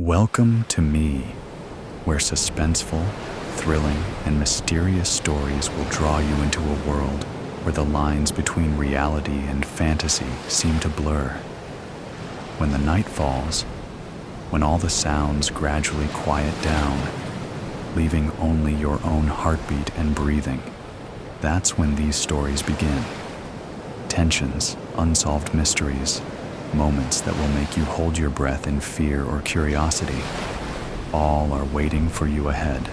Welcome to me, where suspenseful, thrilling, and mysterious stories will draw you into a world where the lines between reality and fantasy seem to blur. When the night falls, when all the sounds gradually quiet down, leaving only your own heartbeat and breathing, that's when these stories begin. Tensions, unsolved mysteries, moments that will make you hold your breath in fear or curiosity, all are waiting for you ahead.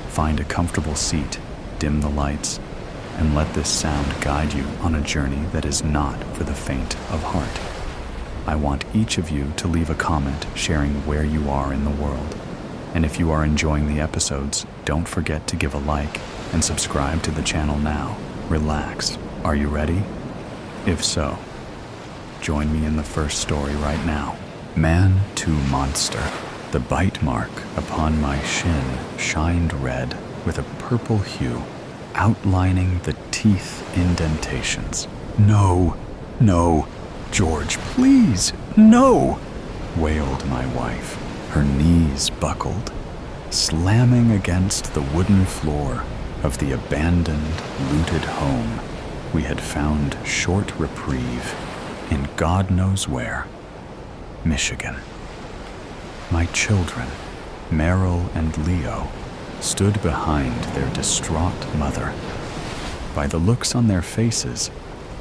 Find a comfortable seat, dim the lights, and let this sound guide you on a journey that is not for the faint of heart. I want each of you to leave a comment sharing where you are in the world. And if you are enjoying the episodes, don't forget to give a like and subscribe to the channel now. Relax. Are you ready? If so, join me in the first story right now. Man to monster. The bite mark upon my shin shined red with a purple hue, outlining the teeth indentations. No, George, please, no, wailed my wife. Her knees buckled, slamming against the wooden floor of the abandoned, looted home we had found short reprieve in God knows where, Michigan. My children, Meryl and Leo, stood behind their distraught mother. By the looks on their faces,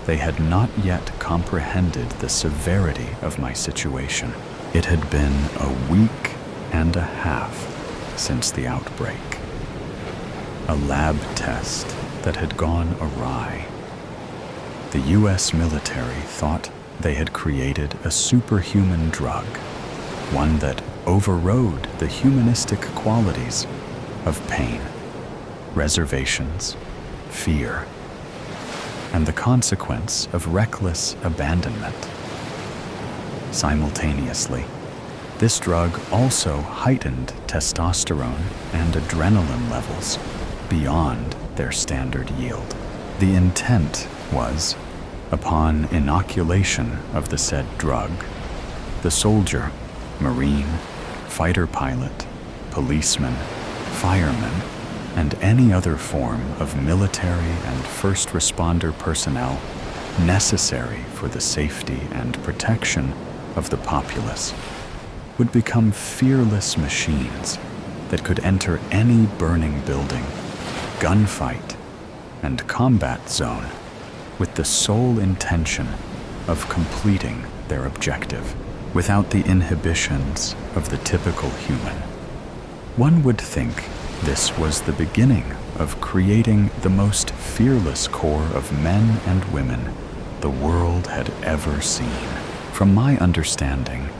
they had not yet comprehended the severity of my situation. It had been a week and a half since the outbreak. A lab test that had gone awry. The U.S. military thought they had created a superhuman drug, one that overrode the humanistic qualities of pain, reservations, fear, and the consequence of reckless abandonment. Simultaneously, this drug also heightened testosterone and adrenaline levels beyond their standard yield. The intent was, upon inoculation of the said drug, the soldier, Marine, fighter pilot, policeman, fireman, and any other form of military and first responder personnel necessary for the safety and protection of the populace would become fearless machines that could enter any burning building, gunfight, and combat zone with the sole intention of completing their objective without the inhibitions of the typical human. One would think this was the beginning of creating the most fearless corps of men and women the world had ever seen. From my understanding,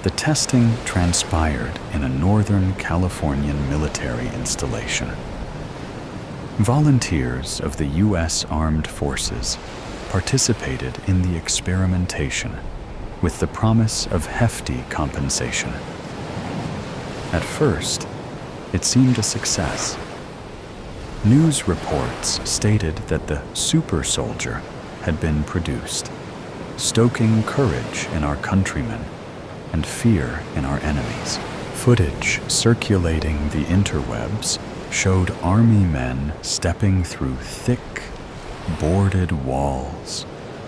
the testing transpired in a Northern Californian military installation. Volunteers of the U.S. Armed Forces participated in the experimentation with the promise of hefty compensation. At first, it seemed a success. News reports stated that the super soldier had been produced, stoking courage in our countrymen and fear in our enemies. Footage circulating the interwebs showed army men stepping through thick, boarded walls,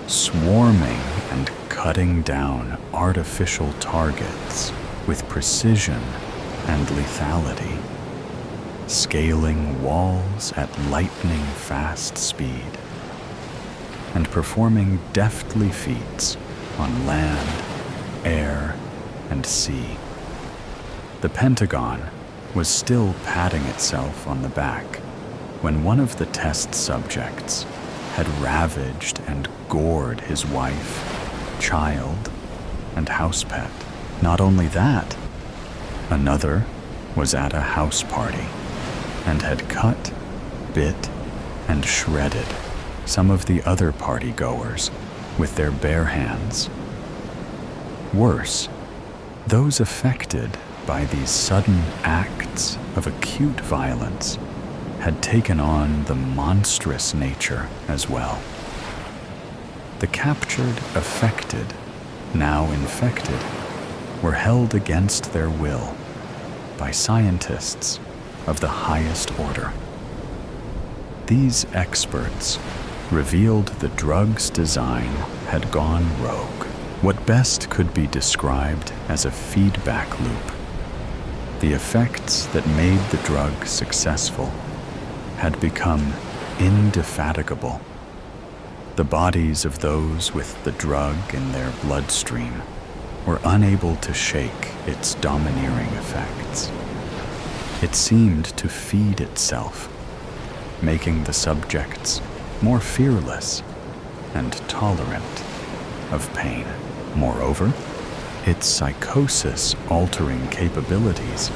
swarming and cutting down artificial targets with precision and lethality, scaling walls at lightning-fast speed, and performing deftly feats on land, air, and sea. The Pentagon was still patting itself on the back when one of the test subjects had ravaged and gored his wife, child, and house pet. Not only that, another was at a house party and had cut, bit, and shredded some of the other party-goers with their bare hands. Worse, those affected by these sudden acts of acute violence had taken on the monstrous nature as well. The captured affected, now infected, were held against their will by scientists of the highest order. These experts revealed the drug's design had gone rogue, what best could be described as a feedback loop. The effects that made the drug successful had become indefatigable. The bodies of those with the drug in their bloodstream were unable to shake its domineering effects. It seemed to feed itself, making the subjects more fearless and tolerant of pain. Moreover, its psychosis-altering capabilities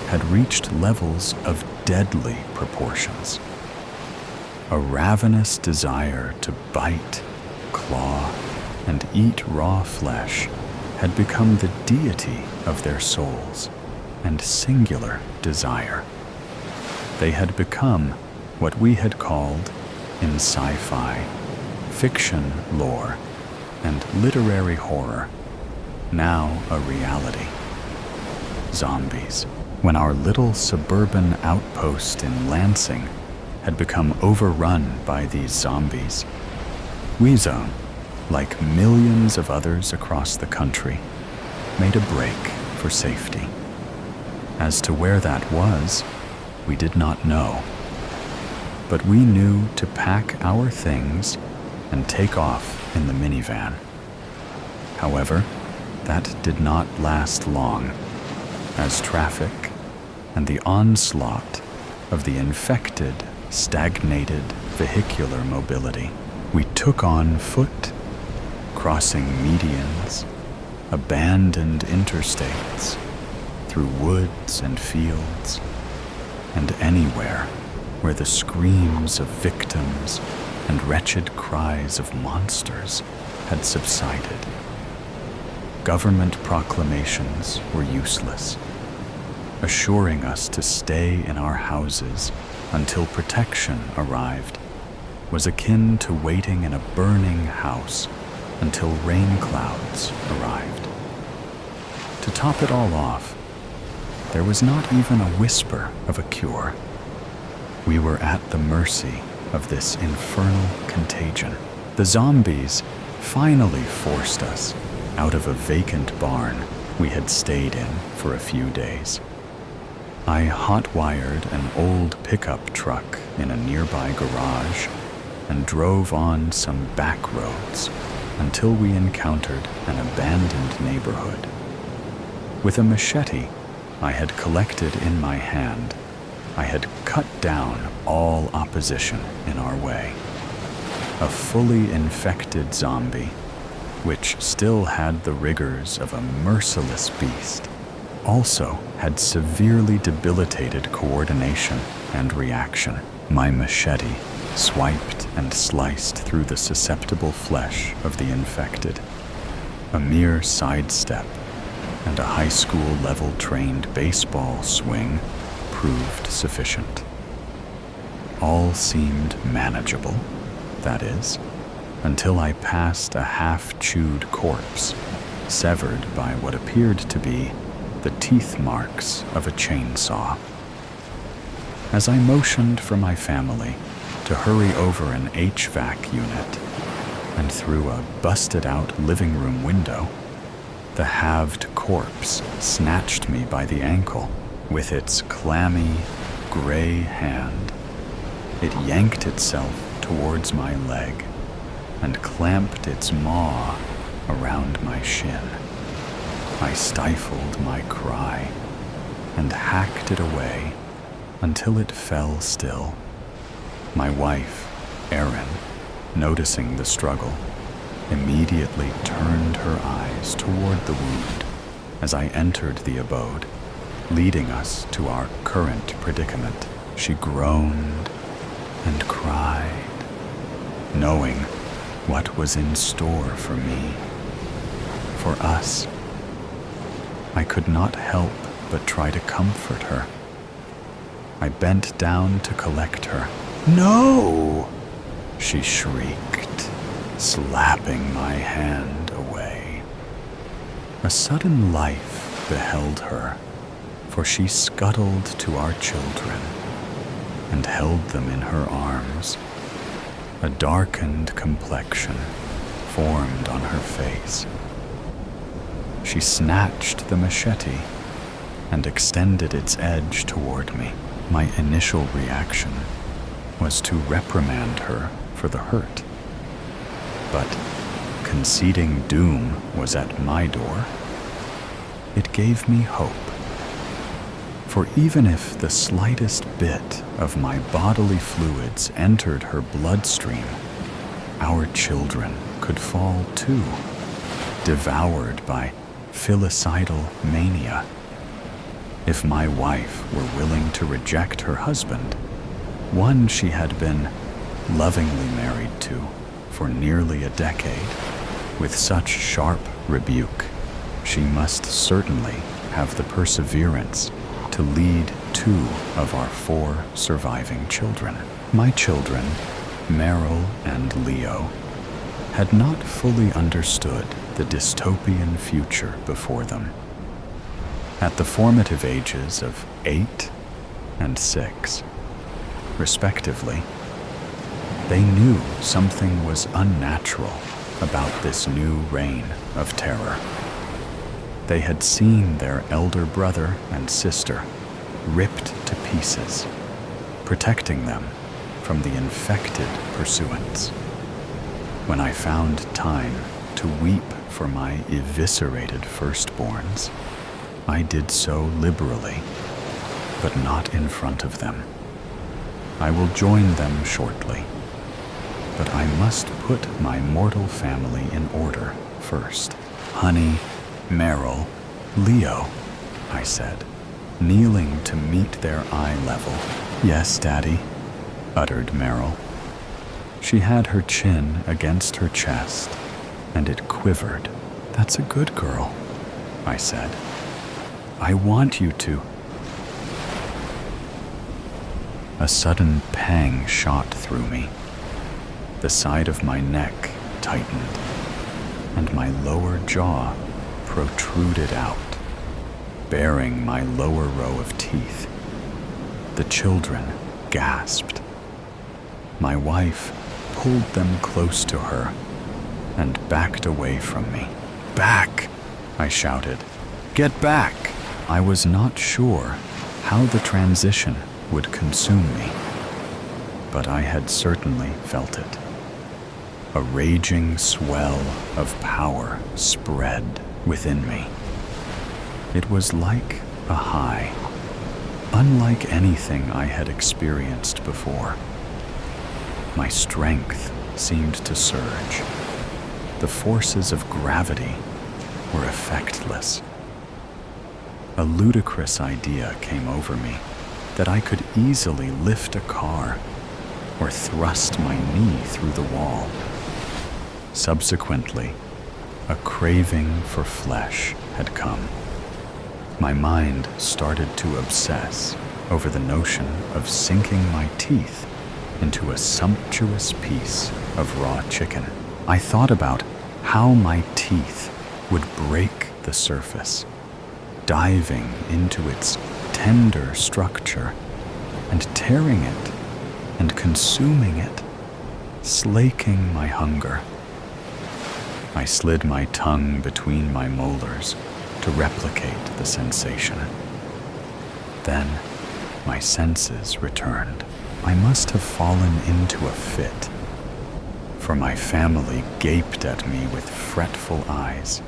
had reached levels of deadly proportions. A ravenous desire to bite, claw, and eat raw flesh had become the deity of their souls and singular desire. They had become what we had called, in sci-fi, fiction lore, and literary horror, now a reality. Zombies. When our little suburban outpost in Lansing had become overrun by these zombies, WeZone, like millions of others across the country, made a break for safety. As to where that was, we did not know. But we knew to pack our things and take off in the minivan. However, that did not last long, as traffic and the onslaught of the infected stagnated vehicular mobility. We took on foot, crossing medians, abandoned interstates, through woods and fields, and anywhere where the screams of victims and wretched cries of monsters had subsided. Government proclamations were useless. Assuring us to stay in our houses until protection arrived was akin to waiting in a burning house until rain clouds arrived. To top it all off, there was not even a whisper of a cure. We were at the mercy of this infernal contagion. The zombies finally forced us out of a vacant barn we had stayed in for a few days. I hot-wired an old pickup truck in a nearby garage and drove on some back roads until we encountered an abandoned neighborhood. With a machete I had collected in my hand, I had cut down all opposition in our way. A fully infected zombie, which still had the rigors of a merciless beast, also had severely debilitated coordination and reaction. My machete swiped and sliced through the susceptible flesh of the infected. A mere sidestep and a high school level trained baseball swing proved sufficient. All seemed manageable, that is, until I passed a half-chewed corpse, severed by what appeared to be the teeth marks of a chainsaw. As I motioned for my family to hurry over an HVAC unit and through a busted-out living room window, the halved corpse snatched me by the ankle. With its clammy, gray hand, it yanked itself towards my leg and clamped its maw around my shin. I stifled my cry and hacked it away until it fell still. My wife, Erin, noticing the struggle, immediately turned her eyes toward the wound as I entered the abode, leading us to our current predicament. She groaned and cried, knowing what was in store for me, for us. I could not help but try to comfort her. I bent down to collect her. "No!" she shrieked, slapping my hand away. A sudden life beheld her, for she scuttled to our children and held them in her arms. A darkened complexion formed on her face. She snatched the machete and extended its edge toward me. My initial reaction was to reprimand her for the hurt. But conceding doom was at my door. It gave me hope. For even if the slightest bit of my bodily fluids entered her bloodstream, our children could fall too, devoured by filicidal mania. If my wife were willing to reject her husband, one she had been lovingly married to for nearly a decade, with such sharp rebuke, she must certainly have the perseverance to lead 2 of our 4 surviving children. My children, Meryl and Leo, had not fully understood the dystopian future before them. At the formative ages of 8 and 6, respectively, they knew something was unnatural about this new reign of terror. They had seen their elder brother and sister ripped to pieces, protecting them from the infected pursuance. When I found time to weep for my eviscerated firstborns, I did so liberally, but not in front of them. I will join them shortly, but I must put my mortal family in order first. Honey, Meryl, Leo, I said, kneeling to meet their eye level. Yes, Daddy, uttered Meryl. She had her chin against her chest, and it quivered. That's a good girl, I said. I want you to. A sudden pang shot through me. The side of my neck tightened, and my lower jaw protruded out, baring my lower row of teeth. The children gasped. My wife pulled them close to her and backed away from me. Back, I shouted. Get back! I was not sure how the transition would consume me, but I had certainly felt it. A raging swell of power spread within me. It was like a high, unlike anything I had experienced before. My strength seemed to surge. The forces of gravity were effectless. A ludicrous idea came over me that I could easily lift a car or thrust my knee through the wall. Subsequently, a craving for flesh had come. My mind started to obsess over the notion of sinking my teeth into a sumptuous piece of raw chicken. I thought about how my teeth would break the surface, diving into its tender structure and tearing it and consuming it, slaking my hunger. I slid my tongue between my molars to replicate the sensation. Then my senses returned. I must have fallen into a fit, for my family gaped at me with fretful eyes.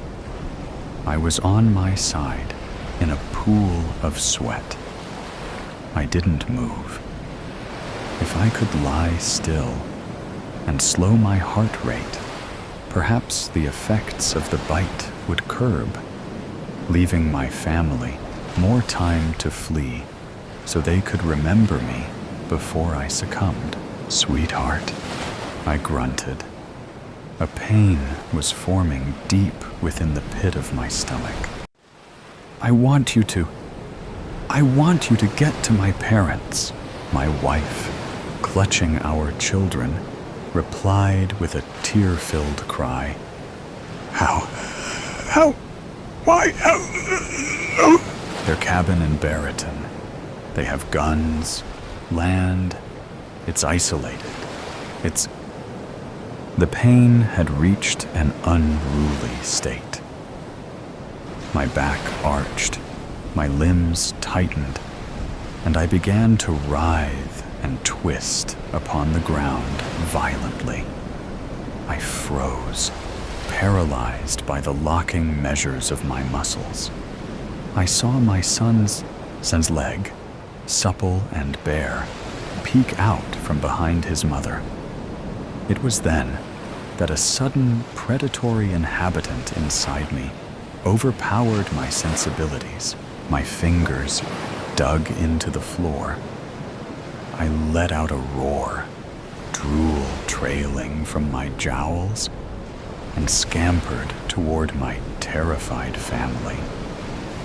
I was on my side in a pool of sweat. I didn't move. If I could lie still and slow my heart rate, perhaps the effects of the bite would curb, leaving my family more time to flee so they could remember me before I succumbed. Sweetheart, I grunted. A pain was forming deep within the pit of my stomach. I want you to get to my parents. My wife, clutching our children, replied with a tear-filled cry. How Why? Their cabin in Barreton. They have guns, land. It's isolated. The pain had reached an unruly state. My back arched, my limbs tightened, and I began to writhe and twist upon the ground violently. I froze, paralyzed by the locking measures of my muscles. I saw my son's leg, supple and bare, peek out from behind his mother. It was then that a sudden predatory inhabitant inside me overpowered my sensibilities. My fingers dug into the floor. I let out a roar, drool trailing from my jowls, and scampered toward my terrified family,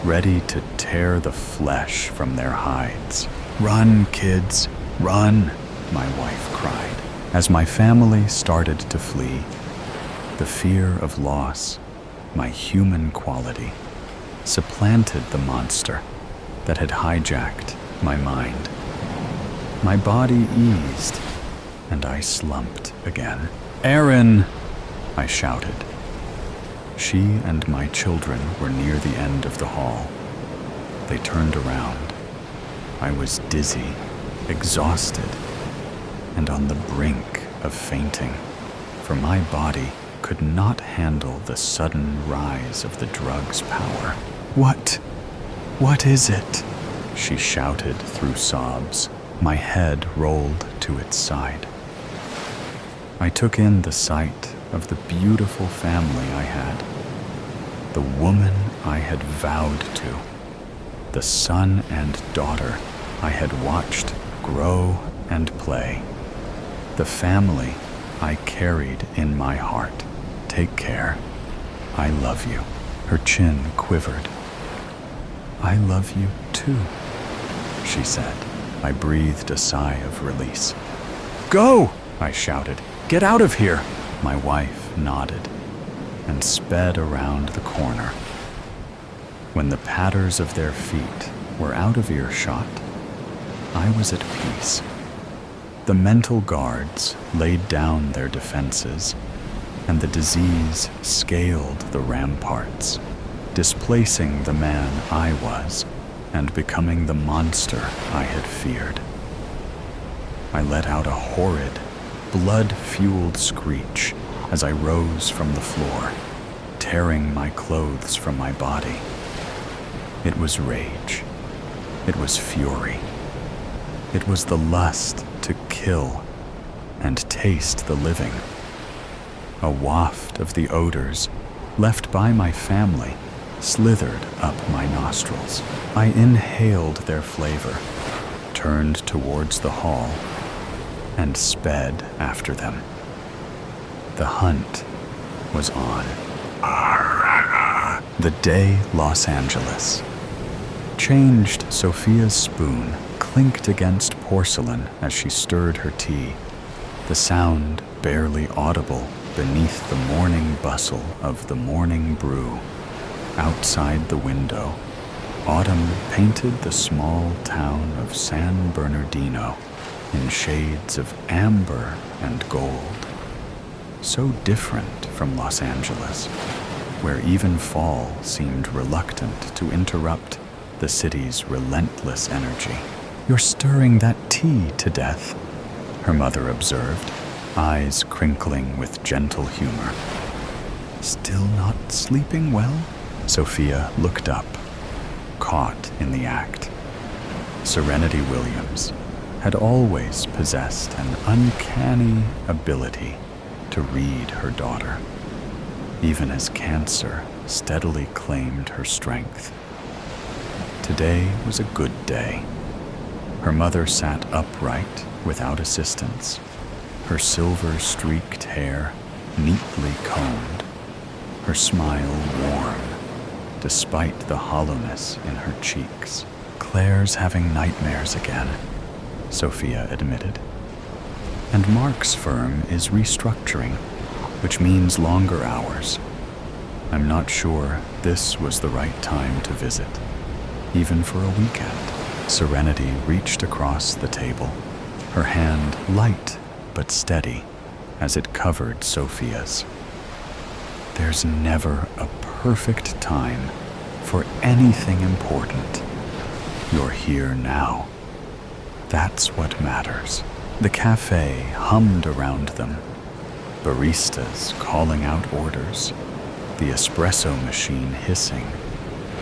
ready to tear the flesh from their hides. "Run, kids, run," my wife cried. As my family started to flee, the fear of loss, my human quality, supplanted the monster that had hijacked my mind. My body eased, and I slumped again. "Aaron!" I shouted. She and my children were near the end of the hall. They turned around. I was dizzy, exhausted, and on the brink of fainting, for my body could not handle the sudden rise of the drug's power. What is it?" she shouted through sobs. My head rolled to its side. I took in the sight of the beautiful family I had, the woman I had vowed to, the son and daughter I had watched grow and play, the family I carried in my heart. "Take care. I love you." Her chin quivered. "I love you too," she said. I breathed a sigh of release. "Go!" I shouted. "Get out of here!" My wife nodded and sped around the corner. When the patters of their feet were out of earshot, I was at peace. The mental guards laid down their defenses, and the disease scaled the ramparts, displacing the man I was and becoming the monster I had feared. I let out a horrid, blood-fueled screech as I rose from the floor, tearing my clothes from my body. It was rage. It was fury. It was the lust to kill and taste the living. A waft of the odors left by my family slithered up my nostrils. I inhaled their flavor, turned towards the hall, and sped after them. The hunt was on. The day Los Angeles. Changed Sophia's spoon clinked against porcelain as she stirred her tea, the sound barely audible beneath the morning bustle of the morning brew. Outside the window, autumn painted the small town of San Bernardino in shades of amber and gold. So different from Los Angeles, where even fall seemed reluctant to interrupt the city's relentless energy. "You're stirring that tea to death," her mother observed, eyes crinkling with gentle humor. "Still not sleeping well?" Sophia looked up, caught in the act. Serenity Williams had always possessed an uncanny ability to read her daughter, even as cancer steadily claimed her strength. Today was a good day. Her mother sat upright without assistance, her silver-streaked hair neatly combed, her smile warm despite the hollowness in her cheeks. "Claire's having nightmares again," Sophia admitted. "And Mark's firm is restructuring, which means longer hours. I'm not sure this was the right time to visit, even for a weekend. Serenity reached across the table, her hand light but steady as it covered Sophia's. There's never a perfect time for anything important. You're here now. That's what matters. The cafe hummed around them, baristas calling out orders, the espresso machine hissing,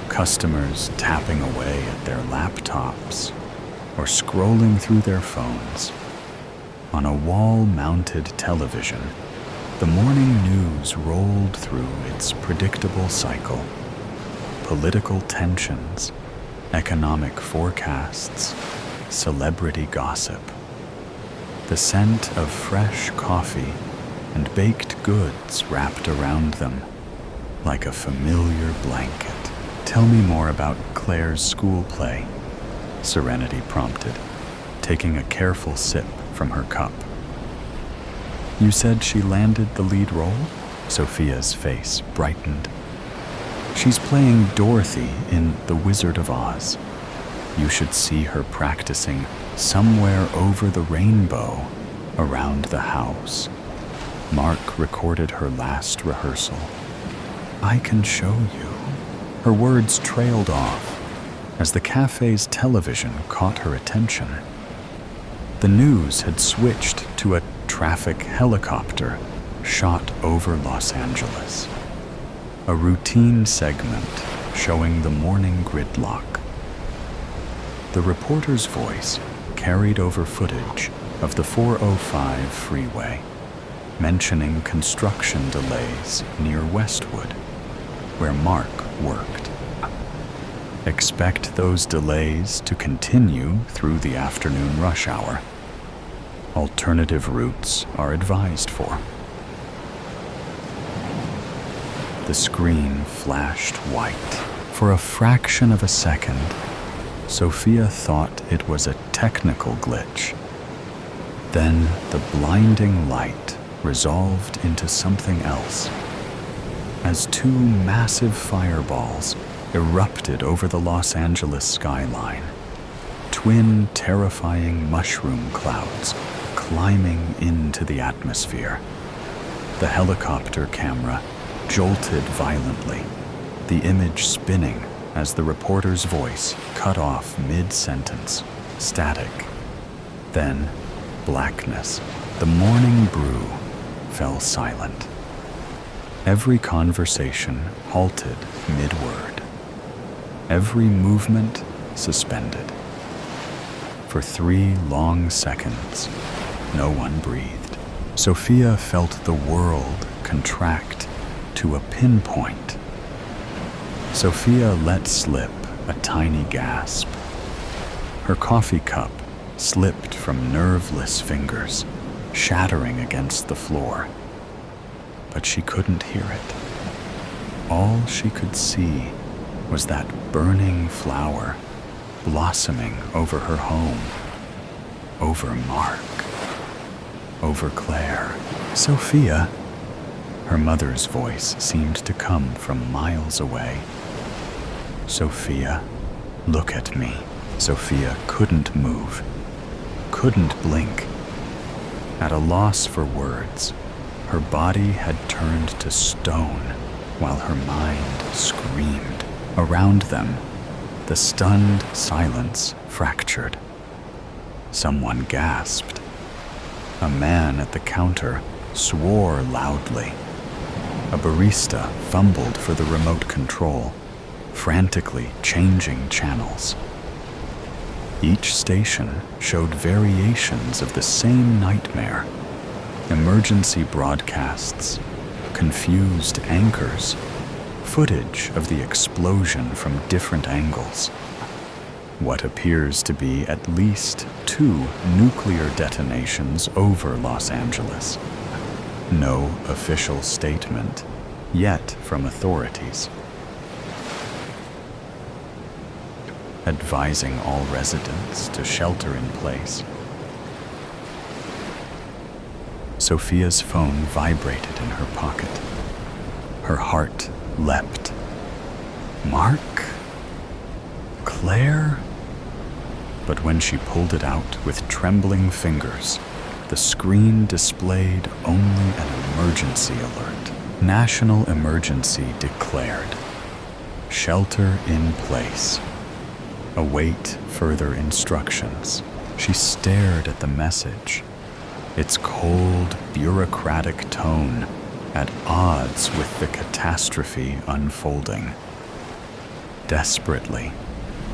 customers tapping away at their laptops or scrolling through their phones. On a wall-mounted television, the morning news rolled through its predictable cycle. Political tensions, economic forecasts, celebrity gossip. The scent of fresh coffee and baked goods wrapped around them like a familiar blanket. Tell me more about Claire's school play, Serenity prompted, taking a careful sip from her cup. You said she landed the lead role? Sophia's face brightened. She's playing Dorothy in The Wizard of Oz. You should see her practicing Somewhere Over the Rainbow around the house. Mark recorded her last rehearsal. I can show you. Her words trailed off as the cafe's television caught her attention. The news had switched to a traffic helicopter shot over Los Angeles. A routine segment showing the morning gridlock. The reporter's voice carried over footage of the 405 freeway, mentioning construction delays near Westwood, where Mark worked. Expect those delays to continue through the afternoon rush hour. Alternative routes are advised for. The screen flashed white. For a fraction of a second, Sophia thought it was a technical glitch. Then the blinding light resolved into something else, as two massive fireballs erupted over the Los Angeles skyline, twin terrifying mushroom clouds climbing into the atmosphere. The helicopter camera jolted violently, the image spinning as the reporter's voice cut off mid-sentence, static. Then, blackness. The morning brew fell silent. Every conversation halted mid-word. Every movement suspended. For 3 long seconds, no one breathed. Sophia felt the world contract to a pinpoint. Sophia let slip a tiny gasp. Her coffee cup slipped from nerveless fingers, shattering against the floor. But she couldn't hear it. All she could see was that burning flower blossoming over her home, over Mark, over Claire. Sophia, her mother's voice seemed to come from miles away. Sophia, look at me. Sophia couldn't move, couldn't blink. At a loss for words, her body had turned to stone while her mind screamed. Around them, the stunned silence fractured. Someone gasped. A man at the counter swore loudly. A barista fumbled for the remote control, frantically changing channels. Each station showed variations of the same nightmare. Emergency broadcasts, confused anchors, footage of the explosion from different angles. What appears to be at least 2 nuclear detonations over Los Angeles. No official statement yet from authorities, advising all residents to shelter in place. Sophia's phone vibrated in her pocket. Her heart leapt. Mark? Claire? But when she pulled it out with trembling fingers, the screen displayed only an emergency alert. National emergency declared. Shelter in place. Await further instructions. She stared at the message, its cold, bureaucratic tone at odds with the catastrophe unfolding. Desperately,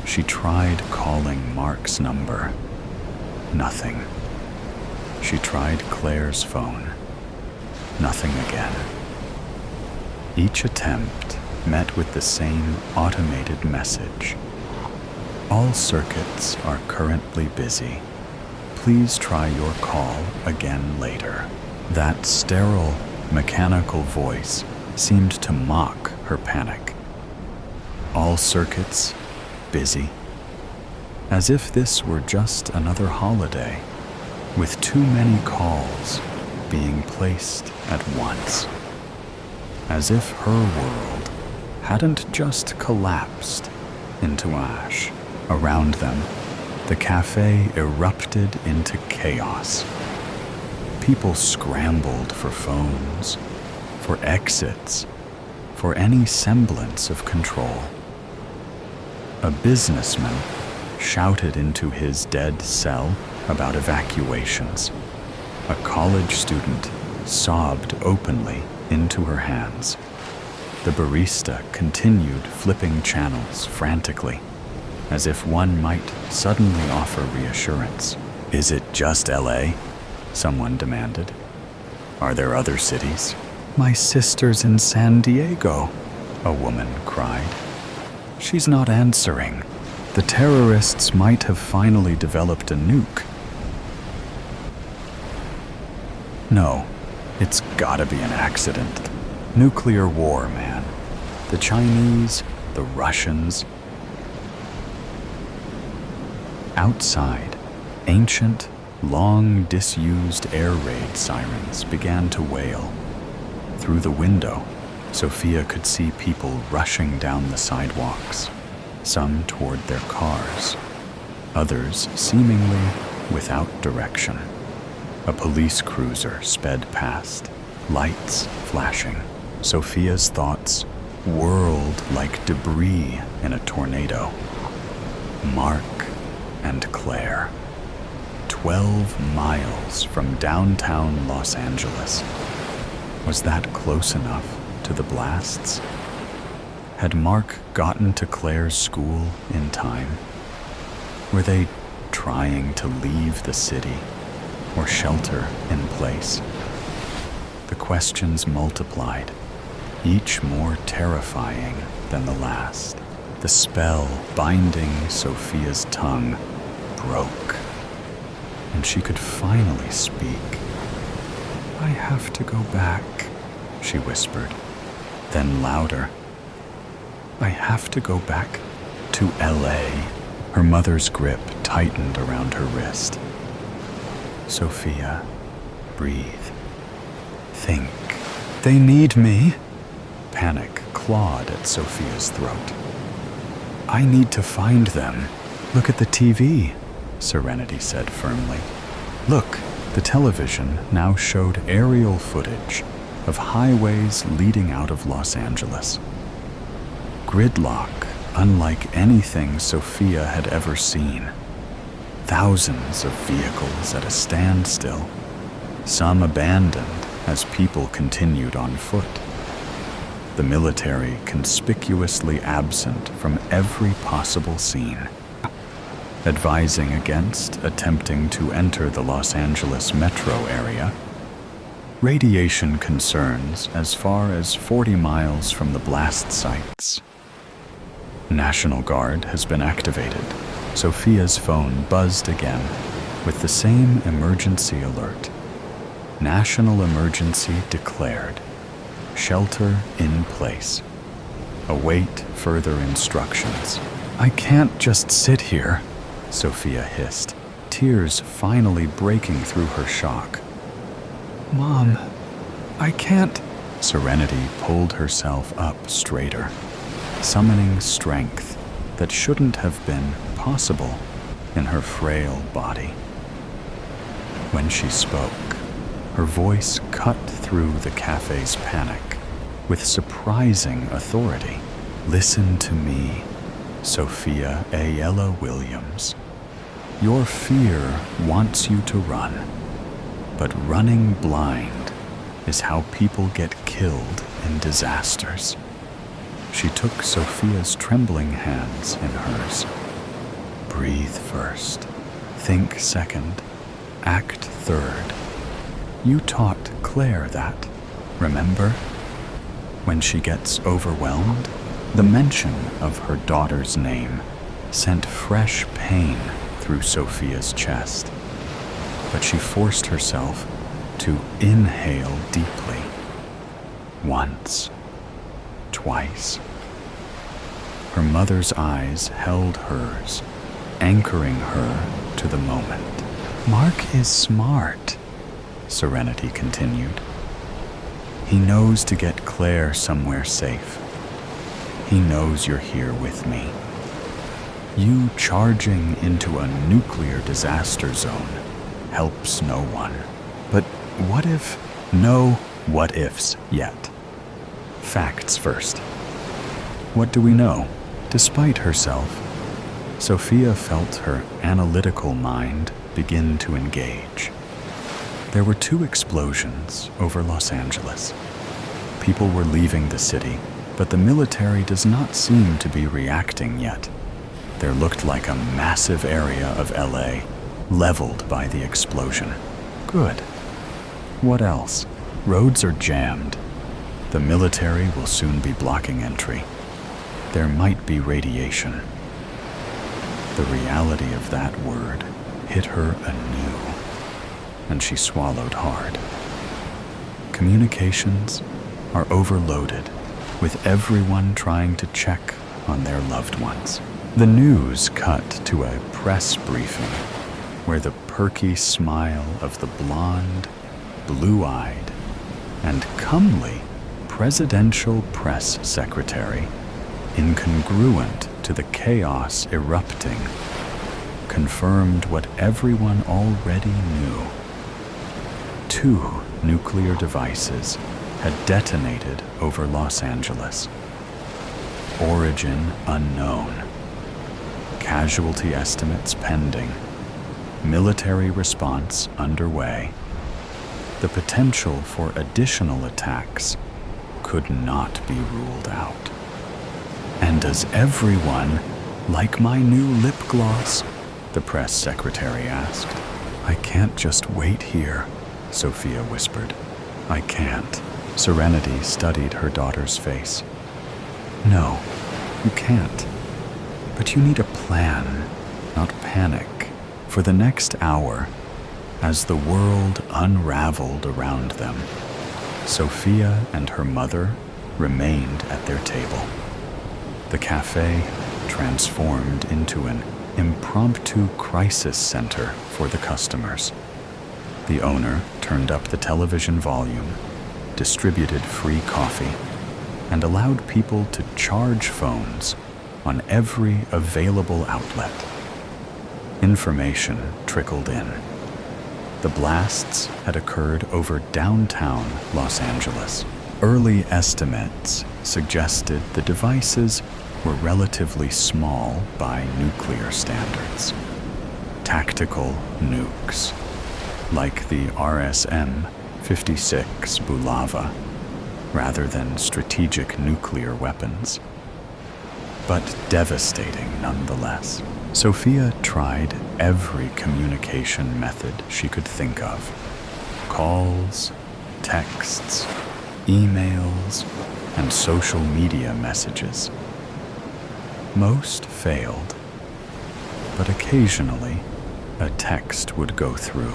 she tried calling Mark's number. Nothing. She tried Claire's phone. Nothing again. Each attempt met with the same automated message. All circuits are currently busy. Please try your call again later. That sterile, mechanical voice seemed to mock her panic. All circuits busy. As if this were just another holiday, with too many calls being placed at once. As if her world hadn't just collapsed into ash. Around them, the cafe erupted into chaos. People scrambled for phones, for exits, for any semblance of control. A businessman shouted into his dead cell about evacuations. A college student sobbed openly into her hands. The barista continued flipping channels frantically, as if one might suddenly offer reassurance. Is it just LA? Someone demanded. Are there other cities? My sister's in San Diego, a woman cried. She's not answering. The terrorists might have finally developed a nuke. No, it's gotta be an accident. Nuclear war, man. The Chinese, the Russians. Outside, ancient, long disused air raid sirens began to wail. Through the window, Sophia could see people rushing down the sidewalks, some toward their cars, others seemingly without direction. A police cruiser sped past, lights flashing. Sophia's thoughts whirled like debris in a tornado. Mark and Claire. 12 miles from downtown Los Angeles. Was that close enough to the blasts? Had Mark gotten to Claire's school in time? Were they trying to leave the city or shelter in place? The questions multiplied, each more terrifying than the last. The spell binding Sophia's tongue broke, and she could finally speak. I have to go back, she whispered, then louder. I have to go back to LA. Her mother's grip tightened around her wrist. Sophia, breathe. Think. They need me. Panic clawed at Sophia's throat. I need to find them. Look at the TV, Serenity said firmly. Look, the television now showed aerial footage of highways leading out of Los Angeles. Gridlock unlike anything Sophia had ever seen. Thousands of vehicles at a standstill, some abandoned as people continued on foot. The military conspicuously absent from every possible scene, advising against attempting to enter the Los Angeles metro area. Radiation concerns as far as 40 miles from the blast sites. National Guard has been activated. Sophia's phone buzzed again with the same emergency alert. National emergency declared. Shelter in place. Await further instructions. I can't just sit here, Sophia hissed, tears finally breaking through her shock. Mom, I can't. Serenity pulled herself up straighter, summoning strength that shouldn't have been possible in her frail body. When she spoke, her voice cut through the cafe's panic with surprising authority. Listen to me, Sophia Ayala Williams. Your fear wants you to run, but running blind is how people get killed in disasters. She took Sophia's trembling hands in hers. Breathe first, think second, act third. You taught Claire that, remember? When she gets overwhelmed, the mention of her daughter's name sent fresh pain through Sophia's chest. But she forced herself to inhale deeply. Once, twice. Her mother's eyes held hers, anchoring her to the moment. Mark is smart, Serenity continued. He knows to get Claire somewhere safe. He knows you're here with me. You charging into a nuclear disaster zone helps no one. But what if? No what ifs yet. Facts first. What do we know? Despite herself, Sophia felt her analytical mind begin to engage. There were 2 explosions over Los Angeles. People were leaving the city, but the military does not seem to be reacting yet. There looked like a massive area of LA leveled by the explosion. Good. What else? Roads are jammed. The military will soon be blocking entry. There might be radiation. The reality of that word hit her anew, and she swallowed hard. Communications are overloaded, with everyone trying to check on their loved ones. The news cut to a press briefing where the perky smile of the blonde, blue-eyed, and comely presidential press secretary, incongruent to the chaos erupting, confirmed what everyone already knew. 2 nuclear devices had detonated over Los Angeles. Origin unknown. Casualty estimates pending. Military response underway. The potential for additional attacks could not be ruled out. And does everyone like my new lip gloss? The press secretary asked. I can't just wait here, Sophia whispered. I can't. Serenity studied her daughter's face. No, you can't. But you need a plan, not panic, for the next hour, as the world unraveled around them. Sophia and her mother remained at their table. The cafe transformed into an impromptu crisis center for the customers. The owner turned up the television volume, distributed free coffee, and allowed people to charge phones on every available outlet. Information trickled in. The blasts had occurred over downtown Los Angeles. Early estimates suggested the devices were relatively small by nuclear standards. Tactical nukes, like the RSM-56 Bulava, rather than strategic nuclear weapons. But devastating nonetheless. Sophia tried every communication method she could think of. Calls, texts, emails, and social media messages. Most failed, but occasionally a text would go through,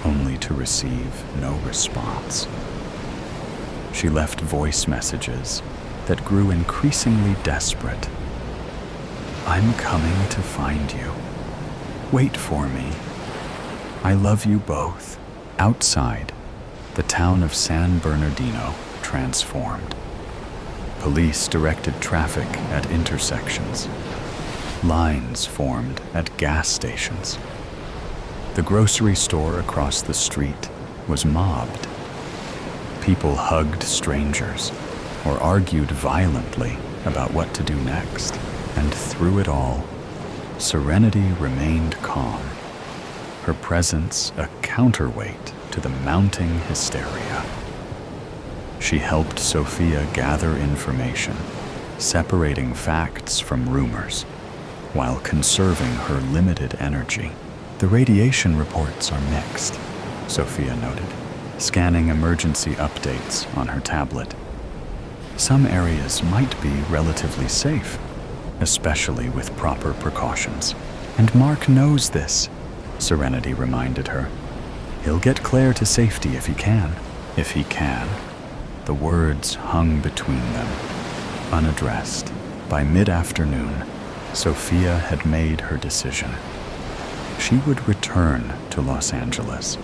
only to receive no response. She left voice messages that grew increasingly desperate. I'm coming to find you. Wait for me. I love you both. Outside, the town of San Bernardino transformed. Police directed traffic at intersections. Lines formed at gas stations. The grocery store across the street was mobbed. People hugged strangers or argued violently about what to do next. And through it all, Serenity remained calm, her presence a counterweight to the mounting hysteria. She helped Sophia gather information, separating facts from rumors, while conserving her limited energy. The radiation reports are mixed, Sophia noted, scanning emergency updates on her tablet. Some areas might be relatively safe, especially with proper precautions. And Mark knows this, Serenity reminded her. He'll get Claire to safety if he can. If he can. The words hung between them, unaddressed. By mid-afternoon, Sophia had made her decision. She would return to Los Angeles,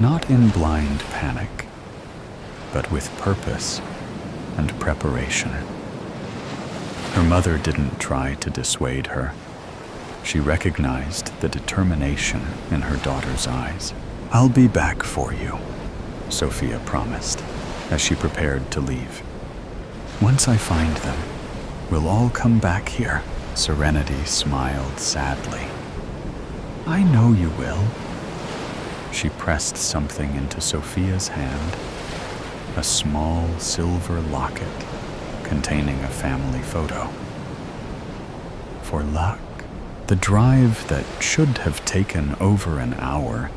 not in blind panic, but with purpose and preparation. Her mother didn't try to dissuade her. She recognized the determination in her daughter's eyes. "I'll be back for you," Sophia promised, as she prepared to leave. "Once I find them, we'll all come back here." Serenity smiled sadly. "I know you will." She pressed something into Sophia's hand, a small silver locket containing a family photo. For luck, the drive that should have taken over an hour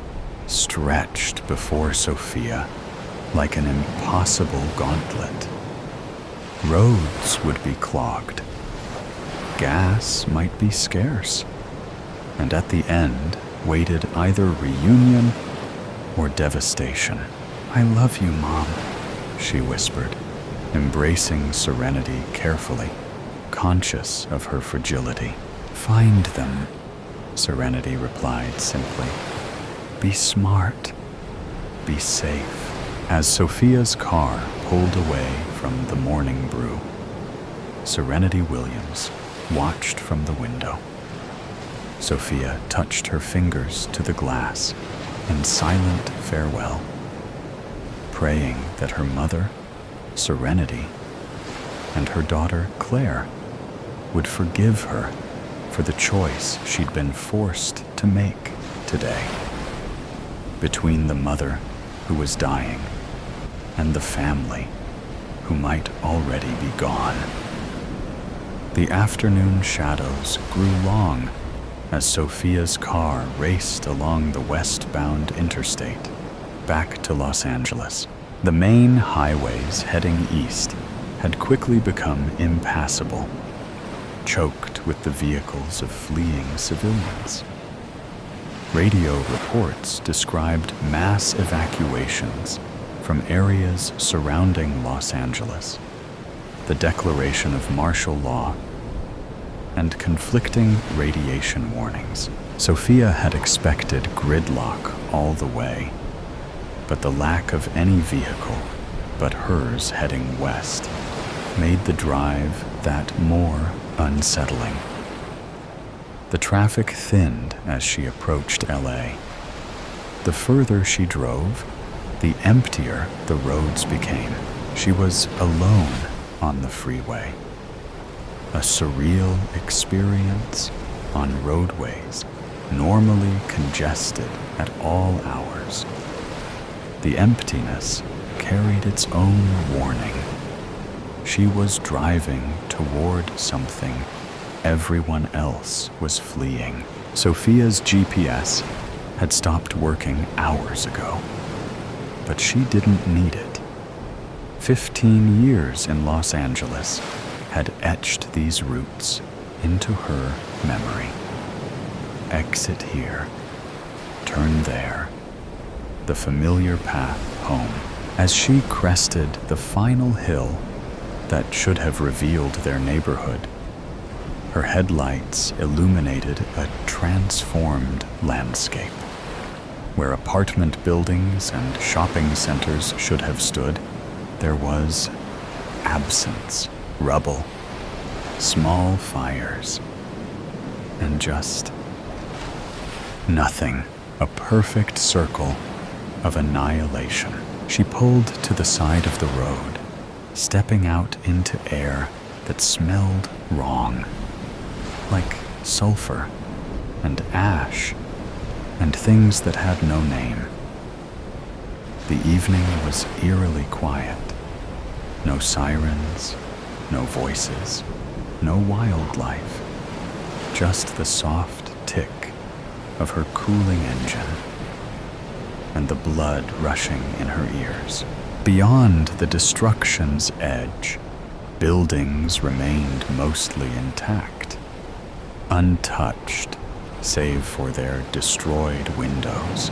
stretched before Sophia like an impossible gauntlet. Roads would be clogged. Gas might be scarce. And at the end waited either reunion or devastation. "I love you, Mom," she whispered, embracing Serenity carefully, conscious of her fragility. "Find them," Serenity replied simply. "Be smart. Be safe." As Sophia's car pulled away from the morning brew, Serenity Williams watched from the window. Sophia touched her fingers to the glass in silent farewell, praying that her mother, Serenity, and her daughter, Claire, would forgive her for the choice she'd been forced to make today. Between the mother who was dying and the family who might already be gone. The afternoon shadows grew long as Sophia's car raced along the westbound interstate back to Los Angeles. The main highways heading east had quickly become impassable, choked with the vehicles of fleeing civilians. Radio reports described mass evacuations from areas surrounding Los Angeles, the declaration of martial law, and conflicting radiation warnings. Sophia had expected gridlock all the way, but the lack of any vehicle but hers heading west made the drive that more unsettling. The traffic thinned as she approached LA. The further she drove, the emptier the roads became. She was alone on the freeway. A surreal experience on roadways normally congested at all hours. The emptiness carried its own warning. She was driving toward something everyone else was fleeing. Sophia's GPS had stopped working hours ago, but she didn't need it. 15 years in Los Angeles had etched these routes into her memory. Exit here, turn there, the familiar path home. As she crested the final hill that should have revealed their neighborhood, her headlights illuminated a transformed landscape. Where apartment buildings and shopping centers should have stood, there was absence, rubble, small fires, and just nothing. A perfect circle of annihilation. She pulled to the side of the road, stepping out into air that smelled wrong, like sulfur and ash and things that had no name. The evening was eerily quiet. No sirens, no voices, no wildlife, just the soft tick of her cooling engine and the blood rushing in her ears. Beyond the destruction's edge, buildings remained mostly intact, untouched save for their destroyed windows,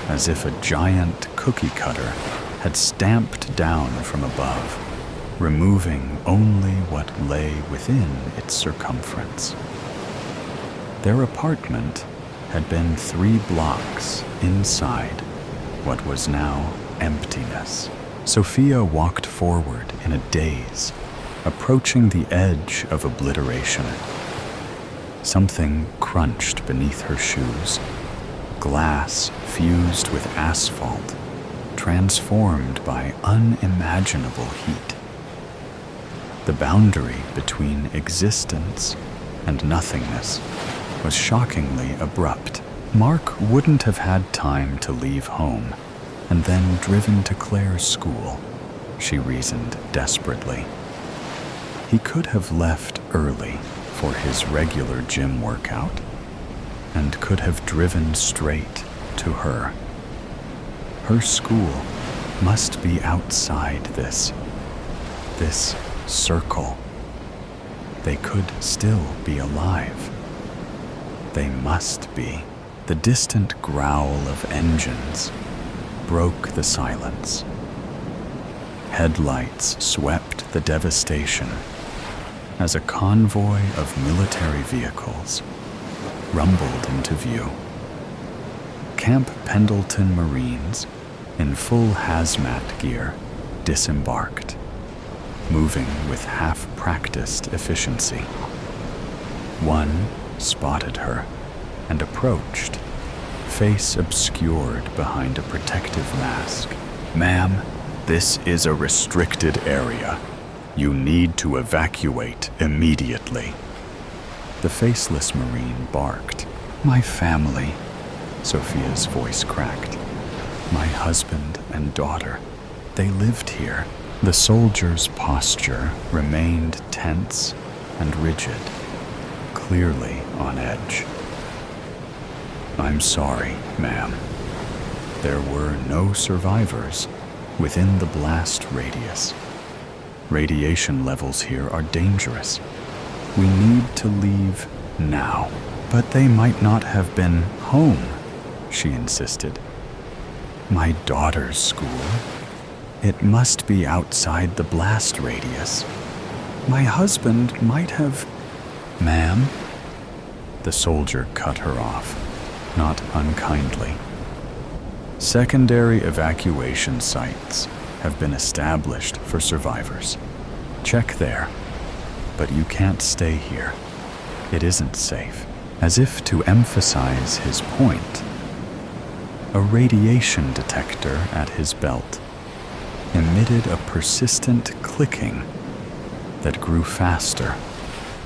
as if a giant cookie cutter had stamped down from above, removing only what lay within its circumference. Their apartment had been 3 blocks inside what was now emptiness. Sophia walked forward in a daze, approaching the edge of obliteration. Something crunched beneath her shoes, glass fused with asphalt, transformed by unimaginable heat. The boundary between existence and nothingness was shockingly abrupt. Mark wouldn't have had time to leave home and then driven to Claire's school, she reasoned desperately. He could have left early for his regular gym workout and could have driven straight to her. Her school must be outside this circle. They could still be alive. They must be. The distant growl of engines broke the silence. Headlights swept the devastation as a convoy of military vehicles rumbled into view. Camp Pendleton Marines in full hazmat gear disembarked, moving with half-practiced efficiency. One spotted her and approached, face obscured behind a protective mask. "Ma'am, this is a restricted area. You need to evacuate immediately." The faceless Marine barked. "My family," Sophia's voice cracked. "My husband and daughter, they lived here." The soldier's posture remained tense and rigid, clearly on edge. "I'm sorry, ma'am. There were no survivors within the blast radius. Radiation levels here are dangerous. We need to leave now." "But they might not have been home," she insisted. "My daughter's school. It must be outside the blast radius. My husband might have—" "Ma'am?" The soldier cut her off, not unkindly. "Secondary evacuation sites have been established for survivors. Check there. But you can't stay here. It isn't safe." As if to emphasize his point, a radiation detector at his belt emitted a persistent clicking that grew faster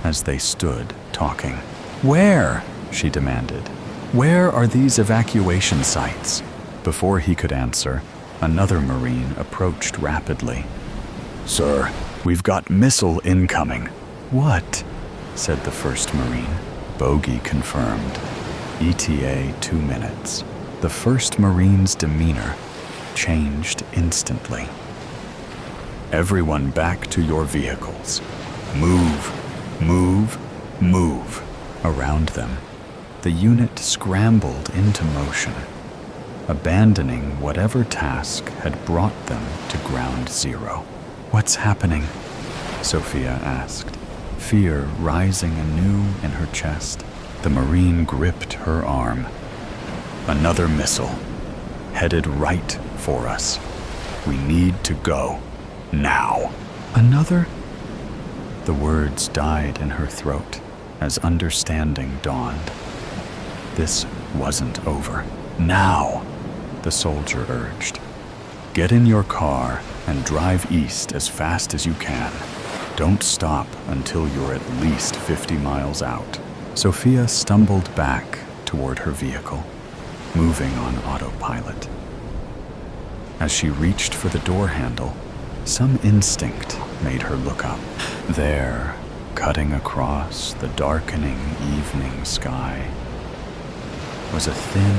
as they stood talking. "Where?" she demanded. "Where are these evacuation sites?" Before he could answer, another Marine approached rapidly. "Sir, we've got missile incoming." "What?" said the first Marine. "Bogey confirmed. ETA 2 minutes." The first Marine's demeanor changed instantly. "Everyone back to your vehicles. Move, move, move." Around them, the unit scrambled into motion, abandoning whatever task had brought them to ground zero. "What's happening?" Sophia asked, fear rising anew in her chest. The Marine gripped her arm. "Another missile, headed right for us. We need to go." Now. Another? The words died in her throat as understanding dawned. This wasn't over. Now, the soldier urged. Get in your car and drive east as fast as you can. Don't stop until you're at least 50 miles out. Sophia stumbled back toward her vehicle, moving on autopilot. As she reached for the door handle, some instinct made her look up. There, cutting across the darkening evening sky, was a thin,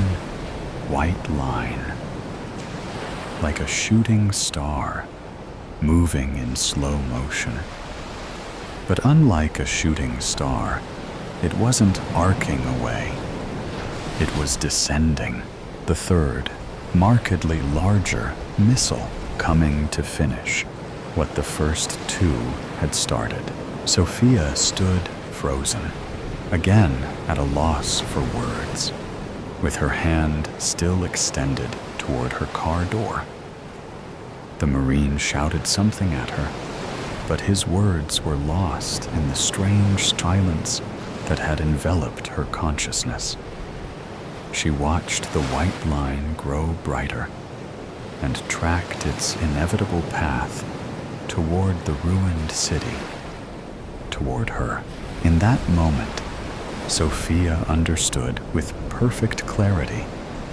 white line, like a shooting star, moving in slow motion. But unlike a shooting star, it wasn't arcing away. It was descending, the third, markedly larger missile coming to finish what the first two had started. Sophia stood frozen, again at a loss for words, with her hand still extended toward her car door. The Marine shouted something at her, but his words were lost in the strange silence that had enveloped her consciousness. She watched the white line grow brighter and tracked its inevitable path toward the ruined city, toward her. In that moment, Sophia understood with perfect clarity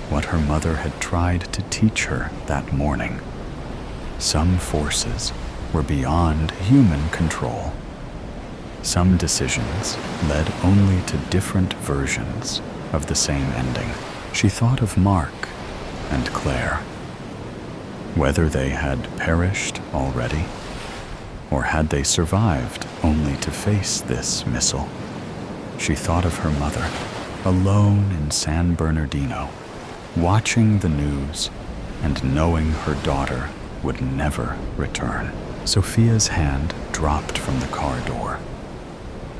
what her mother had tried to teach her that morning. Some forces were beyond human control. Some decisions led only to different versions of the same ending. She thought of Mark and Claire. Whether they had perished already, or had they survived only to face this missile. She thought of her mother, alone in San Bernardino, watching the news and knowing her daughter would never return. Sophia's hand dropped from the car door.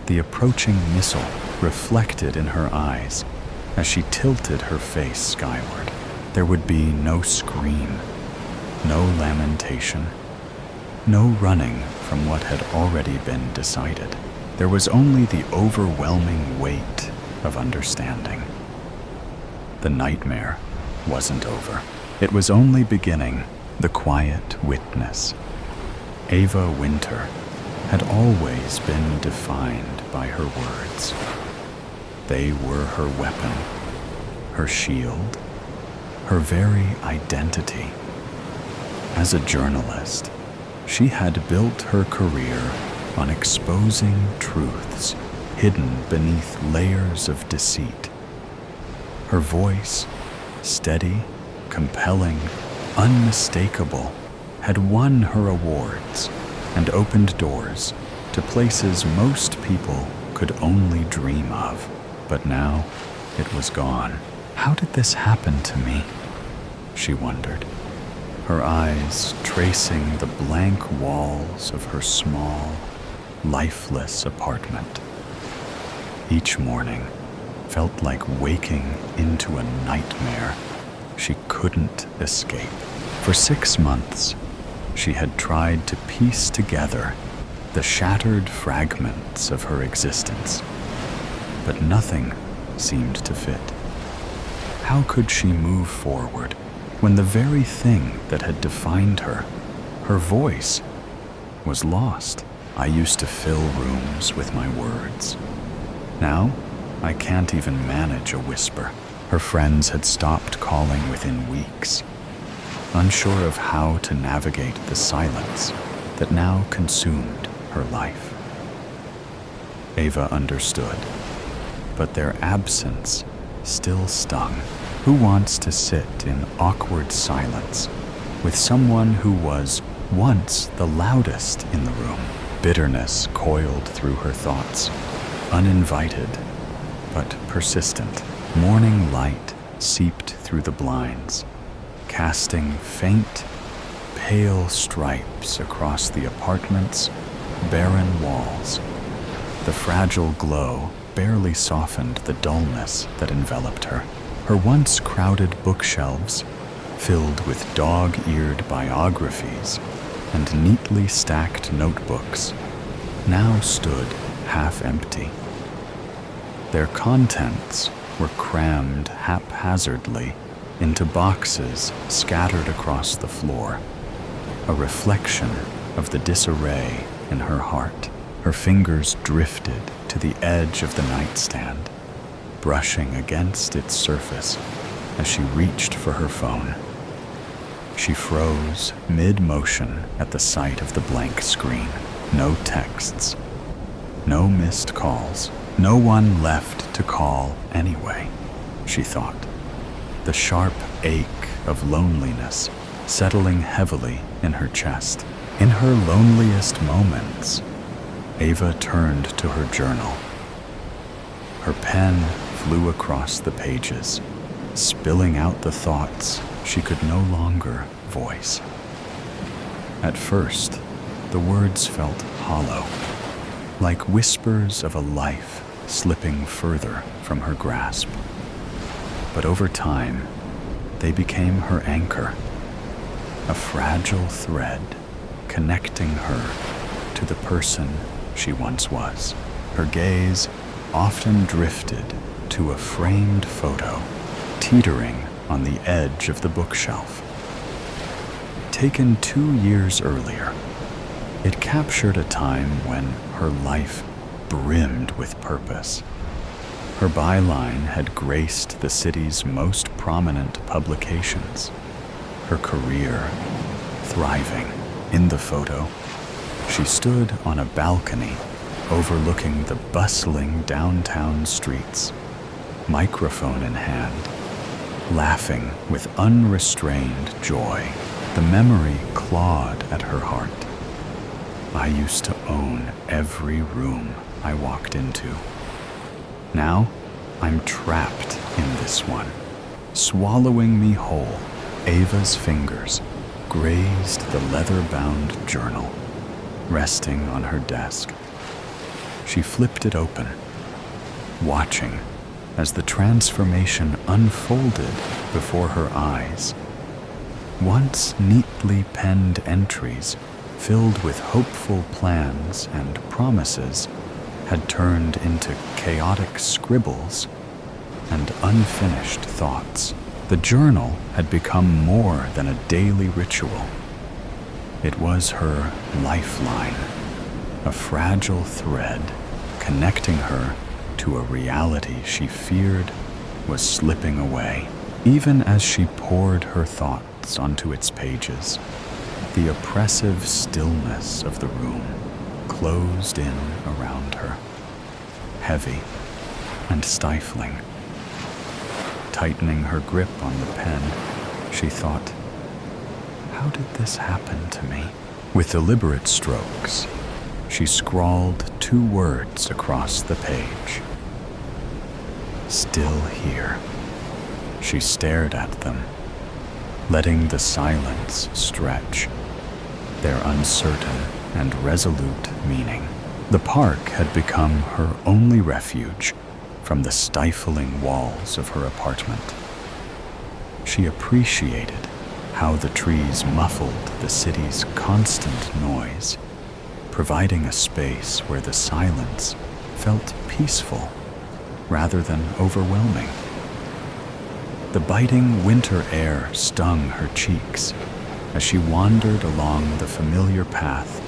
The approaching missile reflected in her eyes as she tilted her face skyward. There would be no scream, no lamentation, no running from what had already been decided. There was only the overwhelming weight of understanding. The nightmare wasn't over. It was only beginning, the quiet witness. Ava Winter had always been defined by her words. They were her weapon, her shield, her very identity. As a journalist, she had built her career on exposing truths hidden beneath layers of deceit. Her voice, steady, compelling, unmistakable, had won her awards and opened doors to places most people could only dream of. But now it was gone. How did this happen to me? She wondered, her eyes tracing the blank walls of her small, lifeless apartment. Each morning felt like waking into a nightmare she couldn't escape. For 6 months, she had tried to piece together the shattered fragments of her existence, but nothing seemed to fit. How could she move forward when the very thing that had defined her, her voice, was lost? I used to fill rooms with my words. Now, I can't even manage a whisper. Her friends had stopped calling within weeks, unsure of how to navigate the silence that now consumed her life. Ava understood, but their absence still stung. Who wants to sit in awkward silence with someone who was once the loudest in the room? Bitterness coiled through her thoughts, uninvited but persistent. Morning light seeped through the blinds, casting faint, pale stripes across the apartment's barren walls. The fragile glow barely softened the dullness that enveloped her. Her once crowded bookshelves, filled with dog-eared biographies, and neatly stacked notebooks now stood half empty. Their contents were crammed haphazardly into boxes scattered across the floor, a reflection of the disarray in her heart. Her fingers drifted to the edge of the nightstand, brushing against its surface as she reached for her phone. She froze mid-motion at the sight of the blank screen. No texts, no missed calls, no one left to call anyway, she thought. The sharp ache of loneliness settling heavily in her chest. In her loneliest moments, Ava turned to her journal. Her pen flew across the pages, spilling out the thoughts she could no longer voice. At first, the words felt hollow, like whispers of a life slipping further from her grasp. But over time, they became her anchor, a fragile thread connecting her to the person she once was. Her gaze often drifted to a framed photo teetering on the edge of the bookshelf. Taken 2 years earlier, it captured a time when her life brimmed with purpose. Her byline had graced the city's most prominent publications, her career thriving. In the photo, she stood on a balcony overlooking the bustling downtown streets, microphone in hand, laughing with unrestrained joy. The memory clawed at her heart. I used to own every room I walked into. Now, I'm trapped in this one, swallowing me whole. Ava's fingers grazed the leather-bound journal, resting on her desk. She flipped it open, watching as the transformation unfolded before her eyes. Once neatly penned entries filled with hopeful plans and promises had turned into chaotic scribbles and unfinished thoughts. The journal had become more than a daily ritual. It was her lifeline, a fragile thread connecting her to a reality she feared was slipping away. Even as she poured her thoughts onto its pages, the oppressive stillness of the room closed in around her, heavy and stifling. Tightening her grip on the pen, she thought, how did this happen to me? With deliberate strokes, she scrawled 2 words across the page. Still here. She stared at them, letting the silence stretch, their uncertain and resolute meaning. The park had become her only refuge from the stifling walls of her apartment. She appreciated how the trees muffled the city's constant noise, providing a space where the silence felt peaceful rather than overwhelming. The biting winter air stung her cheeks as she wandered along the familiar path,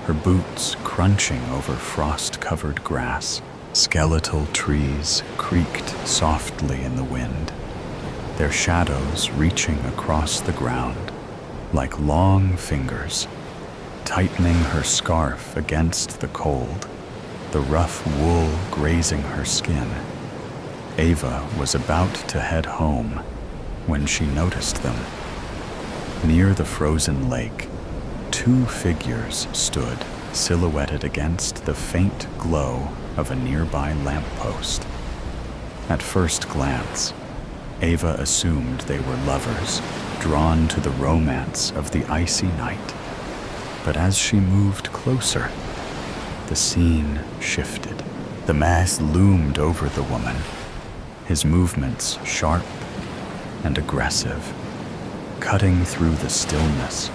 her boots crunching over frost-covered grass. Skeletal trees creaked softly in the wind, their shadows reaching across the ground like long fingers. Tightening her scarf against the cold, the rough wool grazing her skin, Ava was about to head home when she noticed them. Near the frozen lake, 2 figures stood, silhouetted against the faint glow of a nearby lamppost. At first glance, Ava assumed they were lovers, drawn to the romance of the icy night. But as she moved closer, the scene shifted. The mass loomed over the woman, his movements sharp and aggressive, cutting through the stillness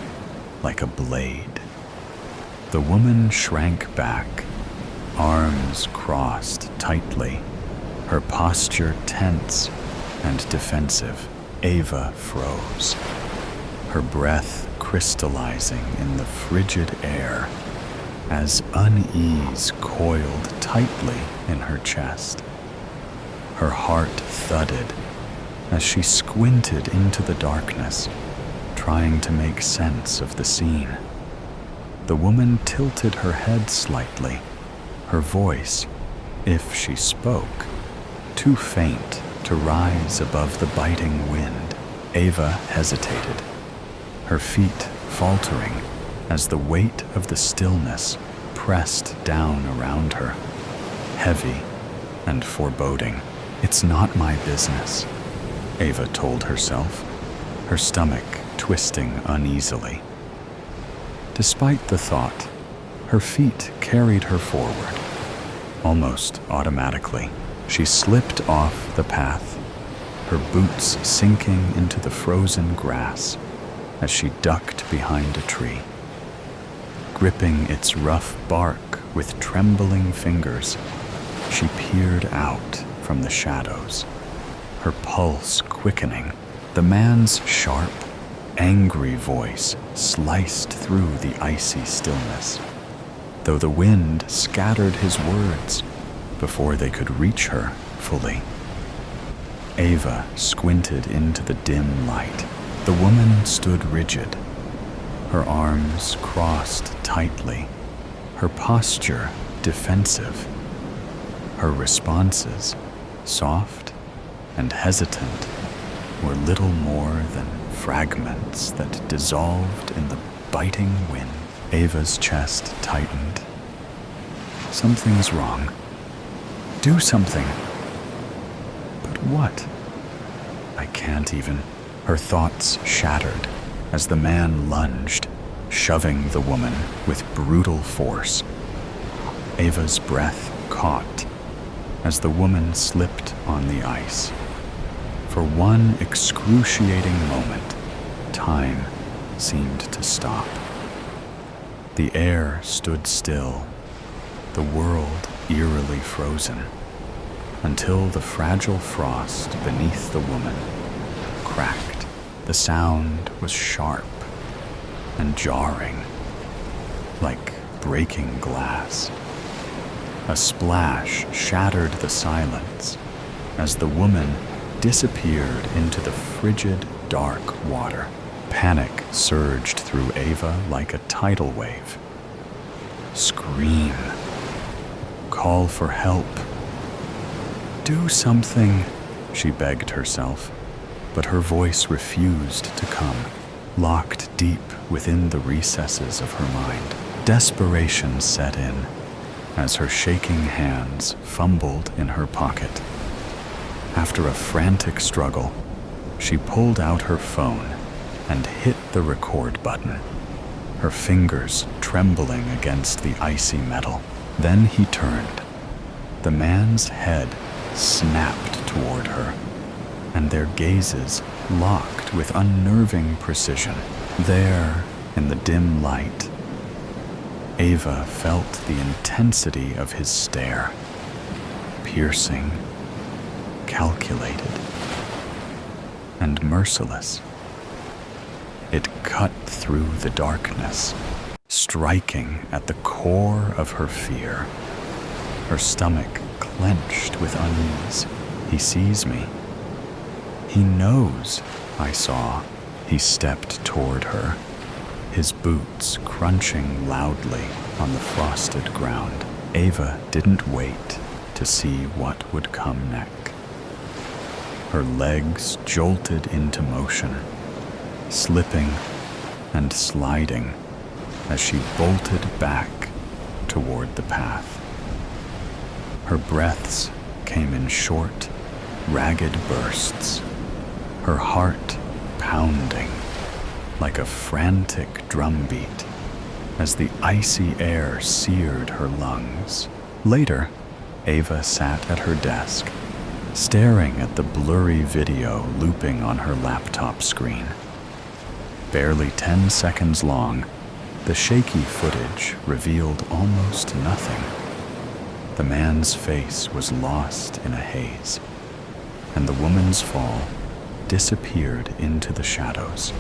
like a blade. The woman shrank back, arms crossed tightly, her posture tense and defensive. Ava froze, her breath crystallizing in the frigid air as unease coiled tightly in her chest. Her heart thudded as she squinted into the darkness, trying to make sense of the scene. The woman tilted her head slightly, her voice, if she spoke, too faint to rise above the biting wind. Ava hesitated, her feet faltering as the weight of the stillness pressed down around her, heavy and foreboding. "It's not my business," Ava told herself, her stomach twisting uneasily. Despite the thought, her feet carried her forward. Almost automatically, she slipped off the path, her boots sinking into the frozen grass as she ducked behind a tree. Gripping its rough bark with trembling fingers, she peered out from the shadows, her pulse quickening. The man's sharp, angry voice sliced through the icy stillness, though the wind scattered his words before they could reach her fully. Ava squinted into the dim light. The woman stood rigid, her arms crossed tightly, her posture defensive, her responses, soft and hesitant, were little more than fragments that dissolved in the biting wind. Ava's chest tightened. Something's wrong. Do something. But what? I can't even. Her thoughts shattered as the man lunged, shoving the woman with brutal force. Ava's breath caught as the woman slipped on the ice. For one excruciating moment, time seemed to stop. The air stood still, the world eerily frozen, until the fragile frost beneath the woman cracked. The sound was sharp and jarring, like breaking glass. A splash shattered the silence as the woman disappeared into the frigid, dark water. Panic surged through Ava like a tidal wave. Scream. Call for help. Do something, she begged herself, but her voice refused to come, locked deep within the recesses of her mind. Desperation set in as her shaking hands fumbled in her pocket. After a frantic struggle, she pulled out her phone and hit the record button, her fingers trembling against the icy metal. Then he turned. The man's head snapped toward her, and their gazes locked with unnerving precision. There, in the dim light, Ava felt the intensity of his stare, piercing, calculated, and merciless. It cut through the darkness, striking at the core of her fear. Her stomach clenched with unease. He sees me. He knows, I saw. He stepped toward her, his boots crunching loudly on the frosted ground. Ava didn't wait to see what would come next. Her legs jolted into motion, slipping and sliding as she bolted back toward the path. Her breaths came in short, ragged bursts, her heart pounding like a frantic drumbeat as the icy air seared her lungs. Later, Ava sat at her desk, staring at the blurry video looping on her laptop screen. Barely 10 seconds long, the shaky footage revealed almost nothing. The man's face was lost in a haze, and the woman's fall disappeared into the shadows.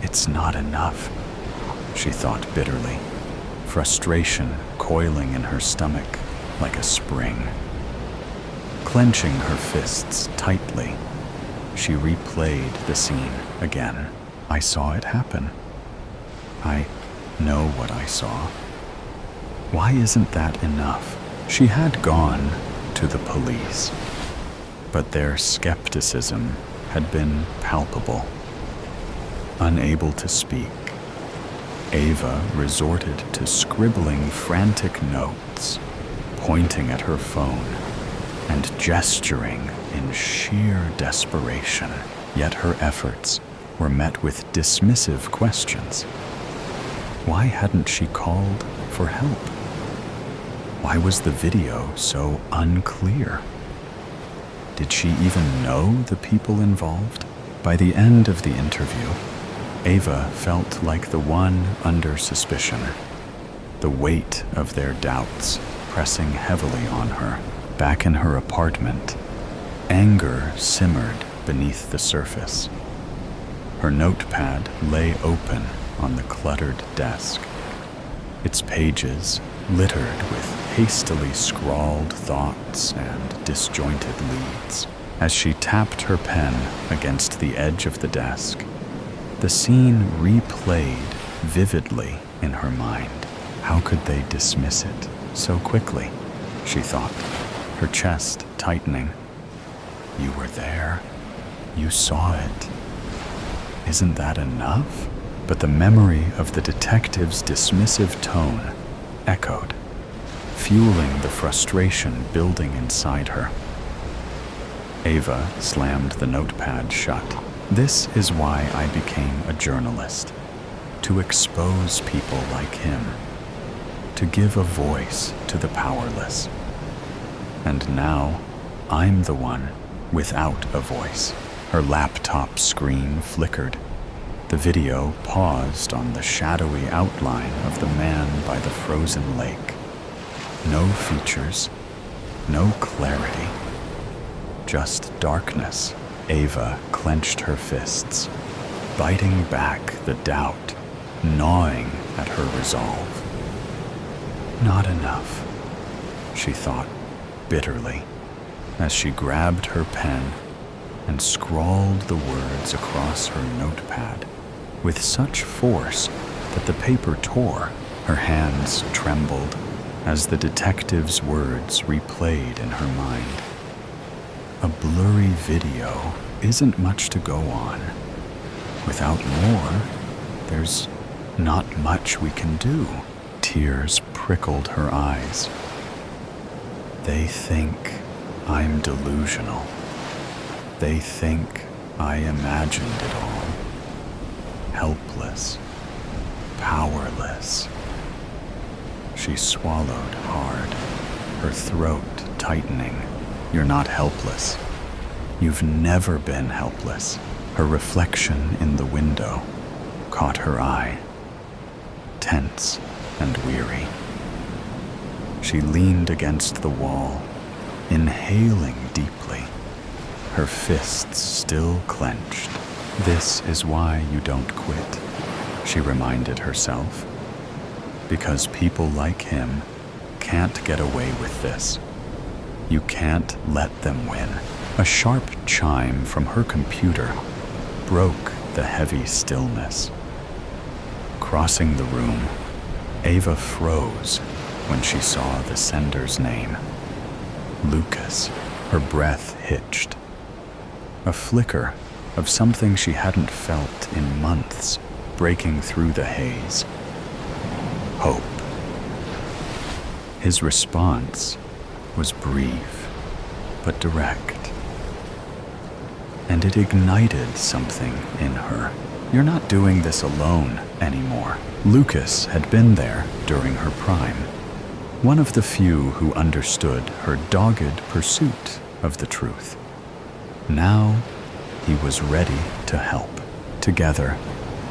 It's not enough, she thought bitterly, frustration coiling in her stomach like a spring. Clenching her fists tightly, she replayed the scene again. I saw it happen. I know what I saw. Why isn't that enough? She had gone to the police, but their skepticism had been palpable. Unable to speak, Ava resorted to scribbling frantic notes, pointing at her phone and gesturing in sheer desperation. Yet her efforts were met with dismissive questions. Why hadn't she called for help? Why was the video so unclear? Did she even know the people involved? By the end of the interview, Ava felt like the one under suspicion, the weight of their doubts pressing heavily on her. Back in her apartment, anger simmered beneath the surface. Her notepad lay open on the cluttered desk, its pages littered with hastily scrawled thoughts and disjointed leads. As she tapped her pen against the edge of the desk, the scene replayed vividly in her mind. How could they dismiss it so quickly? She thought, her chest tightening. You were there. You saw it. Isn't that enough? But the memory of the detective's dismissive tone echoed, fueling the frustration building inside her. Ava slammed the notepad shut. This is why I became a journalist, to expose people like him, to give a voice to the powerless. And now, I'm the one without a voice. Her laptop screen flickered. The video paused on the shadowy outline of the man by the frozen lake. No features, no clarity, just darkness. Ava clenched her fists, biting back the doubt, gnawing at her resolve. Not enough, she thought bitterly, as she grabbed her pen and scrawled the words across her notepad with such force that the paper tore. Her hands trembled as the detective's words replayed in her mind. A blurry video isn't much to go on. Without more, there's not much we can do. Tears prickled her eyes. They think I'm delusional. They think I imagined it all. Helpless, powerless. She swallowed hard, her throat tightening. You're not helpless. You've never been helpless. Her reflection in the window caught her eye, tense and weary. She leaned against the wall, inhaling deeply, her fists still clenched. This is why you don't quit, she reminded herself. Because people like him can't get away with this. You can't let them win. A sharp chime from her computer broke the heavy stillness. Crossing the room, Ava froze when she saw the sender's name. Lucas. Her breath hitched. A flicker of something she hadn't felt in months breaking through the haze. Hope. His response was brief but direct, and it ignited something in her. You're not doing this alone anymore. Lucas had been there during her prime, one of the few who understood her dogged pursuit of the truth. Now he was ready to help. Together,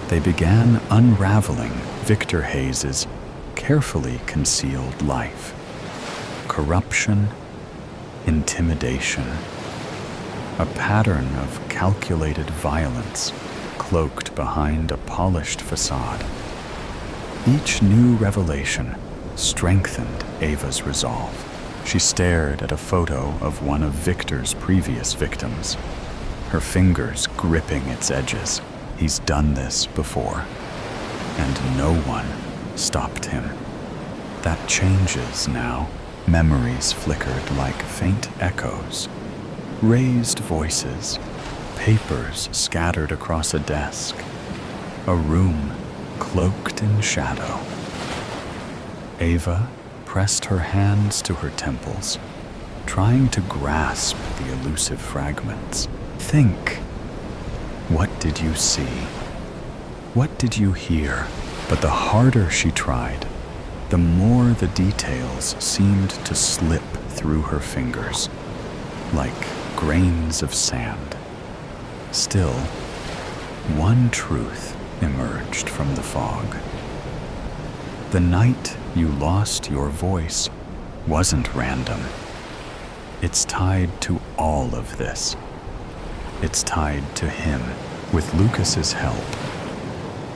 They began unraveling Victor Hayes's carefully concealed life. Corruption, intimidation, a pattern of calculated violence cloaked behind a polished facade. Each new revelation strengthened Ava's resolve. She stared at a photo of one of Victor's previous victims, her fingers gripping its edges. He's done this before, and no one stopped him. That changes now. Memories flickered like faint echoes. Raised voices, papers scattered across a desk, a room cloaked in shadow. Ava pressed her hands to her temples, trying to grasp the elusive fragments. Think. What did you see? What did you hear? But the harder she tried, the more the details seemed to slip through her fingers, like grains of sand. Still, one truth emerged from the fog. The night you lost your voice wasn't random. It's tied to all of this. It's tied to him. With Lucas's help,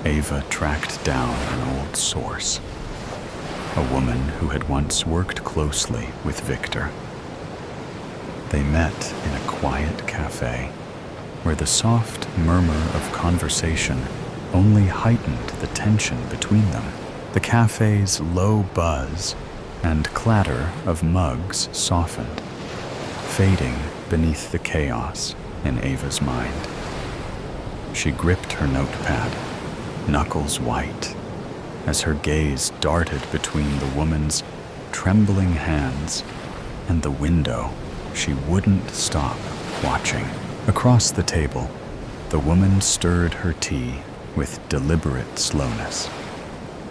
Ava tracked down an old source, a woman who had once worked closely with Victor. They met in a quiet cafe where the soft murmur of conversation only heightened the tension between them. The cafe's low buzz and clatter of mugs softened, fading beneath the chaos in Ava's mind. She gripped her notepad, knuckles white, as her gaze darted between the woman's trembling hands and the window she wouldn't stop watching. Across the table, the woman stirred her tea with deliberate slowness,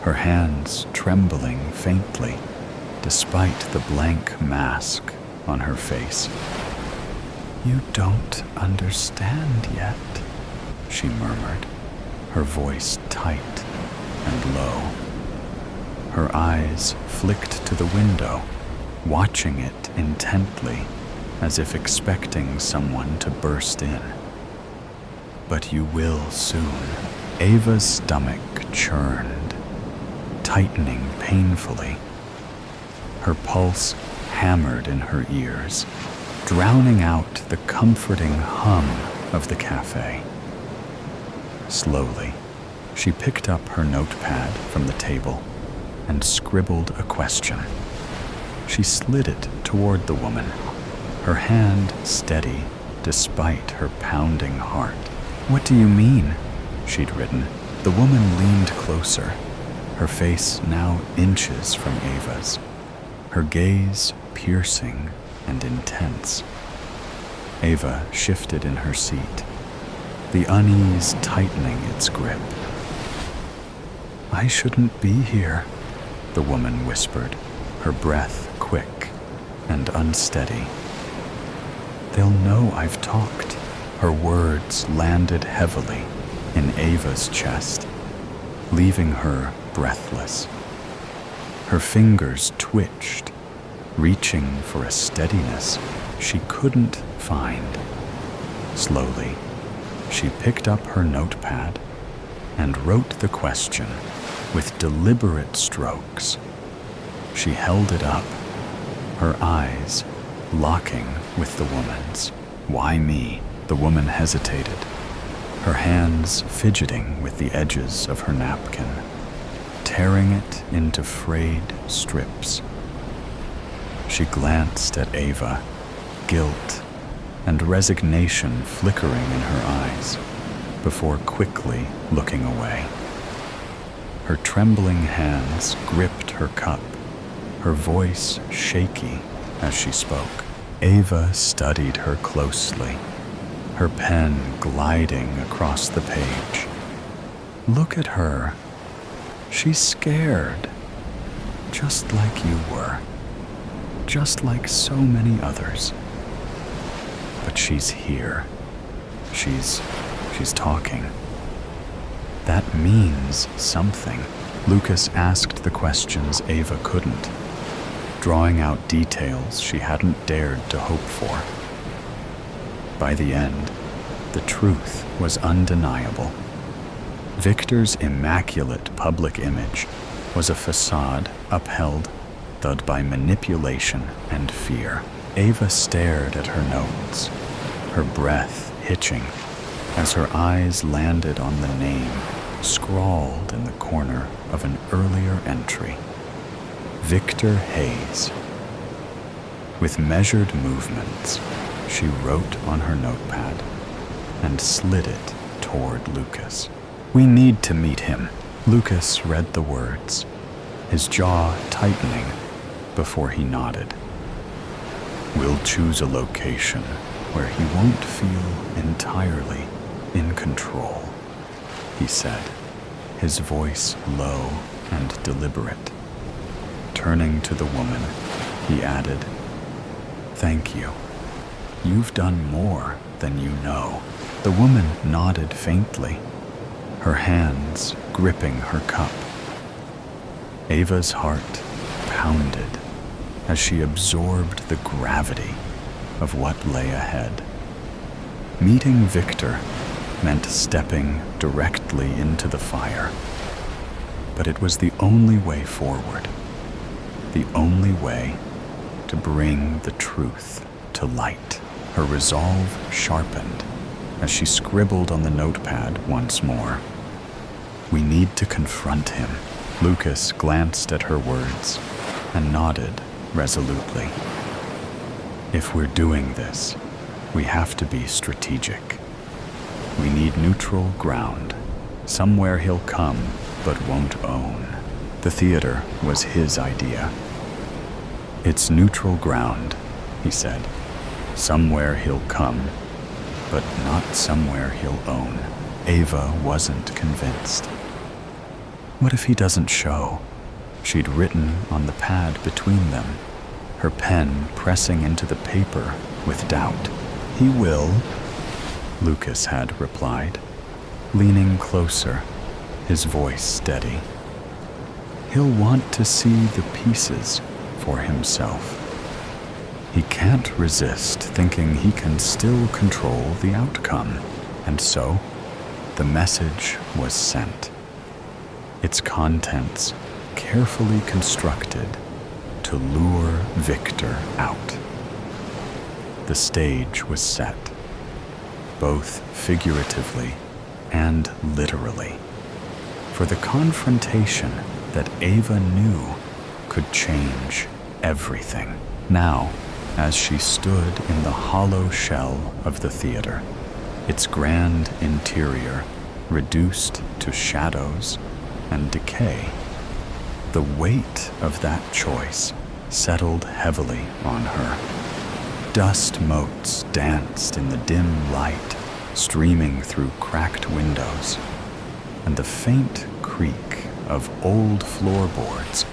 her hands trembling faintly despite the blank mask on her face. "You don't understand yet," she murmured, her voice tight and low. Her eyes flicked to the window, watching it intently, as if expecting someone to burst in. "But you will soon." Ava's stomach churned, tightening painfully. Her pulse hammered in her ears, drowning out the comforting hum of the cafe. Slowly, she picked up her notepad from the table and scribbled a question. She slid it toward the woman, her hand steady despite her pounding heart. "What do you mean?" she'd written. The woman leaned closer, her face now inches from Ava's, her gaze piercing and intense. Ava shifted in her seat, the unease tightening its grip. "I shouldn't be here," the woman whispered, her breath quick and unsteady. "They'll know I've talked." Her words landed heavily in Ava's chest, leaving her breathless. Her fingers twitched, reaching for a steadiness she couldn't find. Slowly, she picked up her notepad and wrote the question with deliberate strokes. She held it up, her eyes locking with the woman's. "Why me?" The woman hesitated, her hands fidgeting with the edges of her napkin, tearing it into frayed strips. She glanced at Ava, guilt and resignation flickering in her eyes, before quickly looking away. Her trembling hands gripped her cup, her voice shaky as she spoke. Ava studied her closely, her pen gliding across the page. "Look at her. She's scared, just like you were, just like so many others. But she's here. She's talking." That means something. Lucas asked the questions Ava couldn't, drawing out details she hadn't dared to hope for. By the end, the truth was undeniable. Victor's immaculate public image was a facade upheld by manipulation and fear. Ava stared at her notes, her breath hitching as her eyes landed on the name scrawled in the corner of an earlier entry. Victor Hayes. With measured movements, she wrote on her notepad and slid it toward Lucas. "We need to meet him." Lucas read the words, his jaw tightening before he nodded. "We'll choose a location where he won't feel entirely in control," he said, his voice low and deliberate. Turning to the woman, he added, "Thank you. You've done more than you know." The woman nodded faintly, her hands gripping her cup. Ava's heart pounded as she absorbed the gravity of what lay ahead. Meeting Victor meant stepping directly into the fire, but it was the only way forward, the only way to bring the truth to light. Her resolve sharpened as she scribbled on the notepad once more. "We need to confront him." Lucas glanced at her words and nodded resolutely. "If we're doing this, we have to be strategic. We need neutral ground, somewhere he'll come but won't own." The theater was his idea. "It's neutral ground," he said. "Somewhere he'll come, but not somewhere he'll own." Ava wasn't convinced. What if he doesn't show? She'd written on the pad between them, her pen pressing into the paper with doubt. "He will," Lucas had replied, leaning closer, his voice steady. "He'll want to see the pieces for himself. He can't resist thinking he can still control the outcome." And so, the message was sent, its contents carefully constructed to lure Victor out. The stage was set, both figuratively and literally, for the confrontation that Ava knew could change everything. Now, as she stood in the hollow shell of the theater, its grand interior reduced to shadows and decay, the weight of that choice settled heavily on her. Dust motes danced in the dim light streaming through cracked windows, and the faint creak of old floorboards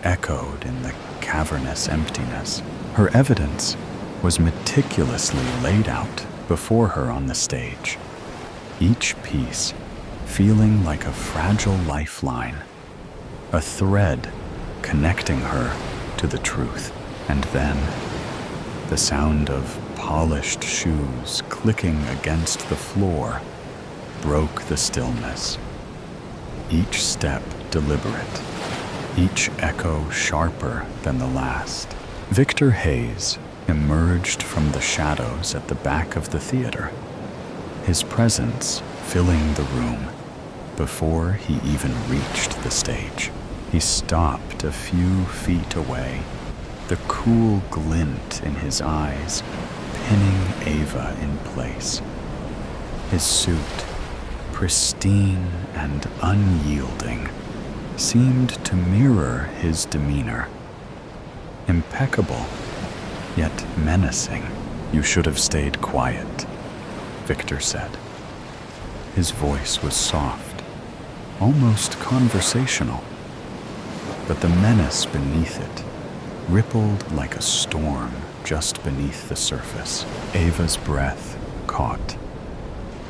echoed in the cavernous emptiness. Her evidence was meticulously laid out before her on the stage, each piece feeling like a fragile lifeline, a thread connecting her to the truth. And then, the sound of polished shoes clicking against the floor broke the stillness, each step deliberate, each echo sharper than the last. Victor Hayes emerged from the shadows at the back of the theater, his presence filling the room before he even reached the stage. He stopped a few feet away, the cool glint in his eyes pinning Ava in place. His suit, pristine and unyielding, seemed to mirror his demeanor. Impeccable, yet menacing. "You should have stayed quiet," Victor said. His voice was soft, almost conversational, but the menace beneath it rippled like a storm just beneath the surface. Ava's breath caught,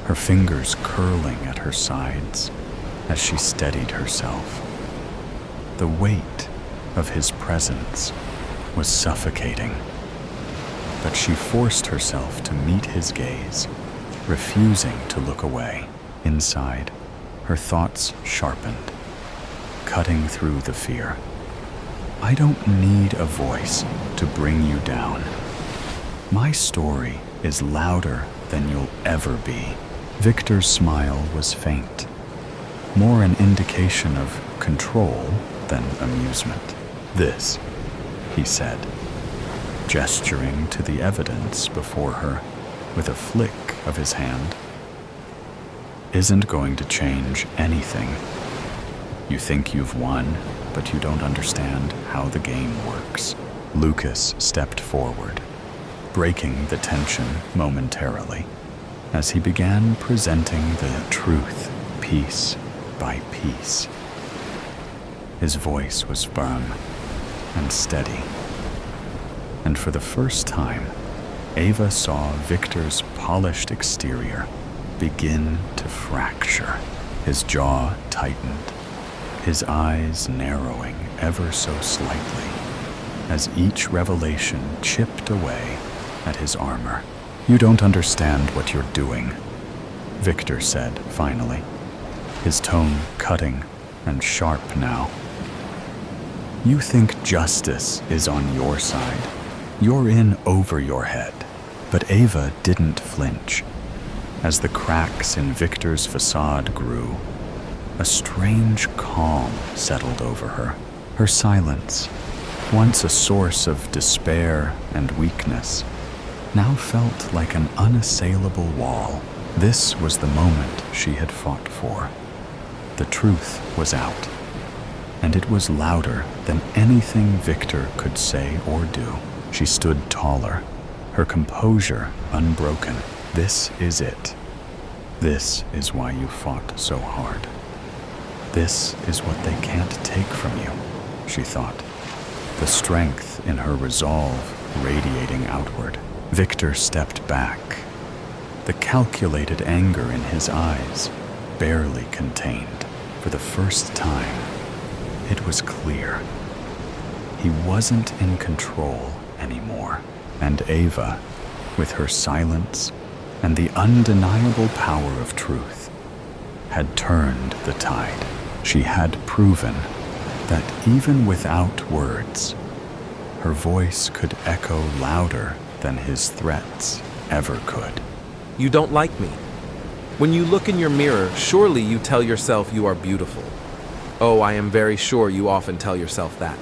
her fingers curling at her sides, as she steadied herself. The weight of his presence was suffocating, but she forced herself to meet his gaze, refusing to look away. Inside, her thoughts sharpened, cutting through the fear. I don't need a voice to bring you down. My story is louder than you'll ever be. Victor's smile was faint, more an indication of control than amusement. This, he said, gesturing to the evidence before her with a flick of his hand, isn't going to change anything. You think you've won, but you don't understand how the game works. Lucas stepped forward, breaking the tension momentarily, as he began presenting the truth piece by piece. His voice was firm and steady, and for the first time, Ava saw Victor's polished exterior begin to fracture. His jaw tightened, his eyes narrowing ever so slightly, as each revelation chipped away at his armor. You don't understand what you're doing, Victor said finally, his tone cutting and sharp now. You think justice is on your side. You're in over your head. But Ava didn't flinch. As the cracks in Victor's facade grew, a strange calm settled over her. Her silence, once a source of despair and weakness, now felt like an unassailable wall. This was the moment she had fought for. The truth was out, and it was louder than anything Victor could say or do. She stood taller, her composure unbroken. This is it. This is why you fought so hard. This is what they can't take from you, she thought, the strength in her resolve radiating outward. Victor stepped back, the calculated anger in his eyes barely contained. For the first time, it was clear. He wasn't in control anymore, and Ava, with her silence and the undeniable power of truth, had turned the tide. She had proven that even without words, her voice could echo louder than his threats ever could. You don't like me. When you look in your mirror, surely you tell yourself you are beautiful. Oh, I am very sure you often tell yourself that.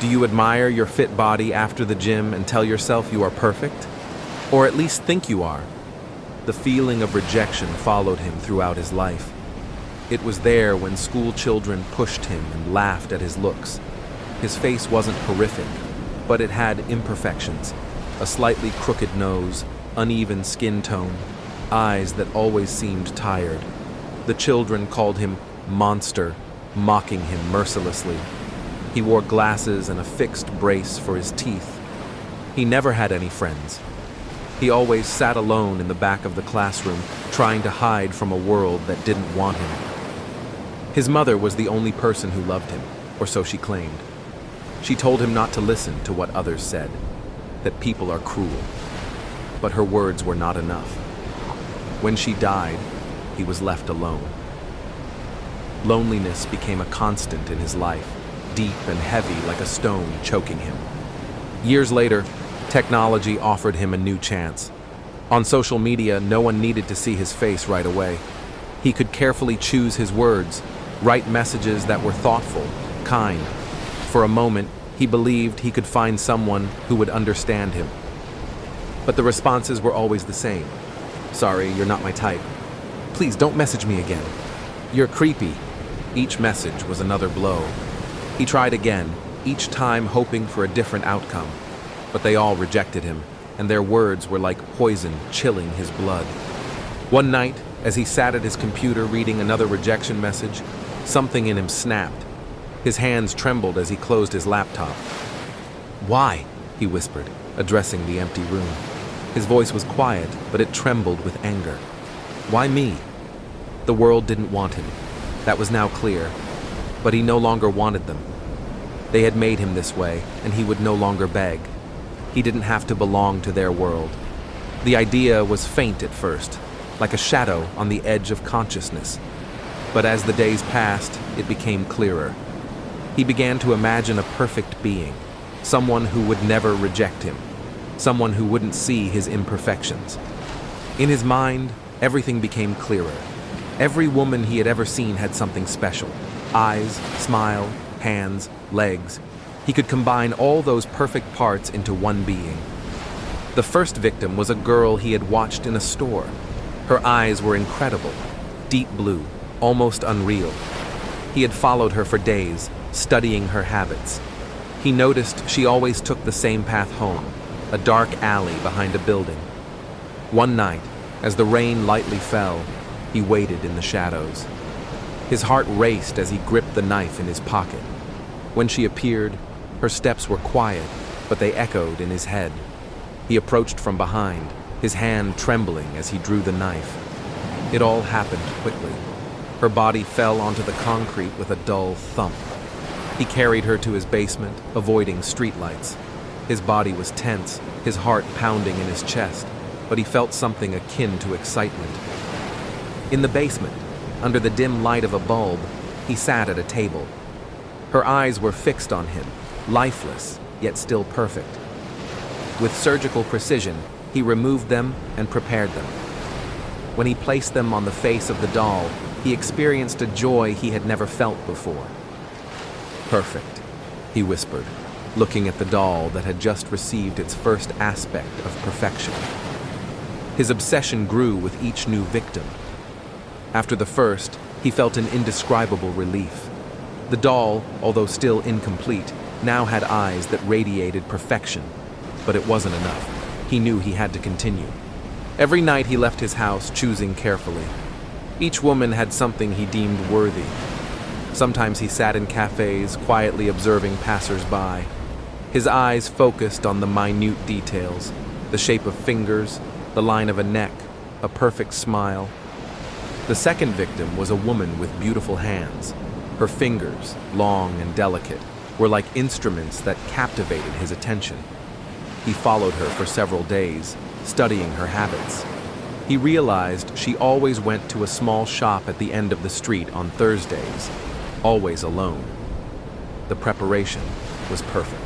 Do you admire your fit body after the gym and tell yourself you are perfect? Or at least think you are? The feeling of rejection followed him throughout his life. It was there when school children pushed him and laughed at his looks. His face wasn't horrific, but it had imperfections. A slightly crooked nose, uneven skin tone, eyes that always seemed tired. The children called him monster, mocking him mercilessly. He wore glasses and a fixed brace for his teeth. He never had any friends. He always sat alone in the back of the classroom, trying to hide from a world that didn't want him. His mother was the only person who loved him, or so she claimed. She told him not to listen to what others said, that people are cruel. But her words were not enough. When she died, he was left alone. Loneliness became a constant in his life, deep and heavy like a stone choking him. Years later, technology offered him a new chance. On social media, no one needed to see his face right away. He could carefully choose his words, write messages that were thoughtful, kind. For a moment, he believed he could find someone who would understand him. But the responses were always the same. Sorry, you're not my type. Please don't message me again. You're creepy. Each message was another blow. He tried again, each time hoping for a different outcome. But they all rejected him, and their words were like poison chilling his blood. One night, as he sat at his computer reading another rejection message, something in him snapped. His hands trembled as he closed his laptop. "Why?" he whispered, addressing the empty room. His voice was quiet, but it trembled with anger. Why me? The world didn't want him. That was now clear, but he no longer wanted them. They had made him this way, and he would no longer beg. He didn't have to belong to their world. The idea was faint at first, like a shadow on the edge of consciousness. But as the days passed, it became clearer. He began to imagine a perfect being, someone who would never reject him, someone who wouldn't see his imperfections. In his mind, everything became clearer. Every woman he had ever seen had something special. Eyes, smile, hands, legs. He could combine all those perfect parts into one being. The first victim was a girl he had watched in a store. Her eyes were incredible, deep blue, almost unreal. He had followed her for days, studying her habits. He noticed she always took the same path home, a dark alley behind a building. One night, as the rain lightly fell, he waited in the shadows. His heart raced as he gripped the knife in his pocket. When she appeared, her steps were quiet, but they echoed in his head. He approached from behind, his hand trembling as he drew the knife. It all happened quickly. Her body fell onto the concrete with a dull thump. He carried her to his basement, avoiding streetlights. His body was tense, his heart pounding in his chest, but he felt something akin to excitement. In the basement, under the dim light of a bulb, he sat at a table. Her eyes were fixed on him, lifeless, yet still perfect. With surgical precision, he removed them and prepared them. When he placed them on the face of the doll, he experienced a joy he had never felt before. "Perfect," he whispered, looking at the doll that had just received its first aspect of perfection. His obsession grew with each new victim. After the first, he felt an indescribable relief. The doll, although still incomplete, now had eyes that radiated perfection. But it wasn't enough. He knew he had to continue. Every night he left his house, choosing carefully. Each woman had something he deemed worthy. Sometimes he sat in cafes, quietly observing passers-by. His eyes focused on the minute details, the shape of fingers, the line of a neck, a perfect smile. The second victim was a woman with beautiful hands. Her fingers, long and delicate, were like instruments that captivated his attention. He followed her for several days, studying her habits. He realized she always went to a small shop at the end of the street on Thursdays, always alone. The preparation was perfect.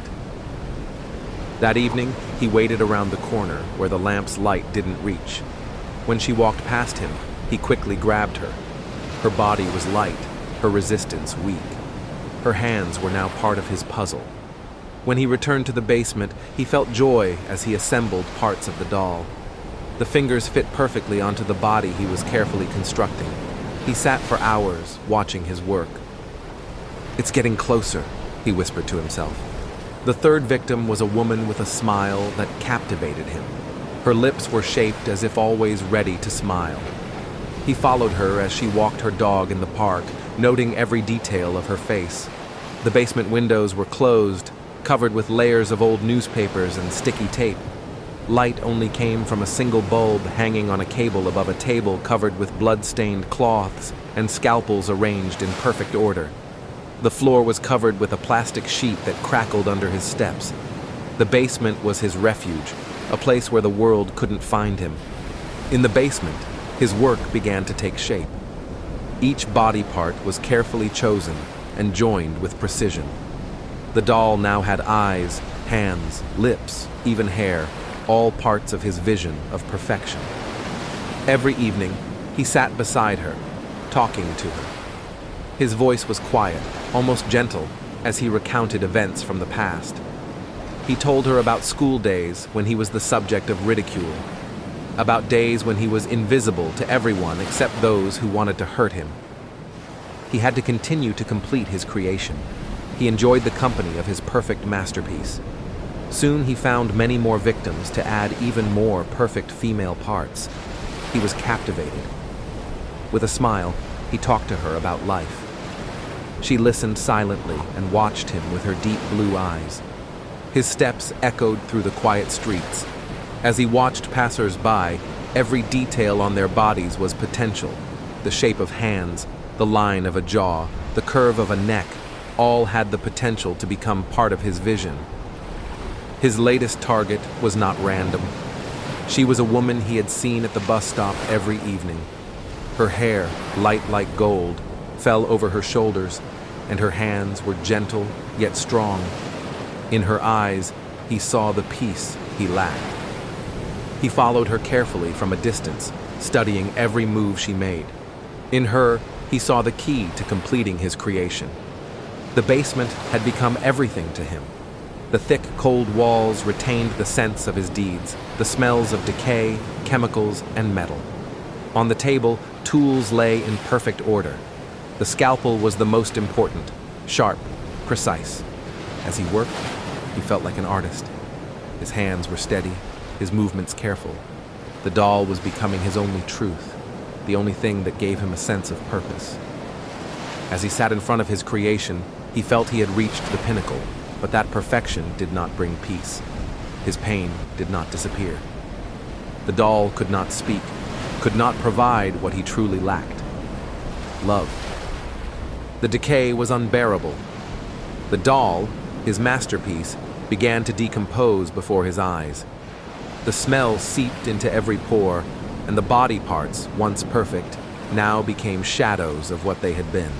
That evening, he waited around the corner where the lamp's light didn't reach. When she walked past him, he quickly grabbed her. Her body was light, her resistance weak. Her hands were now part of his puzzle. When he returned to the basement, he felt joy as he assembled parts of the doll. The fingers fit perfectly onto the body he was carefully constructing. He sat for hours, watching his work. "It's getting closer," he whispered to himself. The third victim was a woman with a smile that captivated him. Her lips were shaped as if always ready to smile. He followed her as she walked her dog in the park, noting every detail of her face. The basement windows were closed, covered with layers of old newspapers and sticky tape. Light only came from a single bulb hanging on a cable above a table covered with blood-stained cloths and scalpels arranged in perfect order. The floor was covered with a plastic sheet that crackled under his steps. The basement was his refuge, a place where the world couldn't find him. In the basement, his work began to take shape. Each body part was carefully chosen and joined with precision. The doll now had eyes, hands, lips, even hair, all parts of his vision of perfection. Every evening, he sat beside her, talking to her. His voice was quiet, almost gentle, as he recounted events from the past. He told her about school days when he was the subject of ridicule, about days when he was invisible to everyone except those who wanted to hurt him. He had to continue to complete his creation. He enjoyed the company of his perfect masterpiece. Soon he found many more victims to add even more perfect female parts. He was captivated. With a smile, he talked to her about life. She listened silently and watched him with her deep blue eyes. His steps echoed through the quiet streets. As he watched passers-by, every detail on their bodies was potential: the shape of hands, the line of a jaw, the curve of a neck, all had the potential to become part of his vision. His latest target was not random. She was a woman he had seen at the bus stop every evening. Her hair, light like gold, fell over her shoulders, and her hands were gentle yet strong. In her eyes, he saw the peace he lacked. He followed her carefully from a distance, studying every move she made. In her, he saw the key to completing his creation. The basement had become everything to him. The thick, cold walls retained the sense of his deeds, the smells of decay, chemicals, and metal. On the table, tools lay in perfect order. The scalpel was the most important, sharp, precise. As he worked, he felt like an artist. His hands were steady, his movements careful. The doll was becoming his only truth, the only thing that gave him a sense of purpose. As he sat in front of his creation, he felt he had reached the pinnacle, but that perfection did not bring peace. His pain did not disappear. The doll could not speak, could not provide what he truly lacked: love. The decay was unbearable. The doll, his masterpiece, began to decompose before his eyes. The smell seeped into every pore, and the body parts, once perfect, now became shadows of what they had been.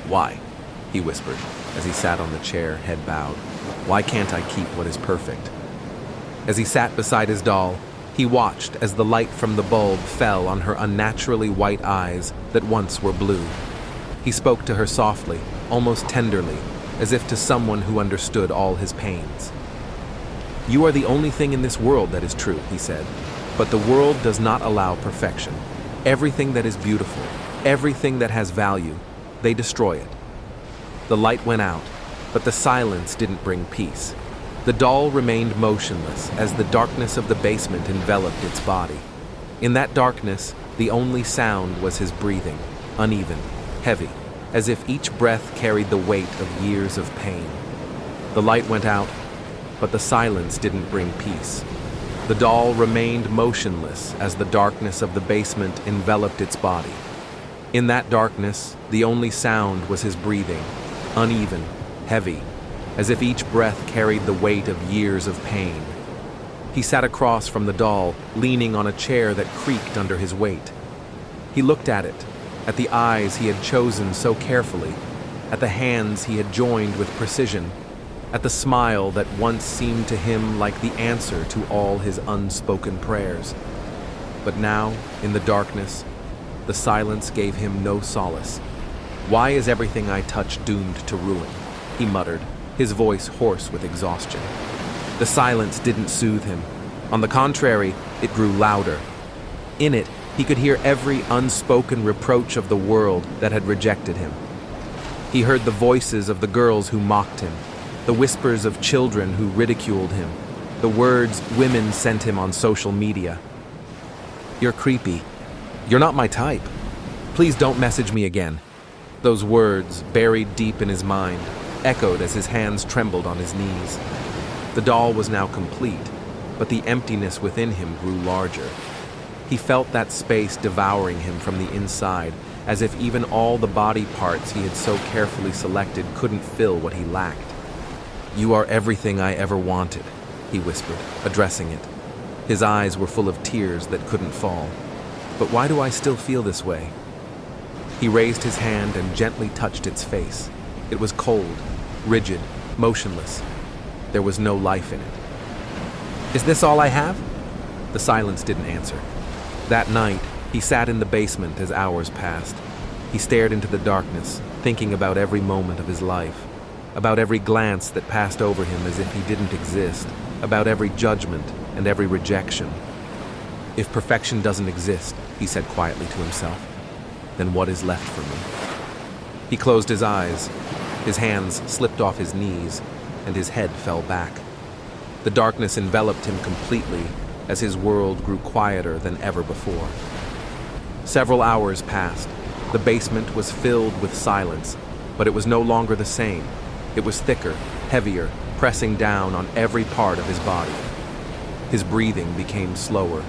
"Why?" he whispered, as he sat on the chair, head bowed. "Why can't I keep what is perfect?" As he sat beside his doll, he watched as the light from the bulb fell on her unnaturally white eyes that once were blue. He spoke to her softly, almost tenderly, as if to someone who understood all his pains. "You are the only thing in this world that is true," he said, "but the world does not allow perfection. Everything that is beautiful, everything that has value, they destroy it." The light went out, but the silence didn't bring peace. The doll remained motionless as the darkness of the basement enveloped its body. In that darkness, the only sound was his breathing, uneven, heavy, as if each breath carried the weight of years of pain. The light went out, but the silence didn't bring peace. The doll remained motionless as the darkness of the basement enveloped its body. In that darkness, the only sound was his breathing, uneven, heavy, as if each breath carried the weight of years of pain. He sat across from the doll, leaning on a chair that creaked under his weight. He looked at it, at the eyes he had chosen so carefully, at the hands he had joined with precision, at the smile that once seemed to him like the answer to all his unspoken prayers. But now, in the darkness, the silence gave him no solace. "Why is everything I touch doomed to ruin?" he muttered, his voice hoarse with exhaustion. The silence didn't soothe him. On the contrary, it grew louder. In it, he could hear every unspoken reproach of the world that had rejected him. He heard the voices of the girls who mocked him, the whispers of children who ridiculed him, the words women sent him on social media. "You're creepy. You're not my type. Please don't message me again." Those words, buried deep in his mind, echoed as his hands trembled on his knees. The doll was now complete, but the emptiness within him grew larger. He felt that space devouring him from the inside, as if even all the body parts he had so carefully selected couldn't fill what he lacked. "You are everything I ever wanted," he whispered, addressing it. His eyes were full of tears that couldn't fall. "But why do I still feel this way?" He raised his hand and gently touched its face. It was cold, rigid, motionless. There was no life in it. "Is this all I have?" The silence didn't answer. That night, he sat in the basement as hours passed. He stared into the darkness, thinking about every moment of his life, about every glance that passed over him as if he didn't exist, about every judgment and every rejection. "If perfection doesn't exist," he said quietly to himself, "then what is left for me?" He closed his eyes. His hands slipped off his knees, and his head fell back. The darkness enveloped him completely as his world grew quieter than ever before. Several hours passed. The basement was filled with silence, but it was no longer the same. It was thicker, heavier, pressing down on every part of his body. His breathing became slower,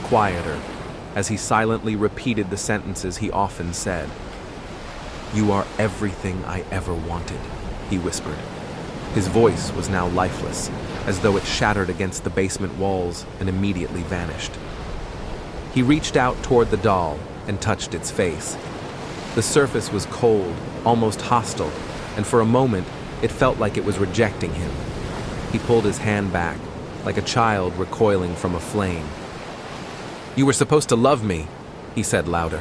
quieter, as he silently repeated the sentences he often said. "You are everything I ever wanted," he whispered. His voice was now lifeless, as though it shattered against the basement walls and immediately vanished. He reached out toward the doll and touched its face. The surface was cold, almost hostile, and for a moment, it felt like it was rejecting him. He pulled his hand back, like a child recoiling from a flame. "You were supposed to love me," he said louder.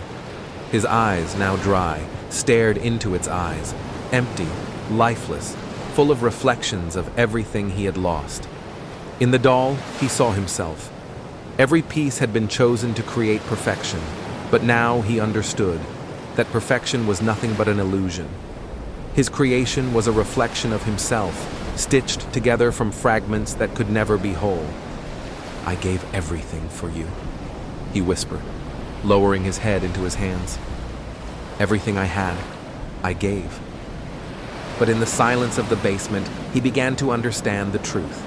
His eyes, now dry, stared into its eyes, empty, lifeless, full of reflections of everything he had lost. In the doll, he saw himself. Every piece had been chosen to create perfection, but now he understood that perfection was nothing but an illusion. His creation was a reflection of himself, stitched together from fragments that could never be whole. "I gave everything for you," he whispered, lowering his head into his hands. "Everything I had, I gave." But in the silence of the basement, he began to understand the truth.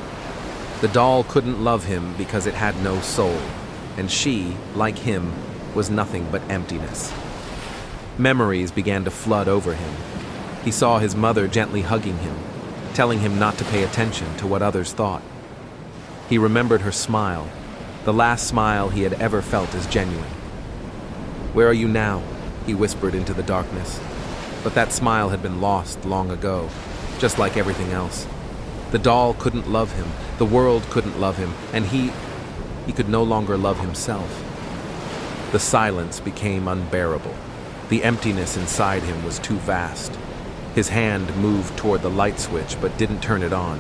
The doll couldn't love him because it had no soul, and she, like him, was nothing but emptiness. Memories began to flood over him. He saw his mother gently hugging him, telling him not to pay attention to what others thought. He remembered her smile, the last smile he had ever felt as genuine. "Where are you now?" he whispered into the darkness. But that smile had been lost long ago, just like everything else. The doll couldn't love him, the world couldn't love him, and he could no longer love himself. The silence became unbearable. The emptiness inside him was too vast. His hand moved toward the light switch but didn't turn it on.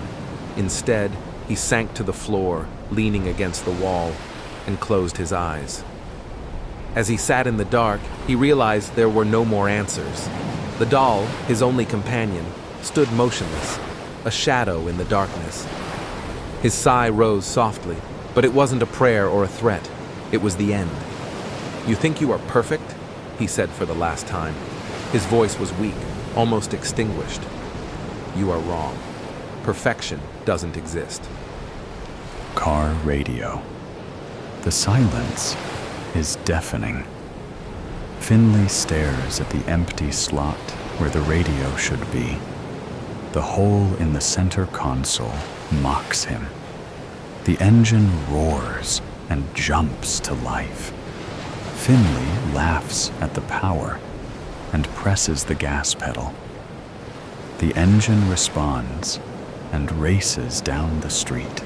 Instead, he sank to the floor, leaning against the wall, and closed his eyes. As he sat in the dark, he realized there were no more answers. The doll, his only companion, stood motionless, a shadow in the darkness. His sigh rose softly, but it wasn't a prayer or a threat. It was the end. "You think you are perfect?" he said for the last time. His voice was weak, almost extinguished. "You are wrong. Perfection doesn't exist." Car radio. The silence is deafening. Finley stares at the empty slot where the radio should be. The hole in the center console mocks him. The engine roars and jumps to life. Finley laughs at the power and presses the gas pedal. The engine responds and races down the street.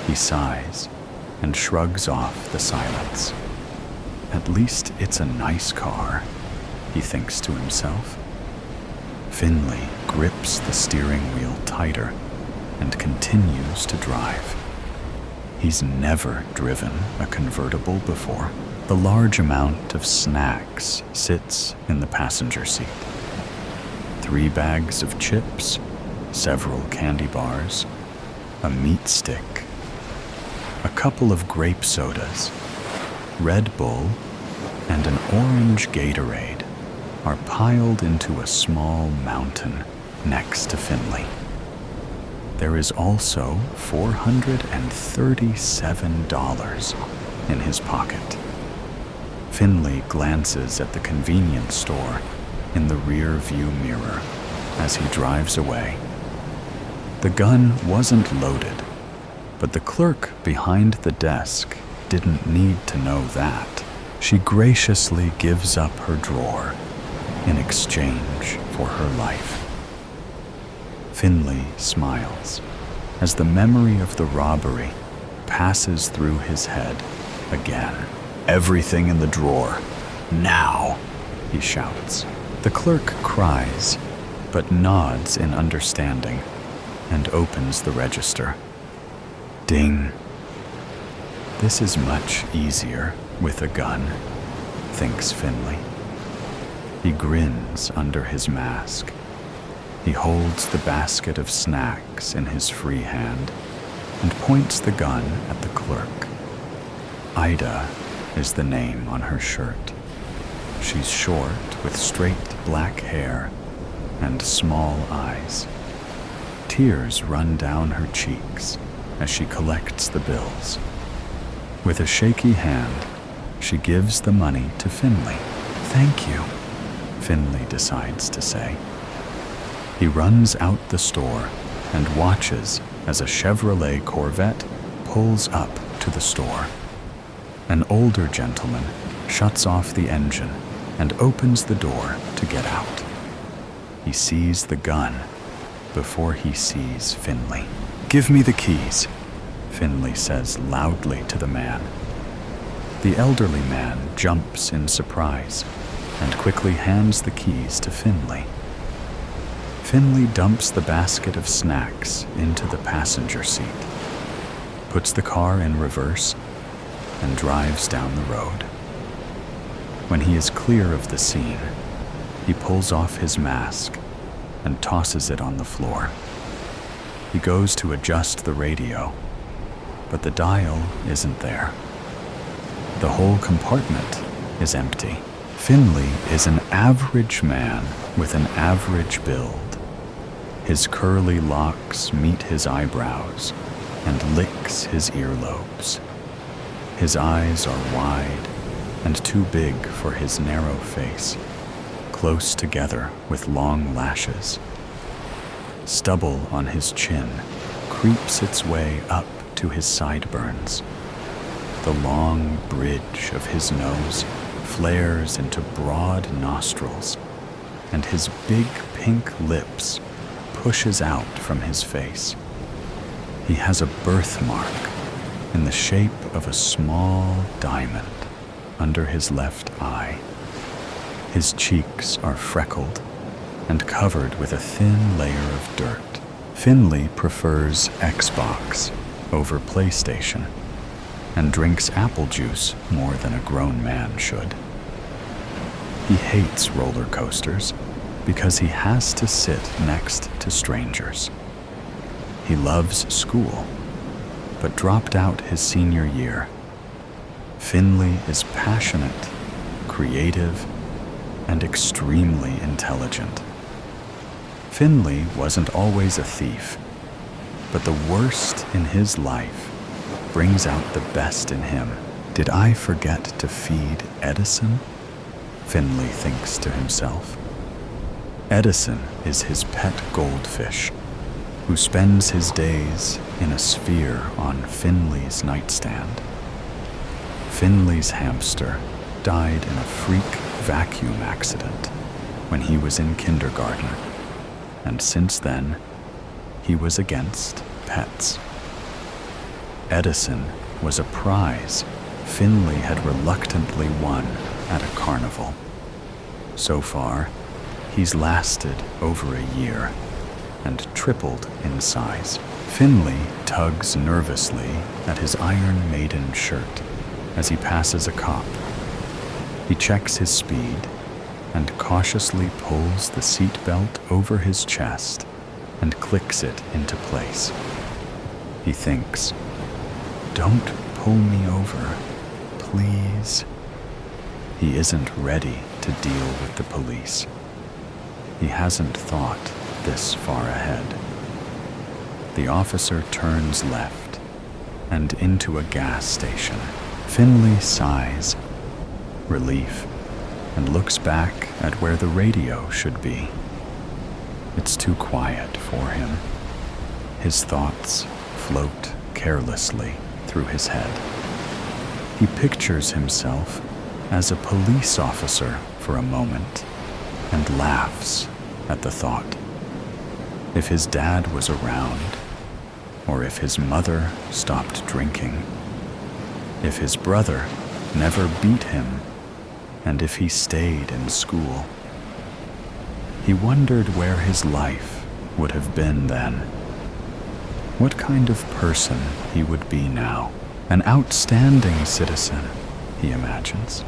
He sighs and shrugs off the silence. At least it's a nice car, he thinks to himself. Finley grips the steering wheel tighter and continues to drive. He's never driven a convertible before. The large amount of snacks sits in the passenger seat. 3 bags of chips, several candy bars, a meat stick, a couple of grape sodas, Red Bull, and an orange Gatorade are piled into a small mountain next to Finley. There is also $437 in his pocket. Finley glances at the convenience store in the rear view mirror as he drives away. The gun wasn't loaded, but the clerk behind the desk didn't need to know that. She graciously gives up her drawer in exchange for her life. Finley smiles as the memory of the robbery passes through his head again. "Everything in the drawer, now," he shouts. The clerk cries, but nods in understanding and opens the register. Ding. This is much easier with a gun, thinks Finley. He grins under his mask. He holds the basket of snacks in his free hand and points the gun at the clerk. Ida is the name on her shirt. She's short with straight black hair and small eyes. Tears run down her cheeks as she collects the bills. With a shaky hand, she gives the money to Finley. "Thank you." Finley decides to say. He runs out the store and watches as a Chevrolet Corvette pulls up to the store. An older gentleman shuts off the engine and opens the door to get out. He sees the gun before he sees Finley. "Give me the keys," Finley says loudly to the man. The elderly man jumps in surprise and quickly hands the keys to Finley. Finley dumps the basket of snacks into the passenger seat, puts the car in reverse, and drives down the road. When he is clear of the scene, he pulls off his mask and tosses it on the floor. He goes to adjust the radio, but the dial isn't there. The whole compartment is empty. Finley is an average man with an average build. His curly locks meet his eyebrows and licks his earlobes. His eyes are wide and too big for his narrow face, close together with long lashes. Stubble on his chin creeps its way up to his sideburns. The long bridge of his nose flares into broad nostrils, and his big pink lips pushes out from his face. He has a birthmark in the shape of a small diamond under his left eye. His cheeks are freckled and covered with a thin layer of dirt. Finley prefers Xbox over PlayStation and drinks apple juice more than a grown man should. He hates roller coasters because he has to sit next to strangers. He loves school, but dropped out his senior year. Finley is passionate, creative, and extremely intelligent. Finley wasn't always a thief, but the worst in his life brings out the best in him. Did I forget to feed Edison? Finley thinks to himself. Edison is his pet goldfish, who spends his days in a sphere on Finley's nightstand. Finley's hamster died in a freak vacuum accident when he was in kindergarten, and since then, he was against pets. Edison was a prize Finley had reluctantly won at a carnival. So far, he's lasted over a year and tripled in size. Finley tugs nervously at his Iron Maiden shirt as he passes a cop. He checks his speed and cautiously pulls the seatbelt over his chest and clicks it into place. He thinks, "Don't pull me over, please." He isn't ready to deal with the police. He hasn't thought this far ahead. The officer turns left and into a gas station. Finley sighs, relief, and looks back at where the radio should be. It's too quiet for him. His thoughts float carelessly through his head. He pictures himself as a police officer for a moment and laughs at the thought. If his dad was around, or if his mother stopped drinking, if his brother never beat him, and if he stayed in school. He wondered where his life would have been then. What kind of person he would be now. An outstanding citizen, he imagines,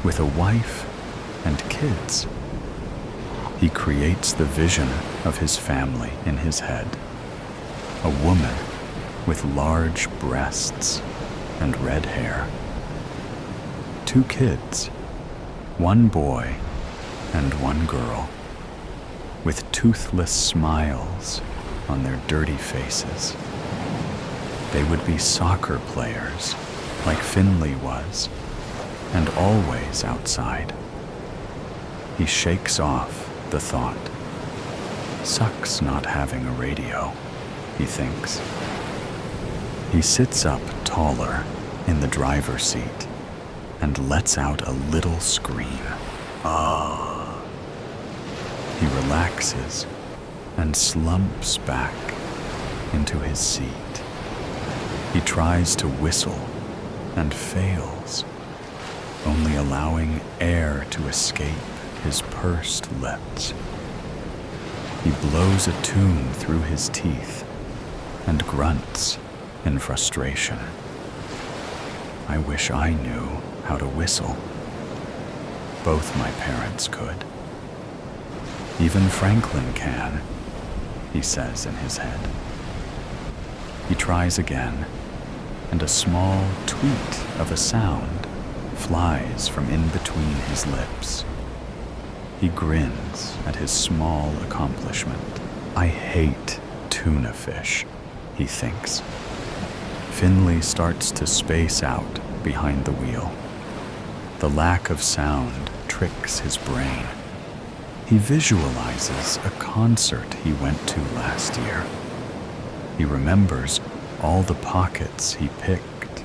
with a wife and kids. He creates the vision of his family in his head. A woman with large breasts and red hair. 2 kids, 1 boy and 1 girl, with toothless smiles on their dirty faces. They would be soccer players like Finley was, and always outside. He shakes off the thought. Sucks not having a radio, he thinks. He sits up taller in the driver's seat and lets out a little scream. Ah! He relaxes and slumps back into his seat. He tries to whistle and fails, only allowing air to escape his pursed lips. He blows a tune through his teeth and grunts in frustration. I wish I knew how to whistle. Both my parents could. Even Franklin can, he says in his head. He tries again, and a small tweet of a sound flies from in between his lips. He grins at his small accomplishment. I hate tuna fish, he thinks. Finley starts to space out behind the wheel. The lack of sound tricks his brain. He visualizes a concert he went to last year. He remembers all the pockets he picked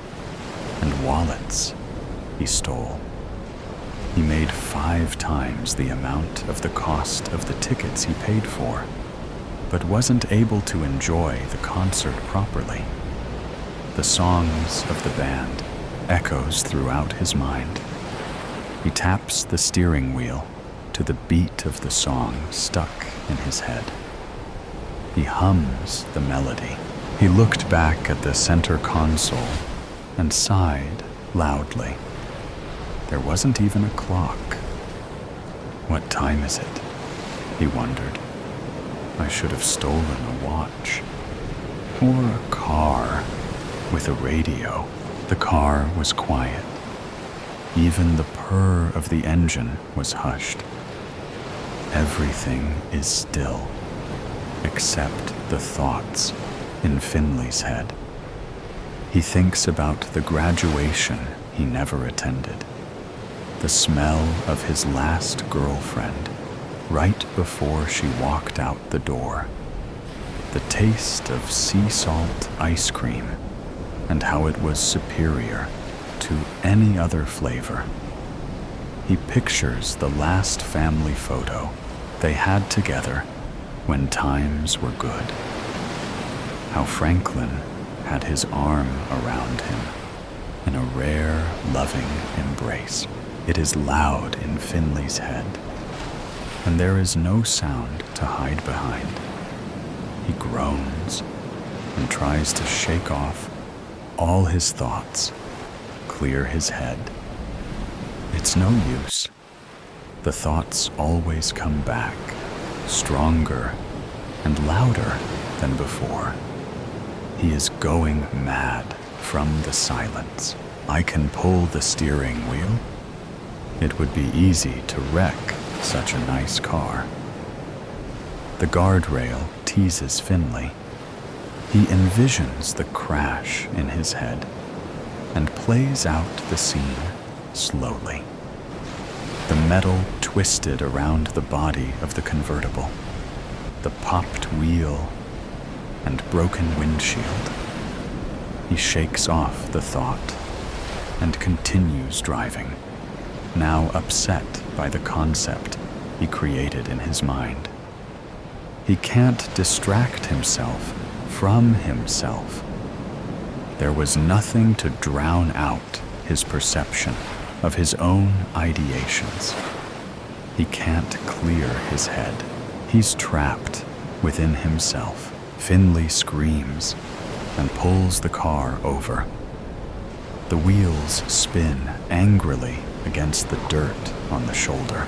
and wallets he stole. He made 5 times the amount of the cost of the tickets he paid for, but wasn't able to enjoy the concert properly. The songs of the band echoes throughout his mind. He taps the steering wheel to the beat of the song stuck in his head. He hums the melody. He looked back at the center console and sighed loudly. There wasn't even a clock. What time is it? He wondered. I should have stolen a watch. Or a car with a radio. The car was quiet. Even the purr of the engine was hushed. Everything is still, except the thoughts in Finley's head. He thinks about the graduation he never attended, the smell of his last girlfriend right before she walked out the door, the taste of sea salt ice cream and how it was superior to any other flavor. He pictures the last family photo they had together when times were good. How Franklin had his arm around him in a rare, loving embrace. It is loud in Finley's head, and there is no sound to hide behind. He groans and tries to shake off all his thoughts, clear his head. It's no use. The thoughts always come back, stronger and louder than before. He is going mad from the silence. I can pull the steering wheel. It would be easy to wreck such a nice car. The guardrail teases Finley. He envisions the crash in his head and plays out the scene slowly. The metal twisted around the body of the convertible, the popped wheel and broken windshield. He shakes off the thought and continues driving, now upset by the concept he created in his mind. He can't distract himself from himself. There was nothing to drown out his perception of his own ideations. He can't clear his head. He's trapped within himself. Finley screams and pulls the car over. The wheels spin angrily against the dirt on the shoulder.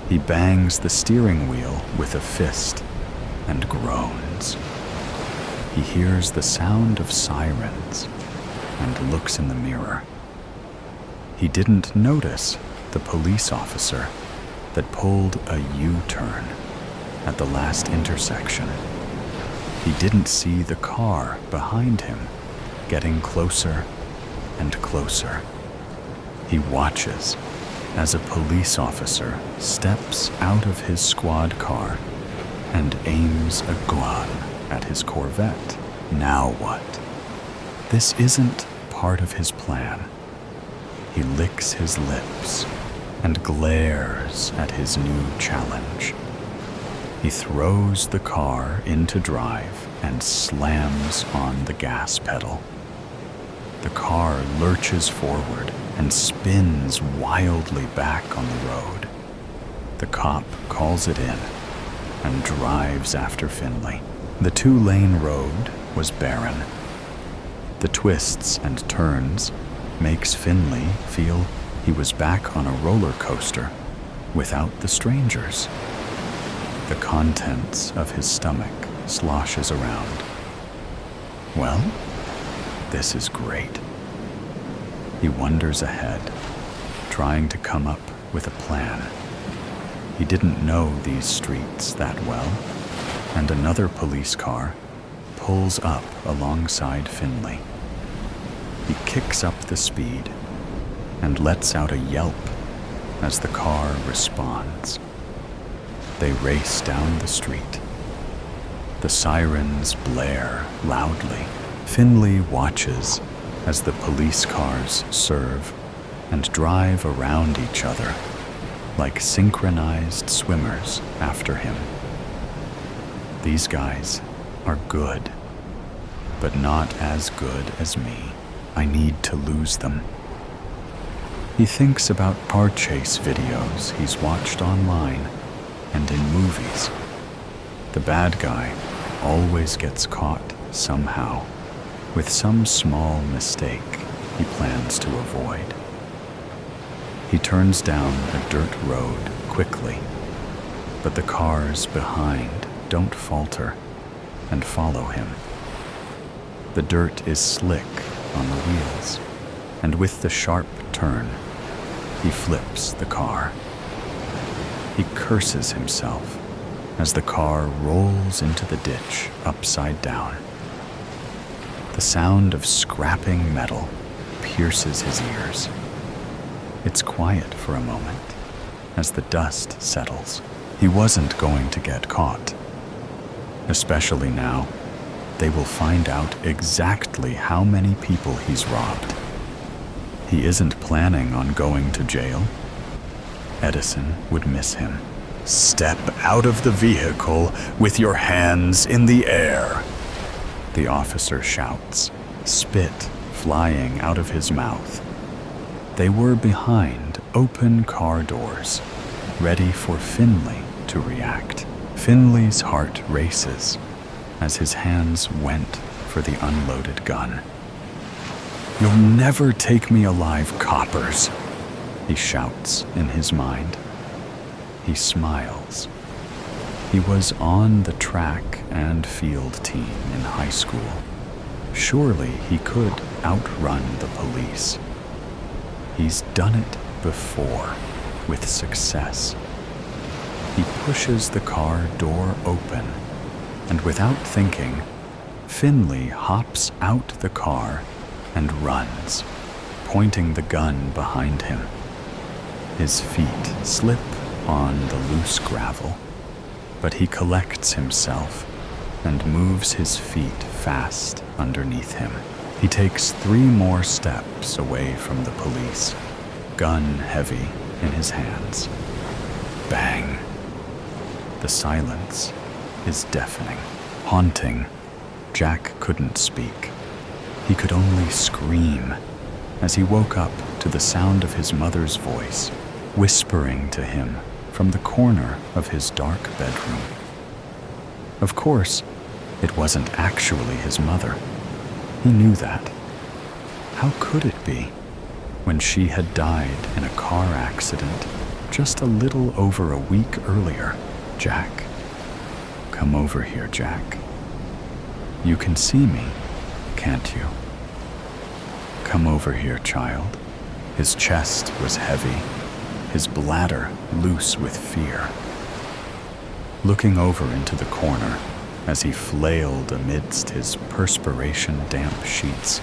He bangs the steering wheel with a fist and groans. He hears the sound of sirens and looks in the mirror. He didn't notice the police officer that pulled a U-turn at the last intersection. He didn't see the car behind him getting closer and closer. He watches as a police officer steps out of his squad car and aims a gun at his Corvette. Now what? This isn't part of his plan. He licks his lips and glares at his new challenge. He throws the car into drive and slams on the gas pedal. The car lurches forward and spins wildly back on the road. The cop calls it in and drives after Finley. The two-lane road was barren. The twists and turns makes Finley feel he was back on a roller coaster without the strangers. The contents of his stomach sloshes around. Well, this is great. He wanders ahead, trying to come up with a plan. He didn't know these streets that well, and another police car pulls up alongside Finley. He kicks up the speed and lets out a yelp as the car responds. They race down the street. The sirens blare loudly. Finley watches as the police cars serve and drive around each other like synchronized swimmers after him. These guys are good, but not as good as me. I need to lose them. He thinks about car chase videos he's watched online and in movies. The bad guy always gets caught somehow, with some small mistake he plans to avoid. He turns down a dirt road quickly, but the cars behind don't falter and follow him. The dirt is slick on the wheels, and with the sharp turn, he flips the car. He curses himself as the car rolls into the ditch upside down. The sound of scrapping metal pierces his ears. It's quiet for a moment as the dust settles. He wasn't going to get caught. Especially now, they will find out exactly how many people he's robbed. He isn't planning on going to jail. Edison would miss him. "Step out of the vehicle with your hands in the air," the officer shouts, spit flying out of his mouth. They were behind open car doors, ready for Finley to react. Finley's heart races as his hands went for the unloaded gun. "You'll never take me alive, coppers," he shouts in his mind. He smiles. He was on the track and field team in high school. Surely he could outrun the police. He's done it before, with success. He pushes the car door open, and without thinking, Finley hops out the car and runs, pointing the gun behind him. His feet slip on the loose gravel, but he collects himself and moves his feet fast underneath him. He takes 3 more steps away from the police, gun heavy in his hands. Bang! The silence is deafening, haunting. Jack couldn't speak. He could only scream as he woke up to the sound of his mother's voice, whispering to him from the corner of his dark bedroom. Of course, it wasn't actually his mother. He knew that. How could it be, when she had died in a car accident just a little over a week earlier? "Jack, come over here, Jack. You can see me, can't you? Come over here, child." His chest was heavy, his bladder loose with fear. Looking over into the corner, as he flailed amidst his perspiration-damp sheets,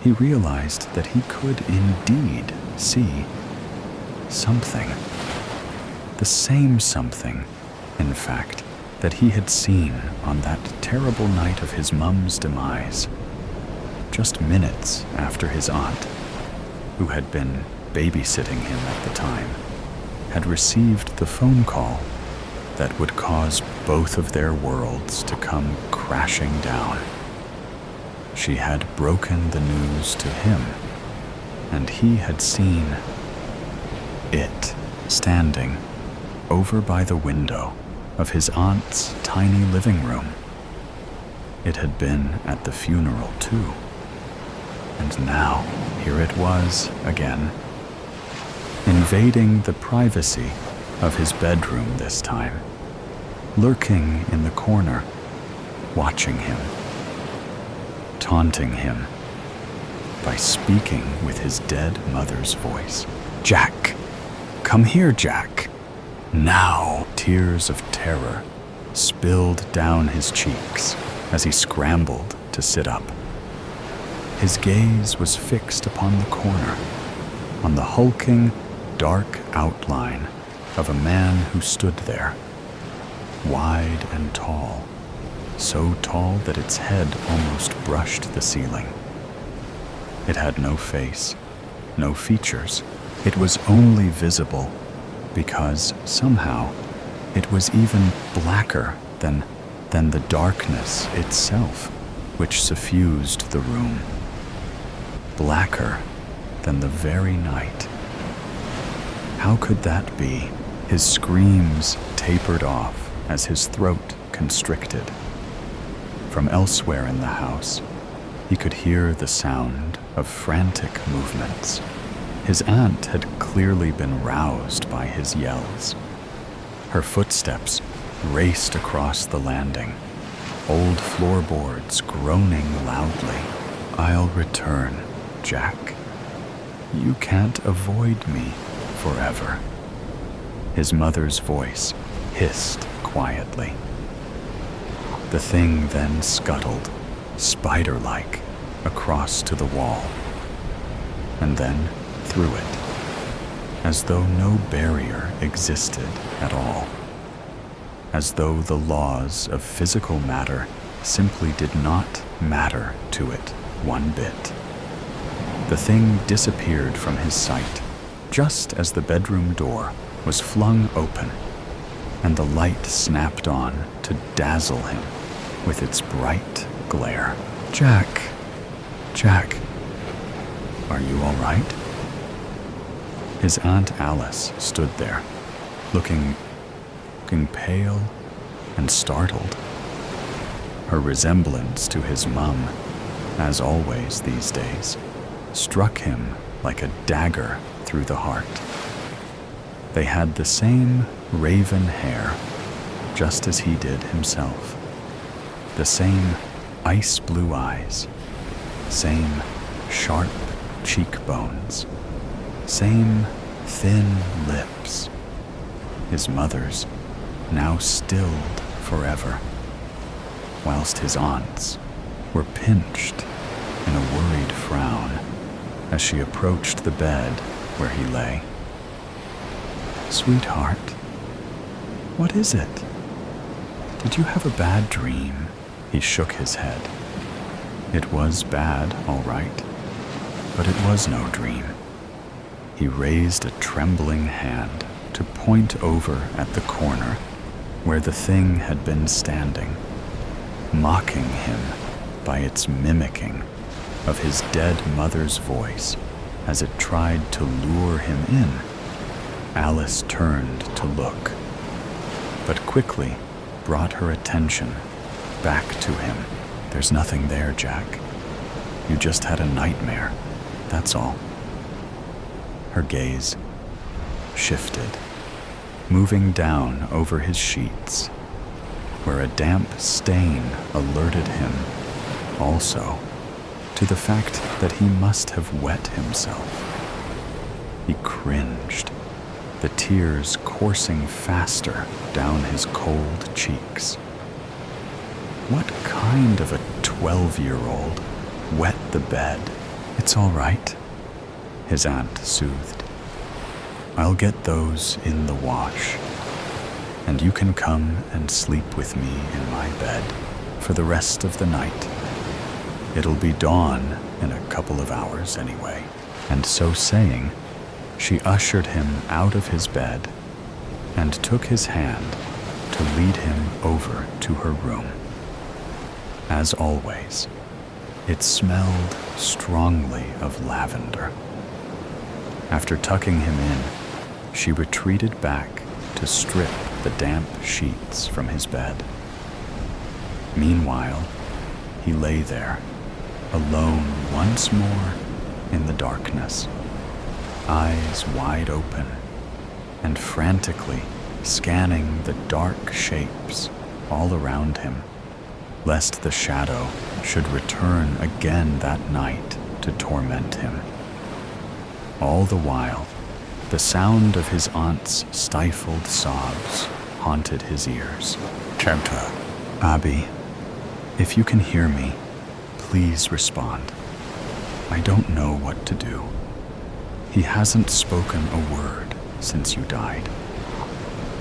he realized that he could indeed see. something. The same something, in fact, that he had seen on that terrible night of his mum's demise, just minutes after his aunt, who had been babysitting him at the time, had received the phone call that would cause both of their worlds to come crashing down. She had broken the news to him, and he had seen it standing over by the window of his aunt's tiny living room. It had been at the funeral, too. And now, here it was again, invading the privacy of his bedroom this time, lurking in the corner, watching him, taunting him by speaking with his dead mother's voice. "Jack! Come here, Jack!" Now, tears of terror spilled down his cheeks as he scrambled to sit up. His gaze was fixed upon the corner, on the hulking, dark outline of a man who stood there, wide and tall, so tall that its head almost brushed the ceiling. It had no face, no features. It was only visible because somehow it was even blacker than the darkness itself which suffused the room. Blacker than the very night. How could that be? His screams tapered off as his throat constricted. From elsewhere in the house, he could hear the sound of frantic movements. His aunt had clearly been roused by his yells. Her footsteps raced across the landing, old floorboards groaning loudly. "I'll return, Jack. You can't avoid me forever." His mother's voice hissed quietly. The thing then scuttled, spider-like, across to the wall, and then through it, as though no barrier existed at all, as though the laws of physical matter simply did not matter to it one bit. The thing disappeared from his sight just as the bedroom door was flung open and the light snapped on to dazzle him with its bright glare. "Jack, Jack, are you all right?" His Aunt Alice stood there, looking pale and startled. Her resemblance to his mum, as always these days, struck him like a dagger through the heart. They had the same raven hair, just as he did himself, the same ice blue eyes, same sharp cheekbones, same thin lips. His mother's, now stilled forever, whilst his aunt's were pinched in a worried frown as she approached the bed where he lay. "Sweetheart, what is it? Did you have a bad dream?" He shook his head. It was bad, all right, but it was no dream. He raised a trembling hand to point over at the corner where the thing had been standing, mocking him by its mimicking of his dead mother's voice as it tried to lure him in. Alice turned to look, but quickly brought her attention back to him. "There's nothing there, Jack. You just had a nightmare, that's all." Her gaze shifted, moving down over his sheets, where a damp stain alerted him also to the fact that he must have wet himself. He cringed, the tears coursing faster down his cold cheeks. What kind of a 12-year-old wet the bed? "It's all right," his aunt soothed. I'll get those in the wash, and you can come and sleep with me in my bed for the rest of the night. It'll be dawn in a couple of hours anyway." And so saying, she ushered him out of his bed and took his hand to lead him over to her room. As always, it smelled strongly of lavender. After tucking him in, she retreated back to strip the damp sheets from his bed. Meanwhile, he lay there, alone once more in the darkness, eyes wide open, and frantically scanning the dark shapes all around him, lest the shadow should return again that night to torment him. All the while, the sound of his aunt's stifled sobs haunted his ears. "Chanta, Abi, if you can hear me, please respond. I don't know what to do. He hasn't spoken a word since you died,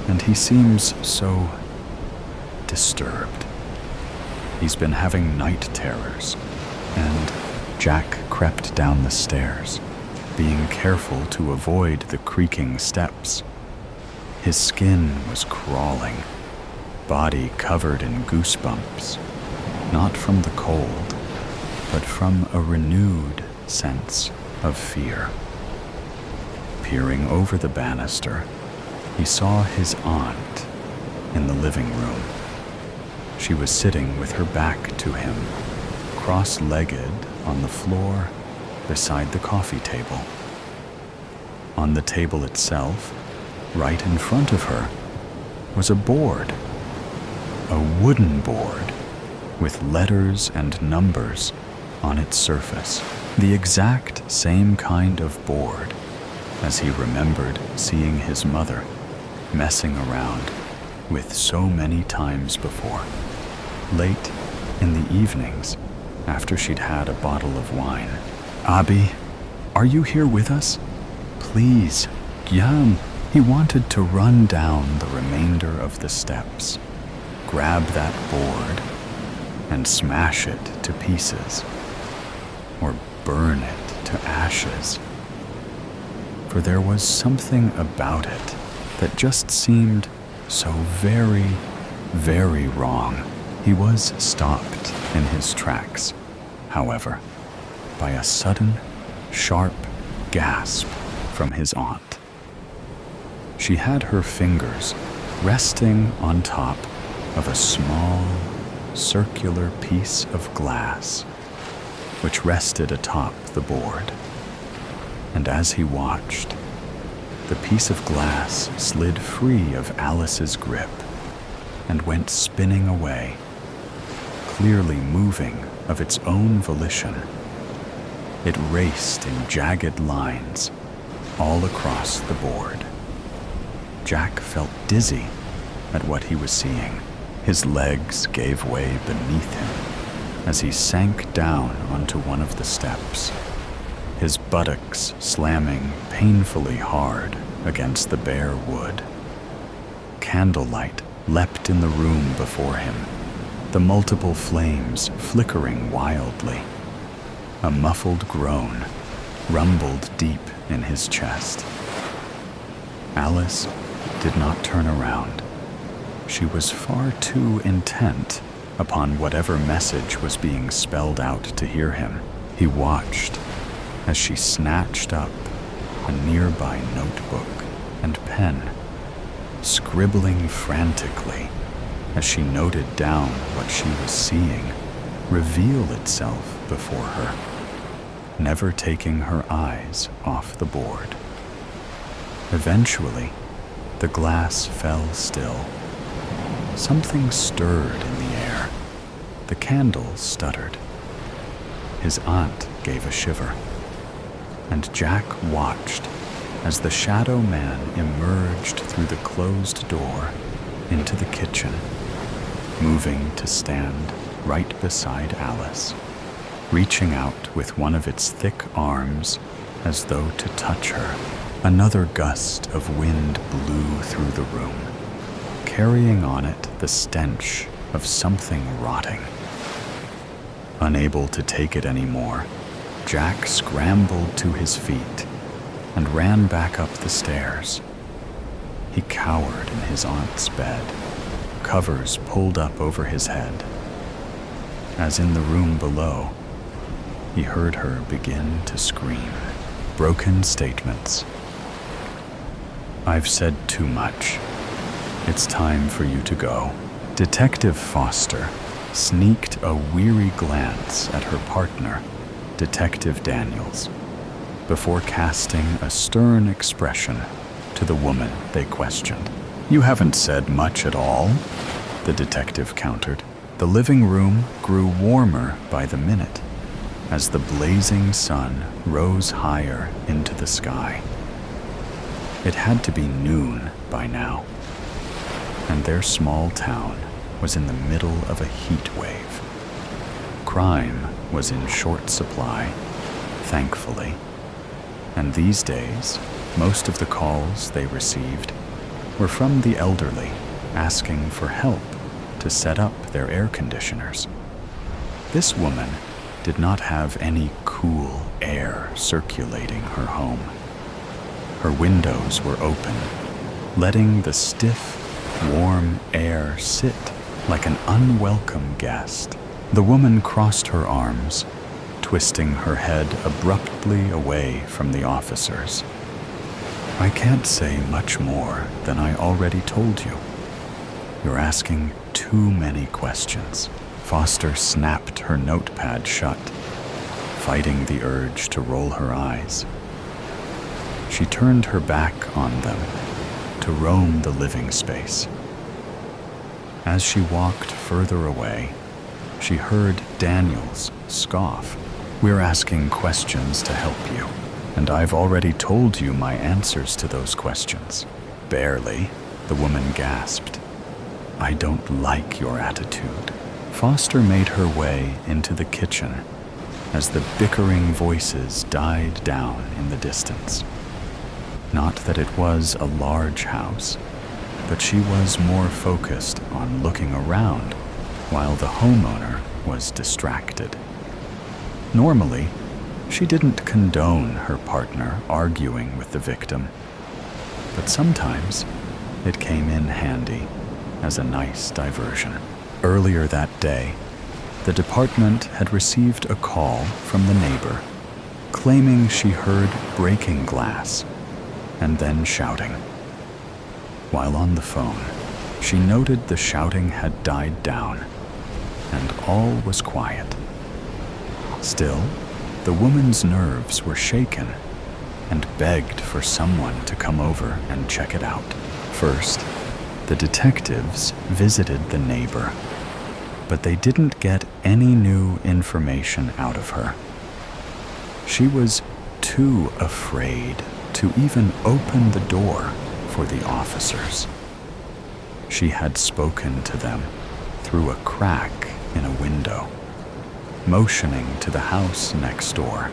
and he seems so disturbed. He's been having night terrors," and Jack crept down the stairs, being careful to avoid the creaking steps. His skin was crawling, body covered in goosebumps, not from the cold, but from a renewed sense of fear. Peering over the banister, he saw his aunt in the living room. She was sitting with her back to him, cross-legged on the floor beside the coffee table. On the table itself, right in front of her, was a board, a wooden board with letters and numbers on its surface, the exact same kind of board as he remembered seeing his mother messing around with so many times before. Late in the evenings, after she'd had a bottle of wine. "Abi, are you here with us? Please, Yum." He wanted to run down the remainder of the steps, grab that board, and smash it to pieces, or burn it to ashes. For there was something about it that just seemed so very, very wrong. He was stopped in his tracks, however, by a sudden, sharp gasp from his aunt. She had her fingers resting on top of a small, circular piece of glass, which rested atop the board. And as he watched, the piece of glass slid free of Alice's grip and went spinning away, clearly moving of its own volition. It raced in jagged lines all across the board. Jack felt dizzy at what he was seeing. His legs gave way beneath him as he sank down onto one of the steps, his buttocks slamming painfully hard against the bare wood. Candlelight leapt in the room before him, the multiple flames flickering wildly. A muffled groan rumbled deep in his chest. Alice did not turn around. She was far too intent upon whatever message was being spelled out to hear him. He watched as she snatched up a nearby notebook and pen, scribbling frantically as she noted down what she was seeing reveal itself before her, never taking her eyes off the board. Eventually, the glass fell still. Something stirred in the air. The candle stuttered. His aunt gave a shiver, and Jack watched as the shadow man emerged through the closed door into the kitchen, moving to stand right beside Alice, reaching out with one of its thick arms as though to touch her Another gust of wind blew through the room, carrying on it the stench of something rotting. Unable to take it anymore, Jack scrambled to his feet and ran back up the stairs. He cowered in his aunt's bed, covers pulled up over his head. As in the room below, he heard her begin to scream, broken statements. "I've said too much. It's time for you to go." Detective Foster sneaked a weary glance at her partner, Detective Daniels, before casting a stern expression to the woman they questioned. "You haven't said much at all," the detective countered. The living room grew warmer by the minute as the blazing sun rose higher into the sky. It had to be noon by now, and their small town was in the middle of a heat wave. Crime was in short supply, thankfully, and these days, most of the calls they received were from the elderly asking for help to set up their air conditioners. This woman did not have any cool air circulating her home. Her windows were open, letting the stiff, warm air sit like an unwelcome guest. The woman crossed her arms, twisting her head abruptly away from the officers. "I can't say much more than I already told you. You're asking too many questions." Foster snapped her notepad shut, fighting the urge to roll her eyes. She turned her back on them to roam the living space. As she walked further away, she heard Daniels scoff. "We're asking questions to help you, and I've already told you my answers to those questions." "Barely," the woman gasped. "I don't like your attitude." Foster made her way into the kitchen as the bickering voices died down in the distance. Not that it was a large house, but she was more focused on looking around while the homeowner was distracted. Normally, she didn't condone her partner arguing with the victim, but sometimes it came in handy as a nice diversion. Earlier that day, the department had received a call from the neighbor claiming she heard breaking glass and then shouting. While on the phone, she noted the shouting had died down and all was quiet. Still, the woman's nerves were shaken and begged for someone to come over and check it out. First, the detectives visited the neighbor, but they didn't get any new information out of her. She was too afraid to even open the door for the officers. She had spoken to them through a crack in a window, motioning to the house next door.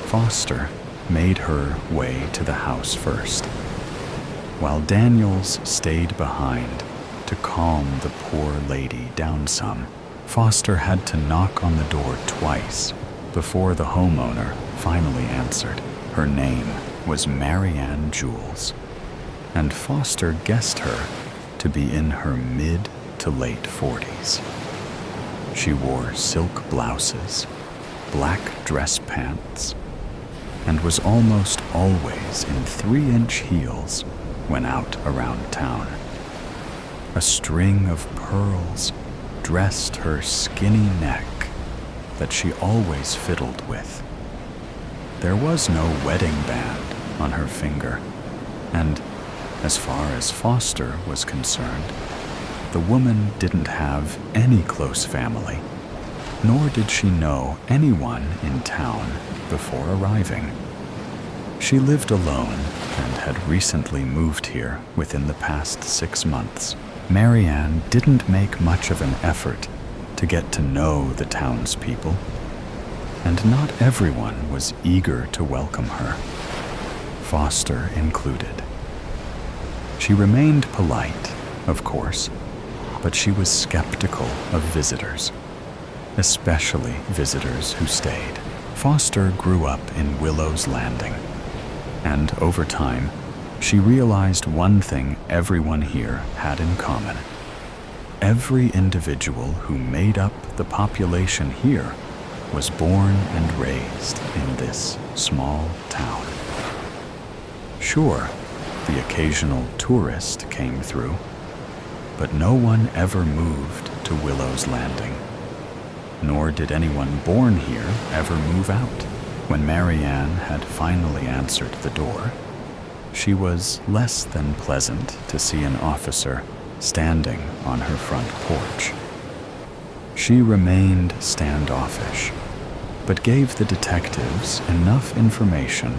Foster made her way to the house first, while Daniels stayed behind to calm the poor lady down some. Foster had to knock on the door twice before the homeowner finally answered. Her name was Marianne Jules, and Foster guessed her to be in her mid to late 40s. She wore silk blouses, black dress pants, and was almost always in 3-inch heels when out around town. A string of pearls dressed her skinny neck that she always fiddled with. There was no wedding band on her finger, and as far as Foster was concerned, the woman didn't have any close family, nor did she know anyone in town before arriving. She lived alone and had recently moved here within the past 6 months. Marianne didn't make much of an effort to get to know the townspeople, and not everyone was eager to welcome her. Foster included. She remained polite, of course, but she was skeptical of visitors, especially visitors who stayed. Foster grew up in Willow's Landing, and over time, she realized one thing everyone here had in common. Every individual who made up the population here was born and raised in this small town. Sure, the occasional tourist came through, but no one ever moved to Willow's Landing, nor did anyone born here ever move out. When Marianne had finally answered the door, she was less than pleasant to see an officer standing on her front porch. She remained standoffish, but gave the detectives enough information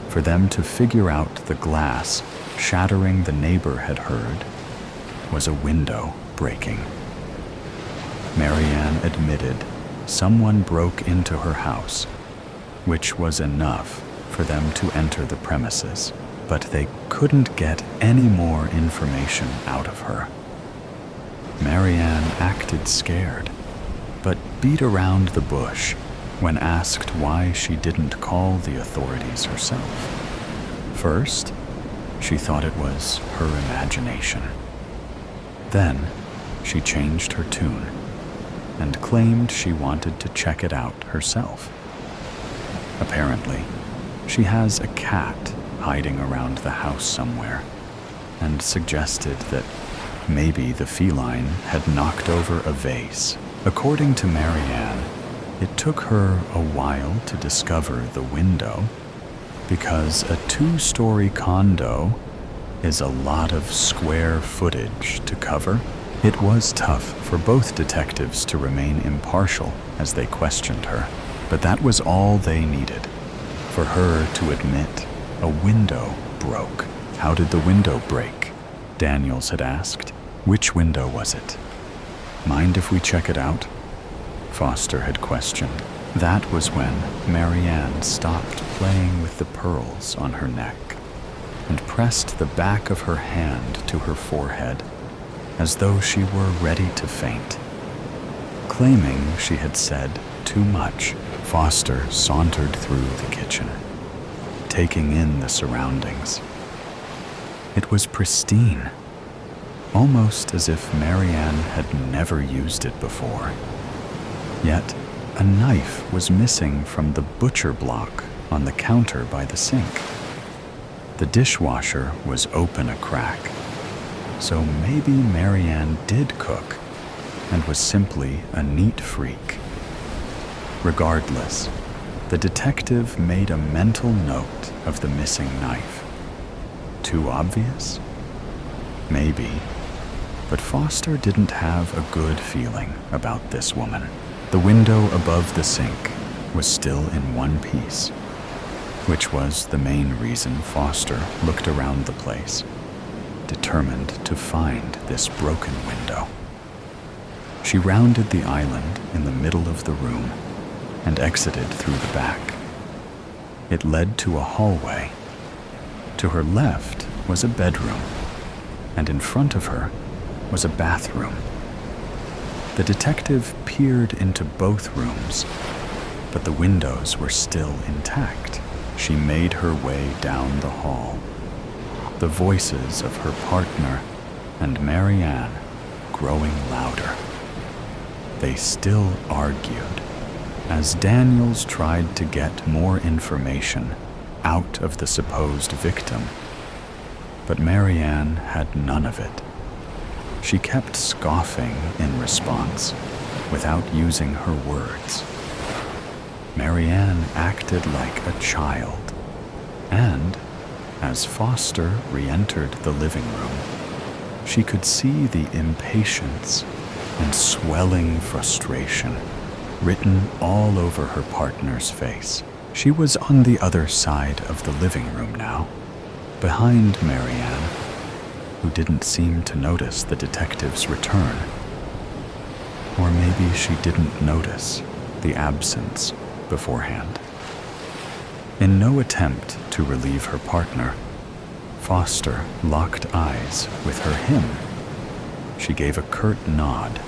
for them to figure out the glass shattering the neighbor had heard was a window breaking. Marianne admitted someone broke into her house, which was enough for them to enter the premises, but they couldn't get any more information out of her. Marianne acted scared, but beat around the bush when asked why she didn't call the authorities herself. First, she thought it was her imagination. Then, she changed her tune and claimed she wanted to check it out herself. Apparently, she has a cat hiding around the house somewhere, and suggested that maybe the feline had knocked over a vase. According to Marianne, it took her a while to discover the window because a 2-story condo is a lot of square footage to cover. It was tough for both detectives to remain impartial as they questioned her, but that was all they needed, for her to admit a window broke. How did the window break? Daniels had asked. Which window was it? Mind if we check it out? Foster had questioned. That was when Marianne stopped playing with the pearls on her neck and pressed the back of her hand to her forehead as though she were ready to faint. Claiming she had said too much, Foster sauntered through the kitchen, taking in the surroundings. It was pristine, almost as if Marianne had never used it before. Yet, a knife was missing from the butcher block on the counter by the sink. The dishwasher was open a crack, so maybe Marianne did cook and was simply a neat freak. Regardless, the detective made a mental note of the missing knife. Too obvious? Maybe, but Foster didn't have a good feeling about this woman. The window above the sink was still in one piece, which was the main reason Foster looked around the place, determined to find this broken window. She rounded the island in the middle of the room and exited through the back. It led to a hallway. To her left was a bedroom, and in front of her was a bathroom. The detective peered into both rooms, but the windows were still intact. She made her way down the hall, the voices of her partner and Marianne growing louder. They still argued as Daniels tried to get more information out of the supposed victim, but Marianne had none of it. She kept scoffing in response, without using her words. Marianne acted like a child, and as Foster re-entered the living room, she could see the impatience and swelling frustration written all over her partner's face. She was on the other side of the living room now, behind Marianne, who didn't seem to notice the detective's return. Or maybe she didn't notice the absence beforehand. In no attempt to relieve her partner, Foster locked eyes with her him. She gave a curt nod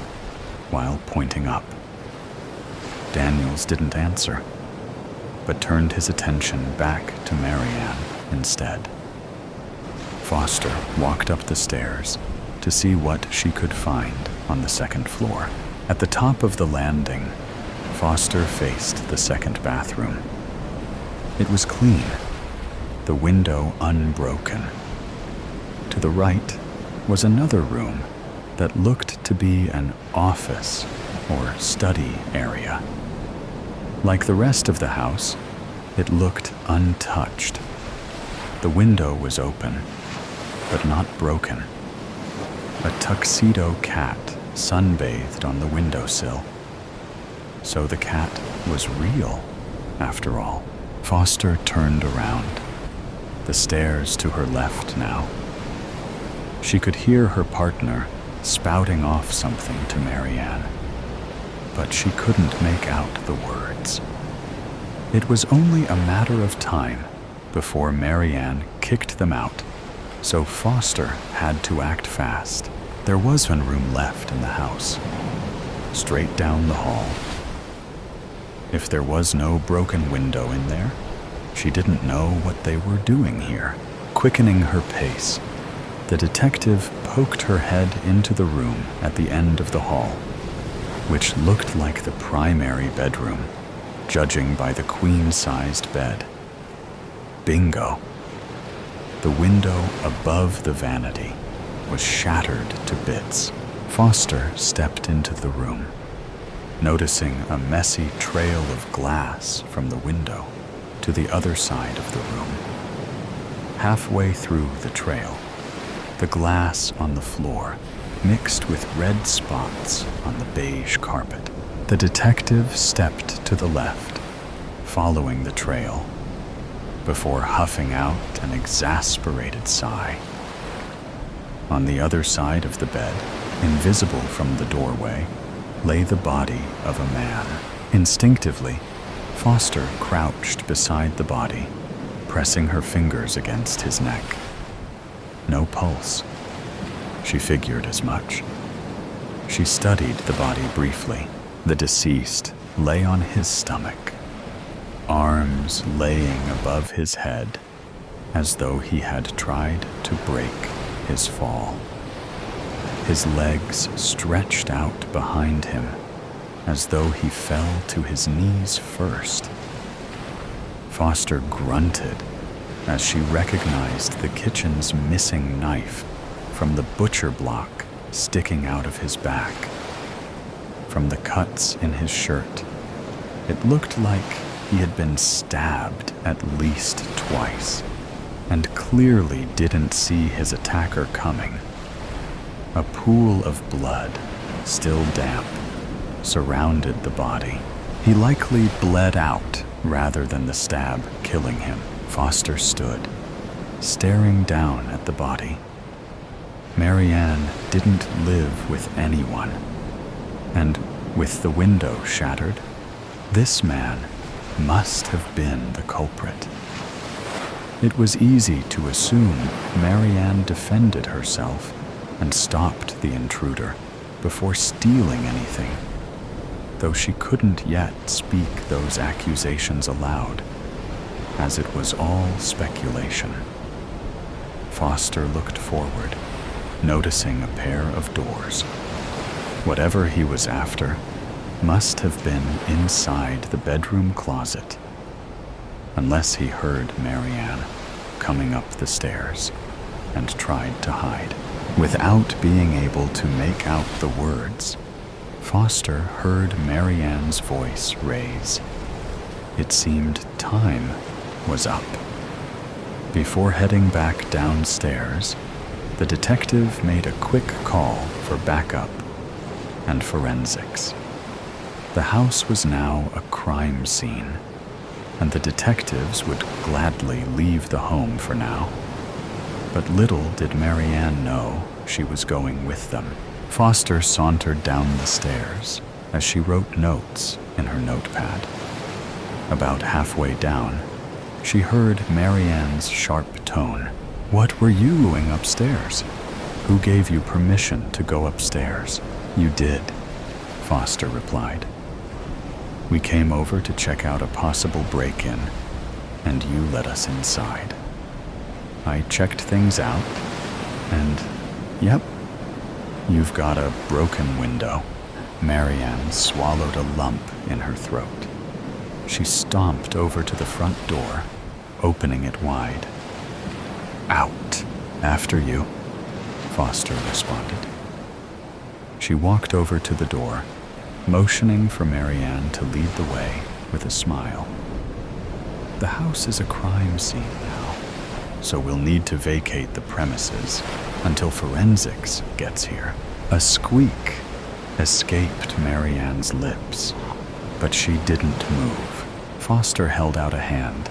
while pointing up. Daniels didn't answer, but turned his attention back to Marianne instead. Foster walked up the stairs to see what she could find on the second floor. At the top of the landing, Foster faced the second bathroom. It was clean, the window unbroken. To the right was another room that looked to be an office or study area. Like the rest of the house, it looked untouched. The window was open, but not broken. A tuxedo cat sunbathed on the windowsill. So the cat was real, after all. Foster turned around, the stairs to her left now. She could hear her partner spouting off something to Marianne, but she couldn't make out the words. It was only a matter of time before Marianne kicked them out, so Foster had to act fast. There was one room left in the house, straight down the hall. If there was no broken window in there, she didn't know what they were doing here. Quickening her pace, the detective poked her head into the room at the end of the hall, which looked like the primary bedroom, judging by the queen-sized bed. Bingo! The window above the vanity was shattered to bits. Foster stepped into the room, noticing a messy trail of glass from the window to the other side of the room. Halfway through the trail, the glass on the floor mixed with red spots on the beige carpet. The detective stepped to the left, following the trail, before huffing out an exasperated sigh. On the other side of the bed, invisible from the doorway, lay the body of a man. Instinctively, Foster crouched beside the body, pressing her fingers against his neck. No pulse. She figured as much. She studied the body briefly. The deceased lay on his stomach, arms laying above his head, as though he had tried to break his fall. His legs stretched out behind him, as though he fell to his knees first. Foster grunted as she recognized the kitchen's missing knife from the butcher block sticking out of his back. From the cuts in his shirt, it looked like he had been stabbed at least twice, and clearly didn't see his attacker coming. A pool of blood, still damp, surrounded the body. He likely bled out rather than the stab killing him. Foster stood, staring down at the body. Marianne didn't live with anyone, and with the window shattered, this man must have been the culprit. It was easy to assume Marianne defended herself and stopped the intruder before stealing anything, though she couldn't yet speak those accusations aloud, as it was all speculation. Foster looked forward, noticing a pair of doors. Whatever he was after must have been inside the bedroom closet, unless he heard Marianne coming up the stairs and tried to hide. Without being able to make out the words, Foster heard Marianne's voice raise. It seemed time was up. Before heading back downstairs, the detective made a quick call for backup and forensics. The house was now a crime scene, and the detectives would gladly leave the home for now. But little did Marianne know she was going with them. Foster sauntered down the stairs as she wrote notes in her notepad. About halfway down, She heard Marianne's sharp tone. "What were you doing upstairs? Who gave you permission to go upstairs?" "You did," Foster replied. "We came over to check out a possible break-in, and you let us inside. I checked things out, and, yep, you've got a broken window." Marianne swallowed a lump in her throat. She stomped over to the front door, opening it wide. "Out. After you," Foster responded. She walked over to the door, motioning for Marianne to lead the way with a smile. "The house is a crime scene now, so we'll need to vacate the premises until forensics gets here." A squeak escaped Marianne's lips, but she didn't move. Foster held out a hand.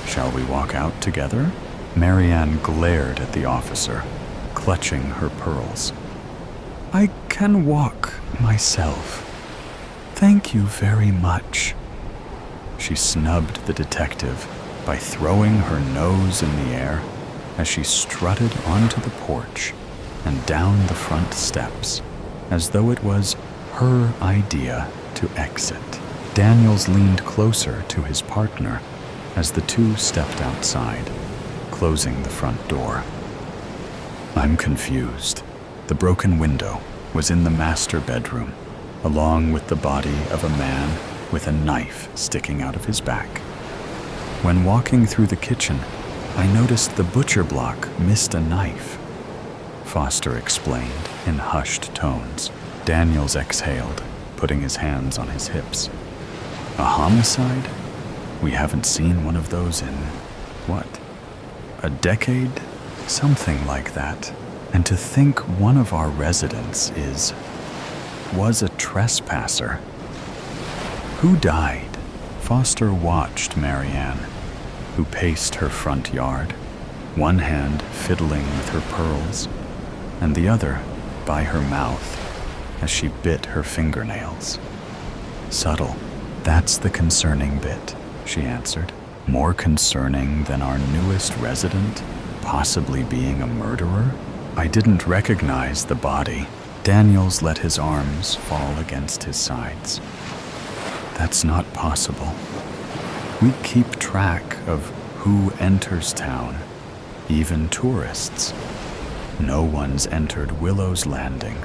"Shall we walk out together?" Marianne glared at the officer, clutching her pearls. "I can walk myself. Thank you very much." She snubbed the detective by throwing her nose in the air as she strutted onto the porch and down the front steps, as though it was her idea to exit. Daniels leaned closer to his partner as the two stepped outside, closing the front door. "I'm confused. The broken window was in the master bedroom, along with the body of a man with a knife sticking out of his back. When walking through the kitchen, I noticed the butcher block missed a knife," Foster explained in hushed tones. Daniels exhaled, putting his hands on his hips. "A homicide? We haven't seen one of those in, what, a decade? Something like that. And to think one of our residents was a trespasser." "Who died?" Foster watched Marianne, who paced her front yard, one hand fiddling with her pearls, and the other by her mouth as she bit her fingernails. "Subtle. That's the concerning bit," she answered. "More concerning than our newest resident possibly being a murderer? I didn't recognize the body." Daniels let his arms fall against his sides. "That's not possible. We keep track of who enters town, even tourists. No one's entered Willow's Landing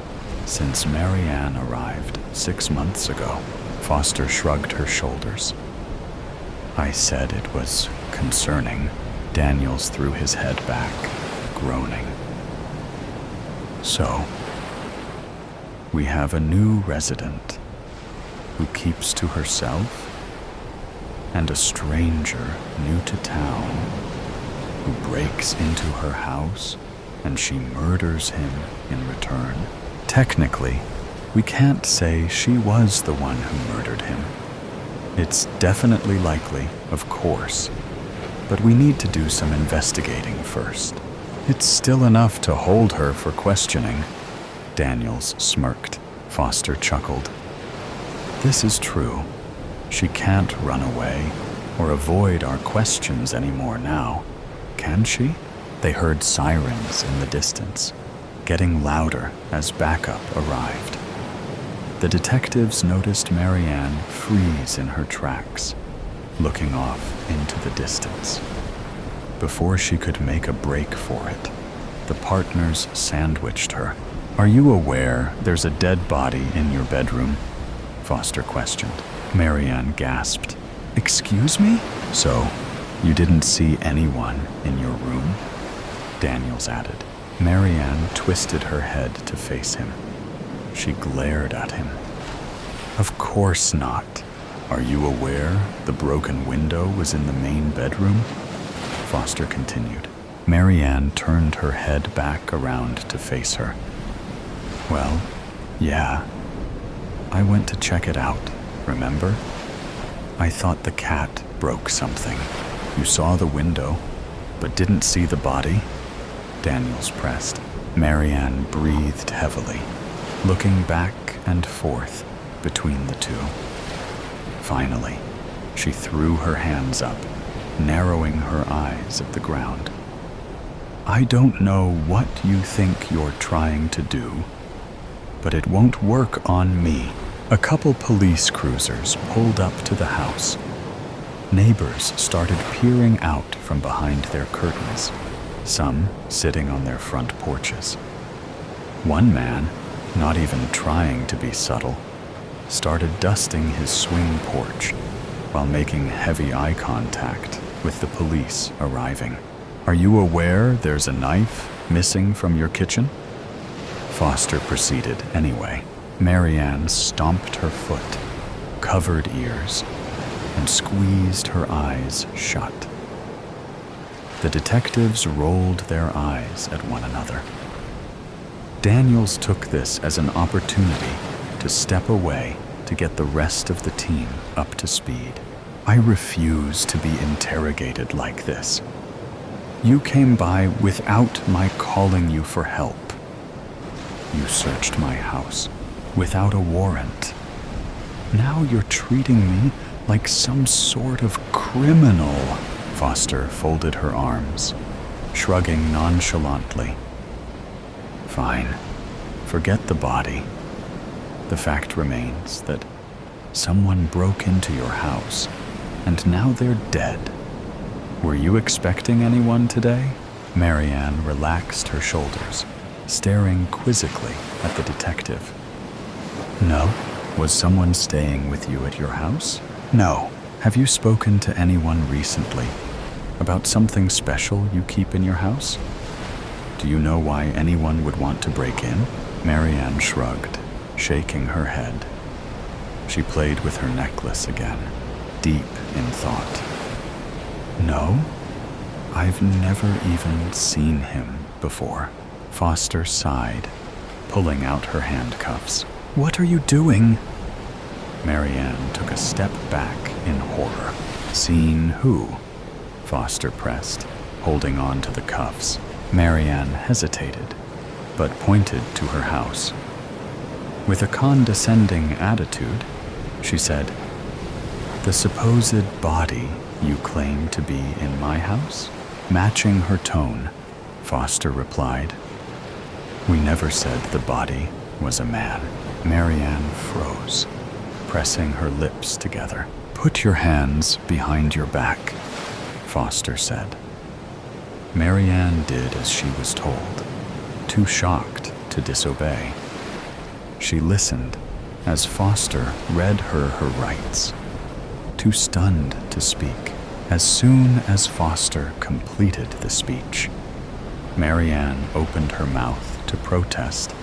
since Marianne arrived 6 months ago." Foster shrugged her shoulders. "I said it was concerning." Daniels threw his head back, groaning. "So, we have a new resident who keeps to herself, and a stranger new to town who breaks into her house and she murders him in return. Technically, we can't say she was the one who murdered him. It's definitely likely, of course, but we need to do some investigating first. It's still enough to hold her for questioning." Daniels smirked. Foster chuckled. "This is true. She can't run away or avoid our questions anymore now, can she?" They heard sirens in the distance, getting louder as backup arrived. The detectives noticed Marianne freeze in her tracks, looking off into the distance. Before she could make a break for it, the partners sandwiched her. "Are you aware there's a dead body in your bedroom?" Foster questioned. Marianne gasped. "Excuse me?" "So, you didn't see anyone in your room?" Daniels added. Marianne twisted her head to face him. She glared at him. "Of course not. Are you aware the broken window was in the main bedroom?" Foster continued. Marianne turned her head back around to face her. "Well, yeah. I went to check it out, remember? I thought the cat broke something. You saw the window, but didn't see the body?" Daniels pressed. Marianne breathed heavily, looking back and forth between the two. Finally, she threw her hands up narrowing her eyes at the ground. I don't know what you think you're trying to do, but it won't work on me. A couple police cruisers pulled up to the house. Neighbors started peering out from behind their curtains, some sitting on their front porches. One man, not even trying to be subtle, started dusting his swing porch while making heavy eye contact with the police arriving. Are you aware there's a knife missing from your kitchen? Foster proceeded anyway. Marianne stomped her foot, covered ears, and squeezed her eyes shut. The detectives rolled their eyes at one another. Daniels took this as an opportunity to step away to get the rest of the team up to speed. I refuse to be interrogated like this. You came by without my calling you for help. You searched my house without a warrant. Now you're treating me like some sort of criminal. Foster folded her arms, shrugging nonchalantly. Fine. Forget the body. The fact remains that someone broke into your house, and now they're dead. Were you expecting anyone today? Marianne relaxed her shoulders, staring quizzically at the detective. No. Was someone staying with you at your house? No. Have you spoken to anyone recently about something special you keep in your house? Do you know why anyone would want to break in? Marianne shrugged, shaking her head. She played with her necklace again, deep in thought. No, I've never even seen him before. Foster sighed, pulling out her handcuffs. What are you doing? Marianne took a step back in horror. Seen who? Foster pressed, holding on to the cuffs. Marianne hesitated, but pointed to her house. With a condescending attitude, she said, "The supposed body you claim to be in my house?" Matching her tone, Foster replied, "We never said the body was a man." Marianne froze, pressing her lips together. "Put your hands behind your back," Foster said. Marianne did as she was told, too shocked to disobey. She listened as Foster read her rights, too stunned to speak. As soon as Foster completed the speech, Marianne opened her mouth to protest.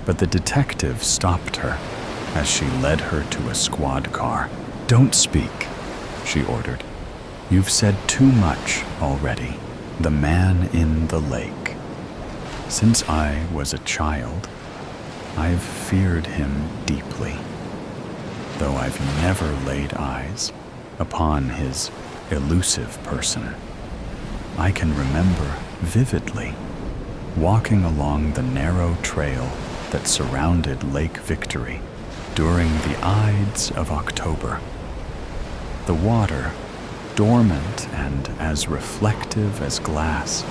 But the detective stopped her as she led her to a squad car. "Don't speak," she ordered. "You've said too much already. The man in the lake. Since I was a child, I've feared him deeply, though I've never laid eyes upon his elusive person. I can remember vividly walking along the narrow trail that surrounded Lake Victory during the Ides of October. The water, dormant and as reflective as glass,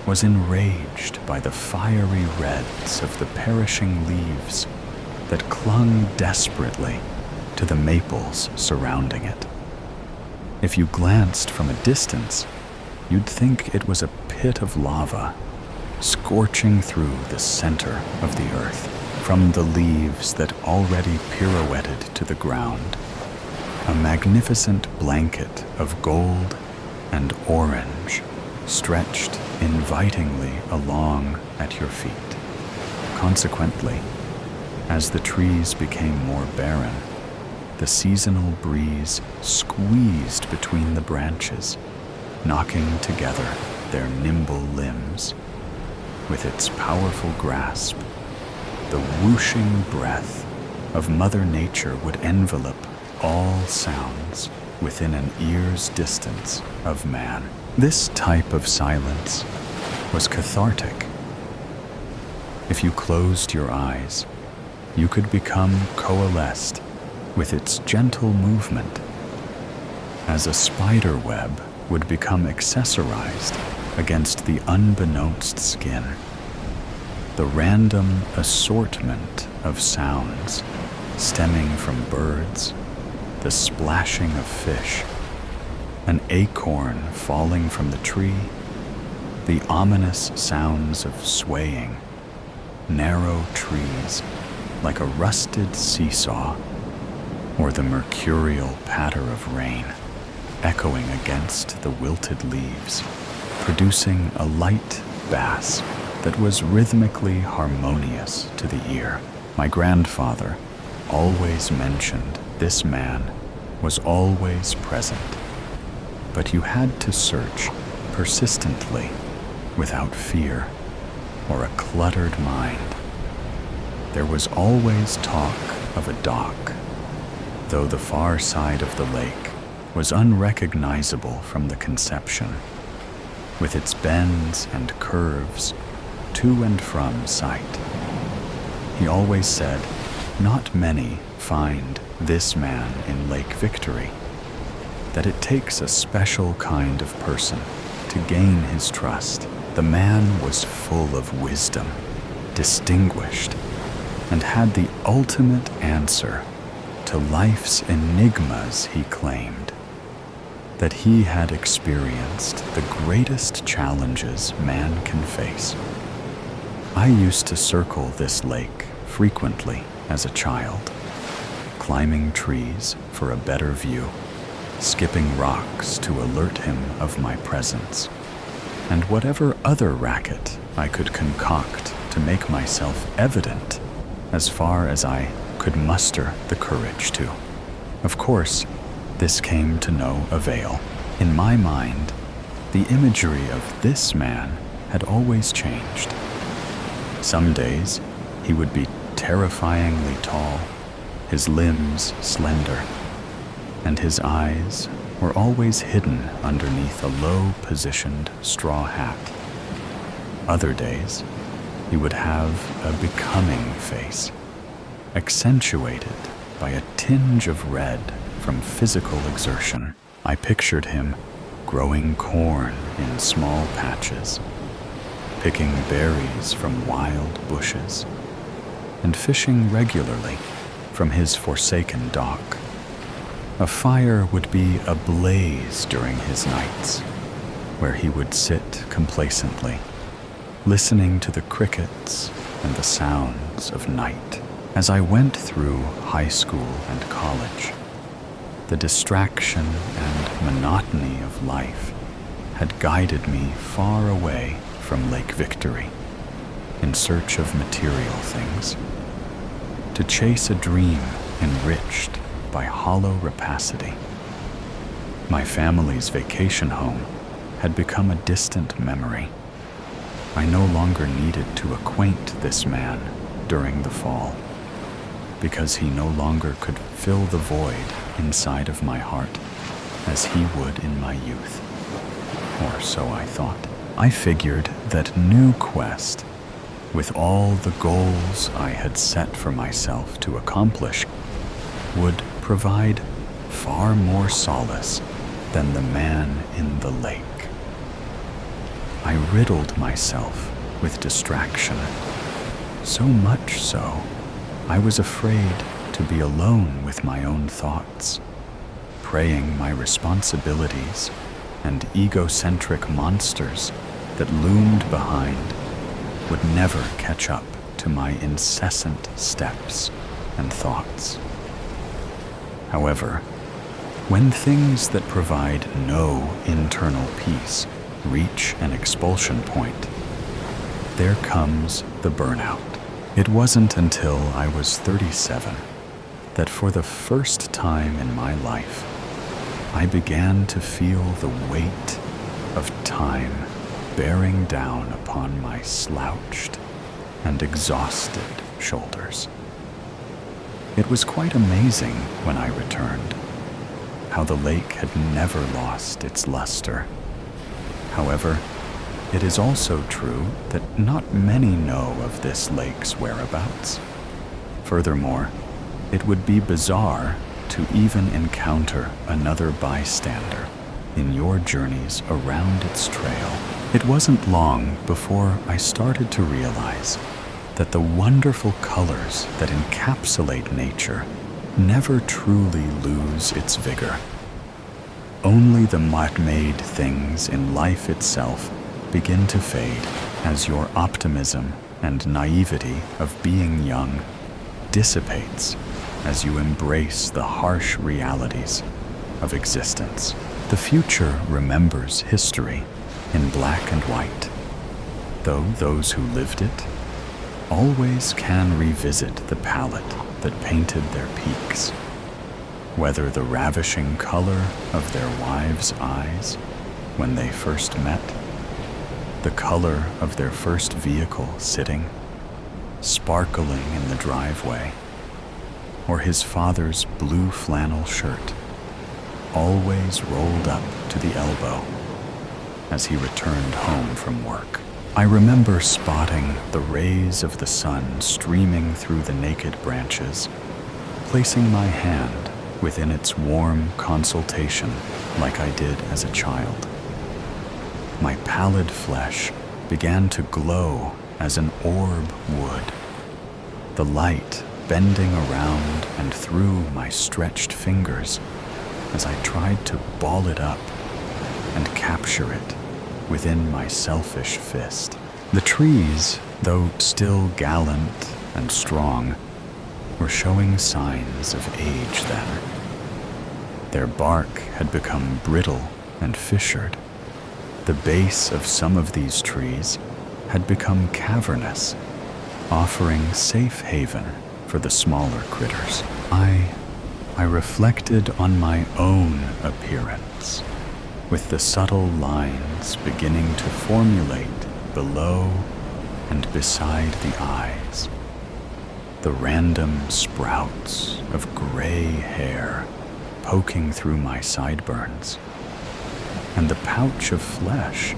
was enraged by the fiery reds of the perishing leaves that clung desperately to the maples surrounding it. If you glanced from a distance, you'd think it was a pit of lava, scorching through the center of the earth. From the leaves that already pirouetted to the ground, a magnificent blanket of gold and orange stretched invitingly along at your feet. Consequently, as the trees became more barren, the seasonal breeze squeezed between the branches, knocking together their nimble limbs. With its powerful grasp, the whooshing breath of Mother Nature would envelop all sounds within an ear's distance of man. This type of silence was cathartic. If you closed your eyes, you could become coalesced with its gentle movement. as a spider web would become accessorized against the unbeknownst skin. The random assortment of sounds stemming from birds, the splashing of fish, an acorn falling from the tree, the ominous sounds of swaying, narrow trees like a rusted seesaw, or the mercurial patter of rain echoing against the wilted leaves, producing a light bass that was rhythmically harmonious to the ear. My grandfather always mentioned this man was always present, but you had to search persistently without fear or a cluttered mind. There was always talk of a dock, though the far side of the lake was unrecognizable from the conception, with its bends and curves to and from sight. He always said, not many find this man in Lake Victory, that it takes a special kind of person to gain his trust. The man was full of wisdom, distinguished, and had the ultimate answer to life's enigmas, he claimed. That he had experienced the greatest challenges man can face. I used to circle this lake frequently as a child, climbing trees for a better view, skipping rocks to alert him of my presence, and whatever other racket I could concoct to make myself evident as far as I could muster the courage to. Of course, this came to no avail. In my mind, the imagery of this man had always changed. Some days, he would be terrifyingly tall, his limbs slender, and his eyes were always hidden underneath a low-positioned straw hat. Other days, he would have a becoming face, accentuated by a tinge of red from physical exertion. I pictured him growing corn in small patches, picking berries from wild bushes, and fishing regularly from his forsaken dock. A fire would be ablaze during his nights, where he would sit complacently, listening to the crickets and the sounds of night. As I went through high school and college, the distraction and monotony of life had guided me far away from Lake Victory, in search of material things, to chase a dream enriched by hollow rapacity. My family's vacation home had become a distant memory. I no longer needed to acquaint this man during the fall, because he no longer could fill the void inside of my heart as he would in my youth. Or so I thought. I figured that new quest, with all the goals I had set for myself to accomplish, would provide far more solace than the man in the lake. I riddled myself with distraction, so much so I was afraid to be alone with my own thoughts, praying my responsibilities and egocentric monsters that loomed behind would never catch up to my incessant steps and thoughts. However, when things that provide no internal peace reach an expulsion point, there comes the burnout. It wasn't until I was 37 that for the first time in my life, I began to feel the weight of time bearing down upon my slouched and exhausted shoulders. It was quite amazing when I returned, how the lake had never lost its luster. However, it is also true that not many know of this lake's whereabouts. Furthermore, it would be bizarre to even encounter another bystander in your journeys around its trail. It wasn't long before I started to realize that the wonderful colors that encapsulate nature never truly lose its vigor. Only the man-made things in life itself begin to fade as your optimism and naivety of being young dissipates as you embrace the harsh realities of existence. The future remembers history in black and white, though those who lived it always can revisit the palette that painted their peaks, whether the ravishing color of their wives' eyes when they first met, the color of their first vehicle sitting, sparkling in the driveway, or his father's blue flannel shirt, always rolled up to the elbow as he returned home from work. I remember spotting the rays of the sun streaming through the naked branches, placing my hand within its warm consultation like I did as a child. My pallid flesh began to glow as an orb would, the light bending around and through my stretched fingers as I tried to ball it up and capture it within my selfish fist. The trees, though still gallant and strong, were showing signs of age then. Their bark had become brittle and fissured. The base of some of these trees had become cavernous, offering safe haven for the smaller critters. I reflected on my own appearance, with the subtle lines beginning to formulate below and beside the eyes, the random sprouts of gray hair poking through my sideburns, and the pouch of flesh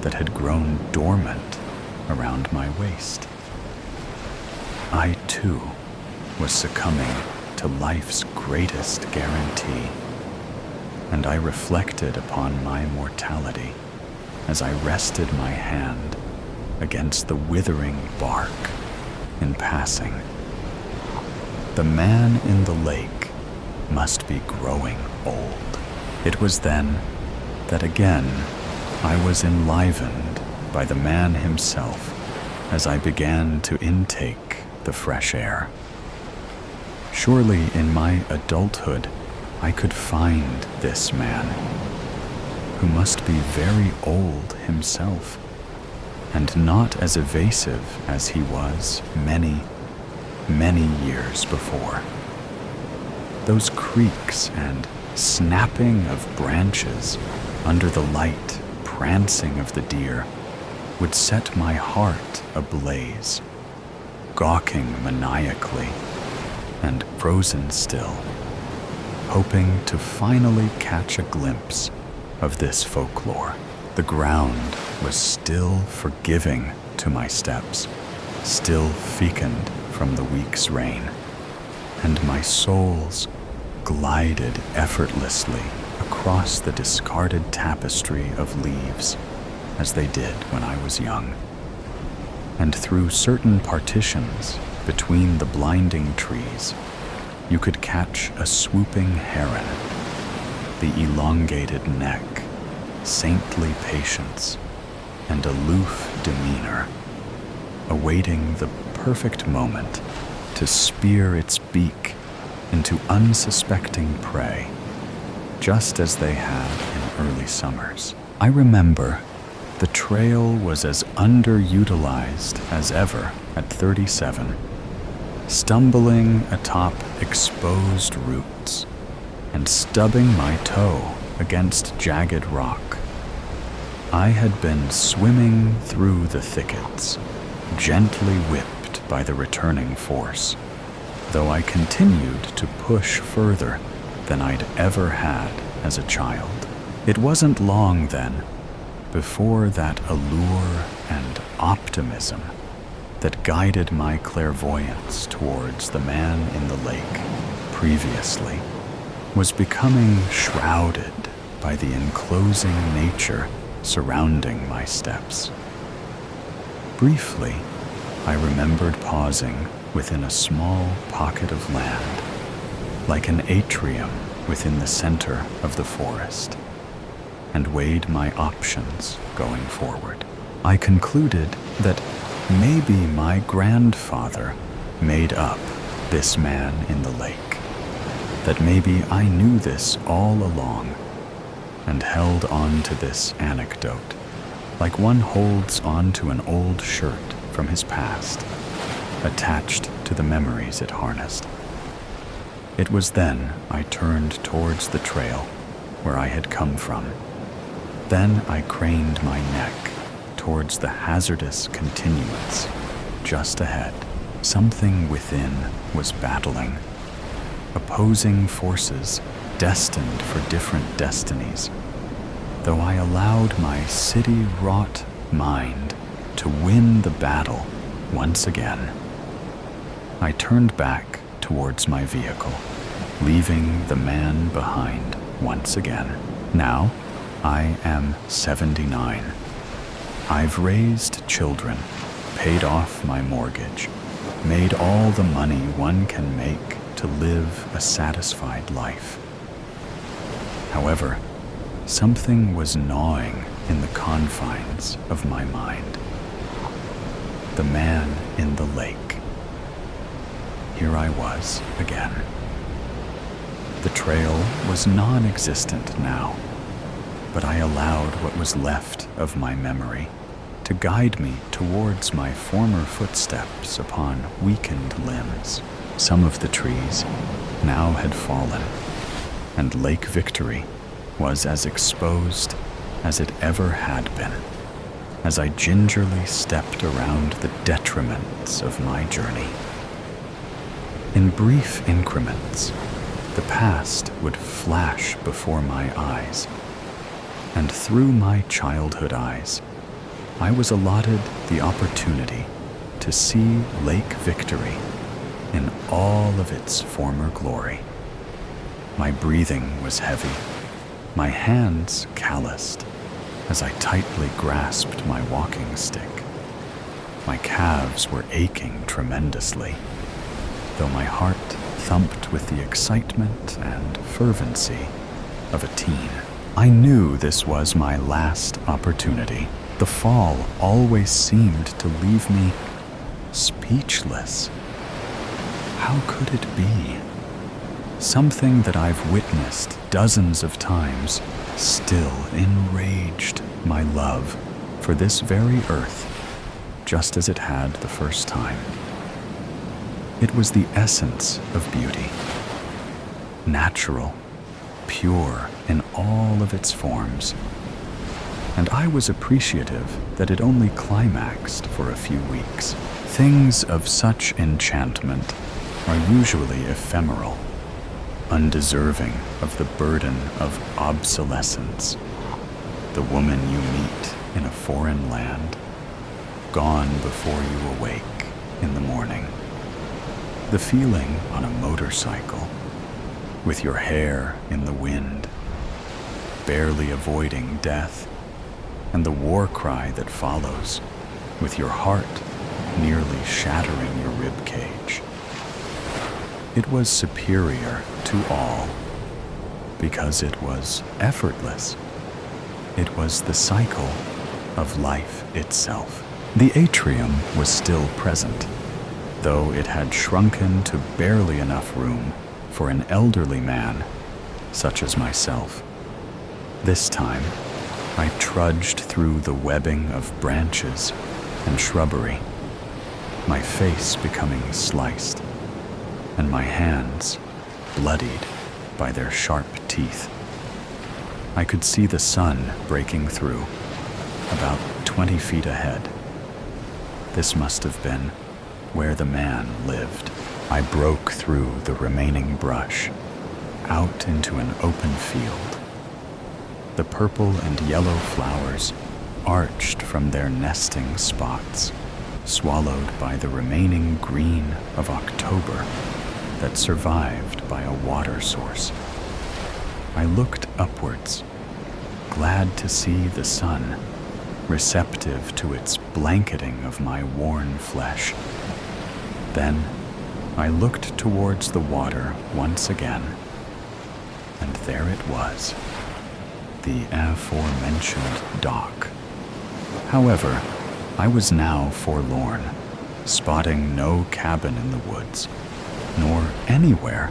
that had grown dormant around my waist. I, too, was succumbing to life's greatest guarantee, and I reflected upon my mortality as I rested my hand against the withering bark in passing. The man in the lake must be growing old. It was then that again I was enlivened by the man himself as I began to intake the fresh air. Surely in my adulthood I could find this man, who must be very old himself, and not as evasive as he was many, many years before. Those creaks and snapping of branches under the light prancing of the deer would set my heart ablaze, gawking maniacally and frozen still, hoping to finally catch a glimpse of this folklore. The ground was still forgiving to my steps, still fecund from the week's rain, and my soles glided effortlessly across the discarded tapestry of leaves as they did when I was young, and through certain partitions between the blinding trees you could catch a swooping heron, the elongated neck, saintly patience, and aloof demeanor, awaiting the perfect moment to spear its beak into unsuspecting prey, just as they had in early summers. I remember the trail was as underutilized as ever at 37, stumbling atop exposed roots and stubbing my toe against jagged rock. I had been swimming through the thickets, gently whipped by the returning force, though I continued to push further than I'd ever had as a child. It wasn't long then before that allure and optimism that guided my clairvoyance towards the man in the lake previously was becoming shrouded by the enclosing nature surrounding my steps. Briefly, I remembered pausing within a small pocket of land, like an atrium within the center of the forest, and weighed my options going forward. I concluded that maybe my grandfather made up this man in the lake, that maybe I knew this all along and held on to this anecdote like one holds on to an old shirt from his past, attached to the memories it harnessed. It was then I turned towards the trail where I had come from. Then I craned my neck towards the hazardous continuance just ahead. Something within was battling, opposing forces destined for different destinies, though I allowed my city-wrought mind to win the battle once again. I turned back towards my vehicle, leaving the man behind once again. Now, I am 79. I've raised children, paid off my mortgage, made all the money one can make to live a satisfied life. However, something was gnawing in the confines of my mind. The man in the lake. Here I was again. The trail was non-existent now, but I allowed what was left of my memory to guide me towards my former footsteps upon weakened limbs. Some of the trees now had fallen, and Lake Victory was as exposed as it ever had been, as I gingerly stepped around the detriments of my journey. In brief increments, the past would flash before my eyes, and through my childhood eyes, I was allotted the opportunity to see Lake Victory in all of its former glory. My breathing was heavy, my hands calloused as I tightly grasped my walking stick. My calves were aching tremendously, though my heart thumped with the excitement and fervency of a teen. I knew this was my last opportunity. The fall always seemed to leave me speechless. How could it be? Something that I've witnessed dozens of times still enraged my love for this very earth, just as it had the first time. It was the essence of beauty, natural, pure in all of its forms, and I was appreciative that it only climaxed for a few weeks. Things of such enchantment are usually ephemeral, undeserving of the burden of obsolescence. The woman you meet in a foreign land, gone before you awake in the morning. The feeling on a motorcycle, with your hair in the wind, barely avoiding death, and the war cry that follows, with your heart nearly shattering your rib cage. It was superior to all, because it was effortless. It was the cycle of life itself. The atrium was still present, though it had shrunken to barely enough room for an elderly man such as myself. This time, I trudged through the webbing of branches and shrubbery, my face becoming sliced, and my hands bloodied by their sharp teeth. I could see the sun breaking through, about 20 feet ahead. This must have been where the man lived. I broke through the remaining brush, out into an open field. The purple and yellow flowers arched from their nesting spots, swallowed by the remaining green of October that survived by a water source. I looked upwards, glad to see the sun, receptive to its blanketing of my worn flesh. Then I looked towards the water once again, and there it was, the aforementioned dock. However, I was now forlorn, spotting no cabin in the woods, nor anywhere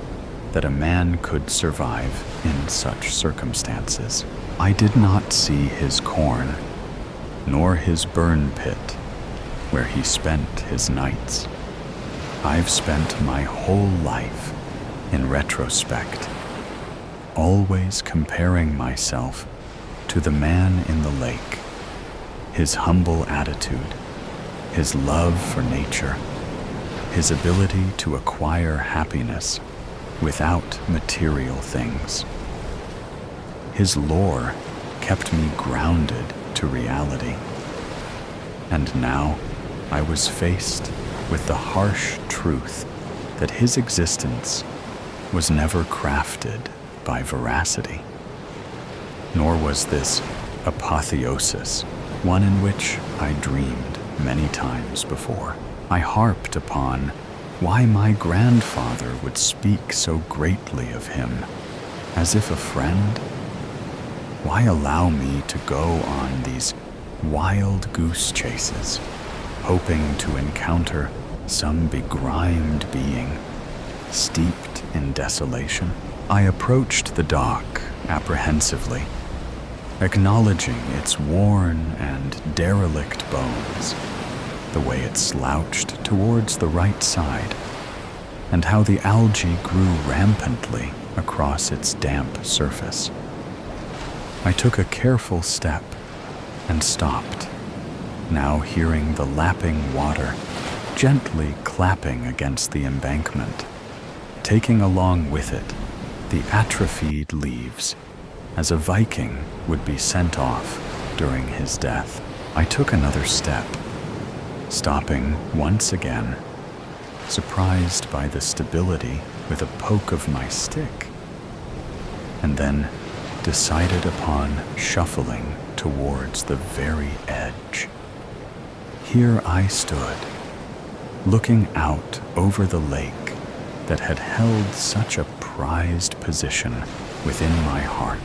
that a man could survive in such circumstances. I did not see his corn, nor his burn pit, where he spent his nights. I've spent my whole life, in retrospect, always comparing myself to the man in the lake, his humble attitude, his love for nature, his ability to acquire happiness without material things. His lore kept me grounded to reality. And now I was faced with the harsh truth that his existence was never crafted by veracity. Nor was this apotheosis one in which I dreamed many times before. I harped upon why my grandfather would speak so greatly of him, as if a friend. Why allow me to go on these wild goose chases, hoping to encounter some begrimed being, steeped in desolation? I approached the dock apprehensively, acknowledging its worn and derelict bones, the way it slouched towards the right side, and how the algae grew rampantly across its damp surface. I took a careful step and stopped, now hearing the lapping water gently clapping against the embankment, taking along with it the atrophied leaves, as a Viking would be sent off during his death. I took another step, stopping once again, surprised by the stability with a poke of my stick, and then decided upon shuffling towards the very edge. Here I stood, looking out over the lake that had held such a prized position within my heart.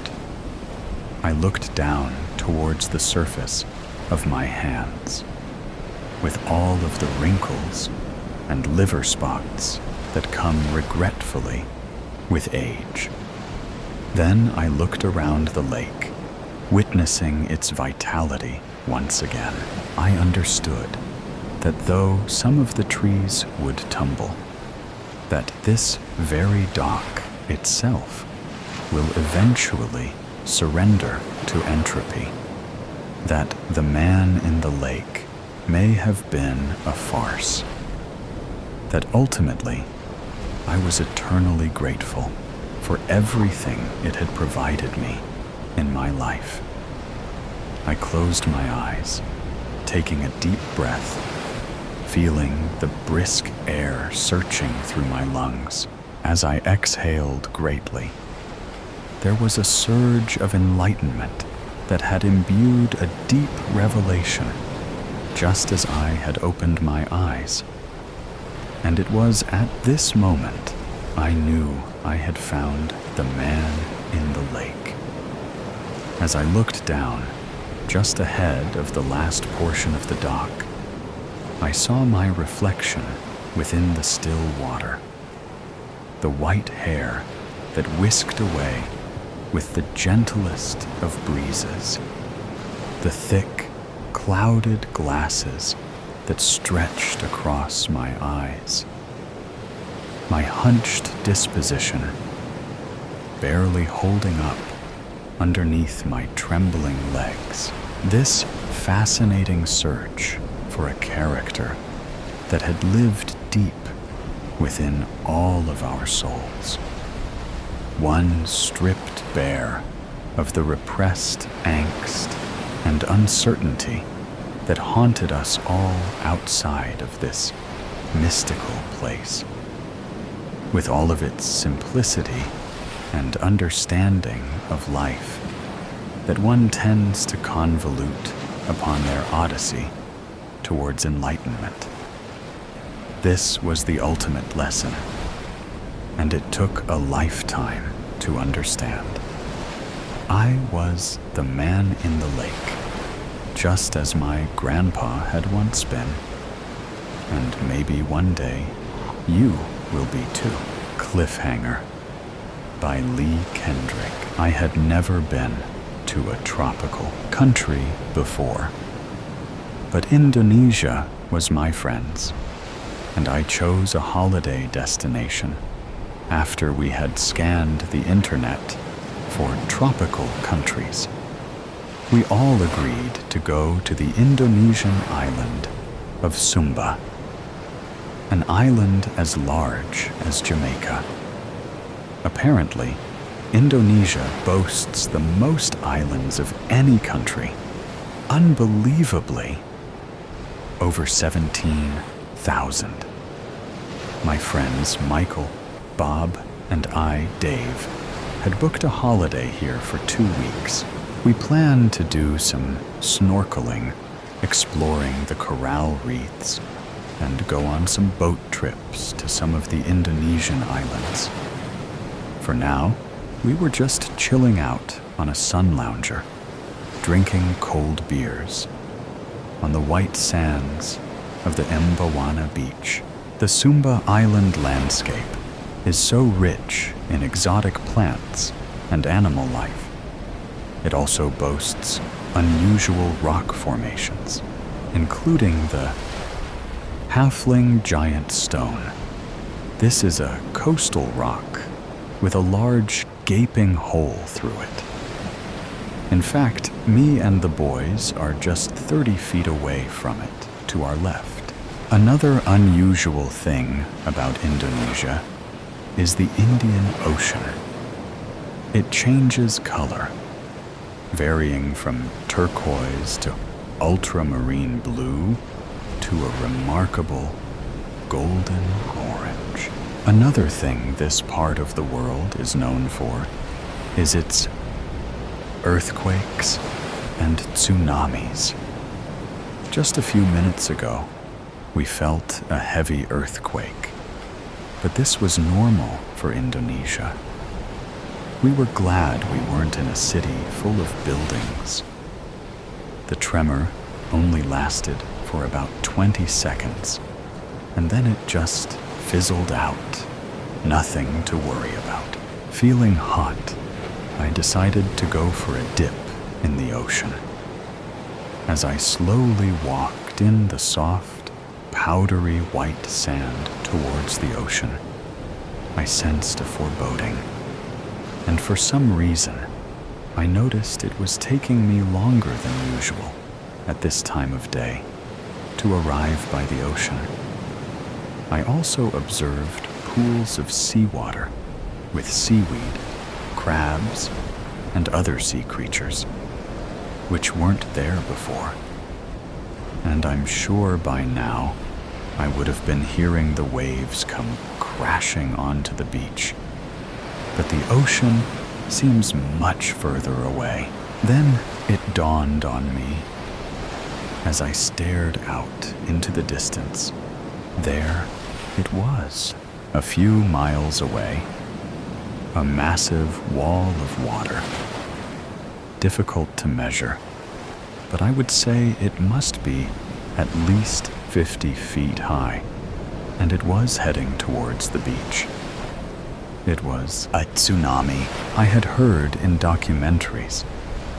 I looked down towards the surface of my hands, with all of the wrinkles and liver spots that come regretfully with age. Then I looked around the lake, witnessing its vitality once again. I understood that though some of the trees would tumble, that this very dock itself will eventually surrender to entropy, that the man in the lake may have been a farce, that ultimately I was eternally grateful for everything it had provided me in my life. I closed my eyes, taking a deep breath, feeling the brisk air searching through my lungs. As I exhaled greatly, there was a surge of enlightenment that had imbued a deep revelation just as I had opened my eyes. And it was at this moment I knew I had found the man in the lake. As I looked down, just ahead of the last portion of the dock, I saw my reflection within the still water. The white hair that whisked away with the gentlest of breezes. The thick, clouded glasses that stretched across my eyes. My hunched disposition, barely holding up underneath my trembling legs. This fascinating search for a character that had lived deep within all of our souls. One stripped bare of the repressed angst and uncertainty that haunted us all outside of this mystical place. With all of its simplicity and understanding of life that one tends to convolute upon their odyssey towards enlightenment. This was the ultimate lesson, and it took a lifetime to understand. I was the man in the lake, just as my grandpa had once been, and maybe one day you will be too. Cliffhanger by Lee Kendrick. I had never been to a tropical country before, but Indonesia was my friend's, and I chose a holiday destination after we had scanned the internet for tropical countries. We all agreed to go to the Indonesian island of Sumba, an island as large as Jamaica. Apparently, Indonesia boasts the most islands of any country. Unbelievably, over 17,000. My friends Michael, Bob, and I, Dave, had booked a holiday here for 2 weeks. We planned to do some snorkeling, exploring the coral reefs, and go on some boat trips to some of the Indonesian islands. For now, we were just chilling out on a sun lounger, drinking cold beers on the white sands of the Mbawana beach. The Sumba Island landscape is so rich in exotic plants and animal life. It also boasts unusual rock formations, including the Halfling Giant Stone. This is a coastal rock with a large gaping hole through it. In fact, me and the boys are just 30 feet away from it, to our left. Another unusual thing about Indonesia is the Indian Ocean. It changes color, varying from turquoise to ultramarine blue to a remarkable golden orange. Another thing this part of the world is known for is its earthquakes and tsunamis. Just a few minutes ago, we felt a heavy earthquake, but this was normal for Indonesia. We were glad we weren't in a city full of buildings. The tremor only lasted for about 20 seconds, and then it just fizzled out. Nothing to worry about. Feeling hot, I decided to go for a dip in the ocean. As I slowly walked in the soft, powdery white sand towards the ocean, I sensed a foreboding. And for some reason, I noticed it was taking me longer than usual at this time of day to arrive by the ocean. I also observed pools of seawater with seaweed, crabs, and other sea creatures, which weren't there before. And I'm sure by now I would have been hearing the waves come crashing onto the beach. But the ocean seems much further away. Then it dawned on me as I stared out into the distance. There it was, a few miles away, a massive wall of water. Difficult to measure, but I would say it must be at least 50 feet high, and it was heading towards the beach. It was a tsunami. I had heard in documentaries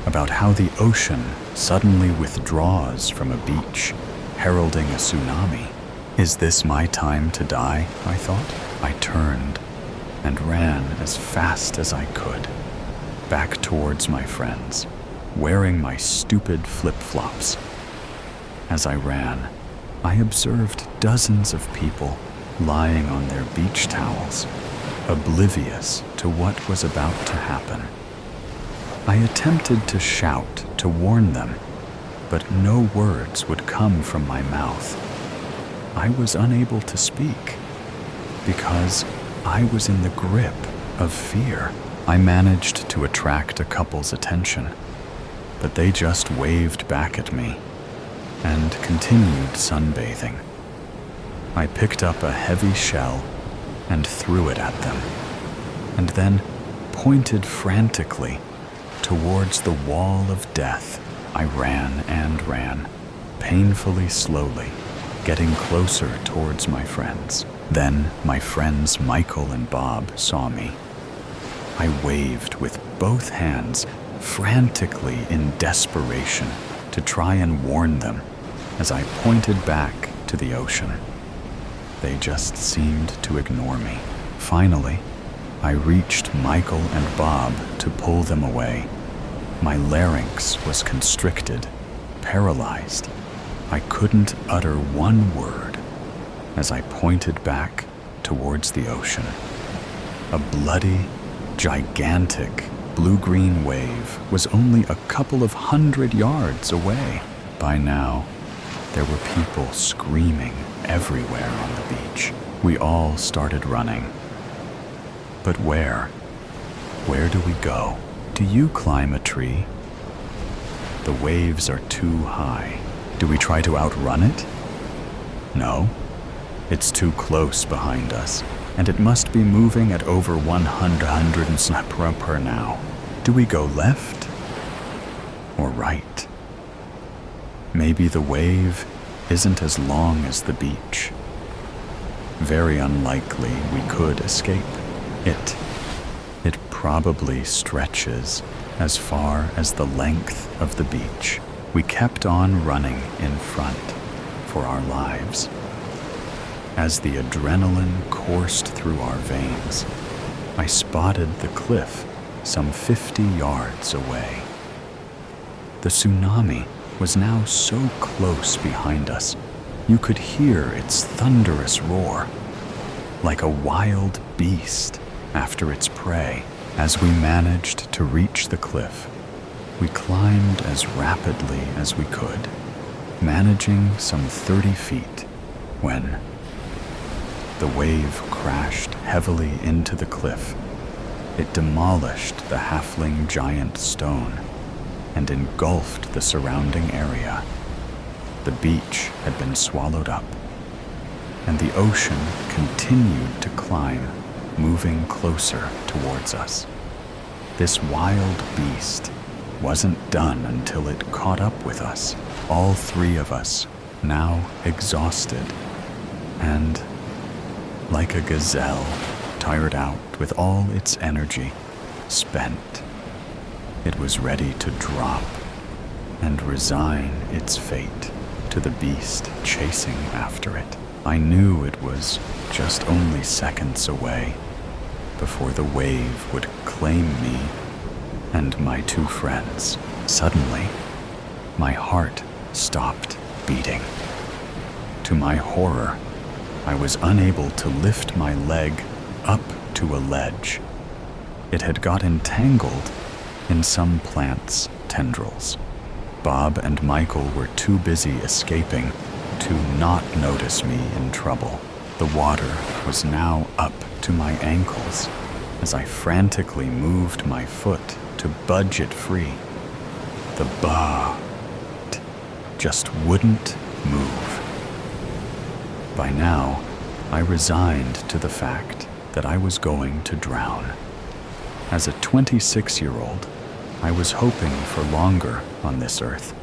about how the ocean suddenly withdraws from a beach, heralding a tsunami. Is this my time to die? I thought. I turned and ran as fast as I could, back towards my friends, wearing my stupid flip-flops. As I ran, I observed dozens of people lying on their beach towels, oblivious to what was about to happen. I attempted to shout to warn them, but no words would come from my mouth. I was unable to speak because I was in the grip of fear. I managed to attract a couple's attention, but they just waved back at me and continued sunbathing. I picked up a heavy shell and threw it at them, and then pointed frantically towards the wall of death. I ran and ran, painfully slowly, getting closer towards my friends. Then my friends Michael and Bob saw me. I waved with both hands, frantically in desperation, to try and warn them as I pointed back to the ocean. They just seemed to ignore me. Finally, I reached Michael and Bob to pull them away. My larynx was constricted, paralyzed. I couldn't utter one word as I pointed back towards the ocean. A bloody, gigantic blue-green wave was only a couple of 100 yards away. By now, there were people screaming everywhere on the beach. We all started running. But where? Where do we go? Do you climb a tree? The waves are too high. Do we try to outrun it? No. It's too close behind us, and it must be moving at over 100 mph per now. Do we go left or right? Maybe the wave isn't as long as the beach. Very unlikely we could escape it. It probably stretches as far as the length of the beach. We kept on running in front for our lives. As the adrenaline coursed through our veins, I spotted the cliff some 50 yards away. The tsunami was now so close behind us, you could hear its thunderous roar, like a wild beast after its prey. As we managed to reach the cliff, we climbed as rapidly as we could, managing some 30 feet when the wave crashed heavily into the cliff. It demolished the halfling giant stone and engulfed the surrounding area. The beach had been swallowed up, and the ocean continued to climb, moving closer towards us. This wild beast wasn't done until it caught up with us, all three of us, now exhausted, and like a gazelle, tired out with all its energy, spent. It was ready to drop and resign its fate to the beast chasing after it. I knew it was just only seconds away before the wave would claim me and my two friends. Suddenly, my heart stopped beating. To my horror, I was unable to lift my leg up to a ledge. It had got entangled in some plant's tendrils. Bob and Michael were too busy escaping to not notice me in trouble. The water was now up to my ankles as I frantically moved my foot to budge it free. The boat just wouldn't move. By now, I resigned to the fact that I was going to drown. As a 26-year-old, I was hoping for longer on this earth,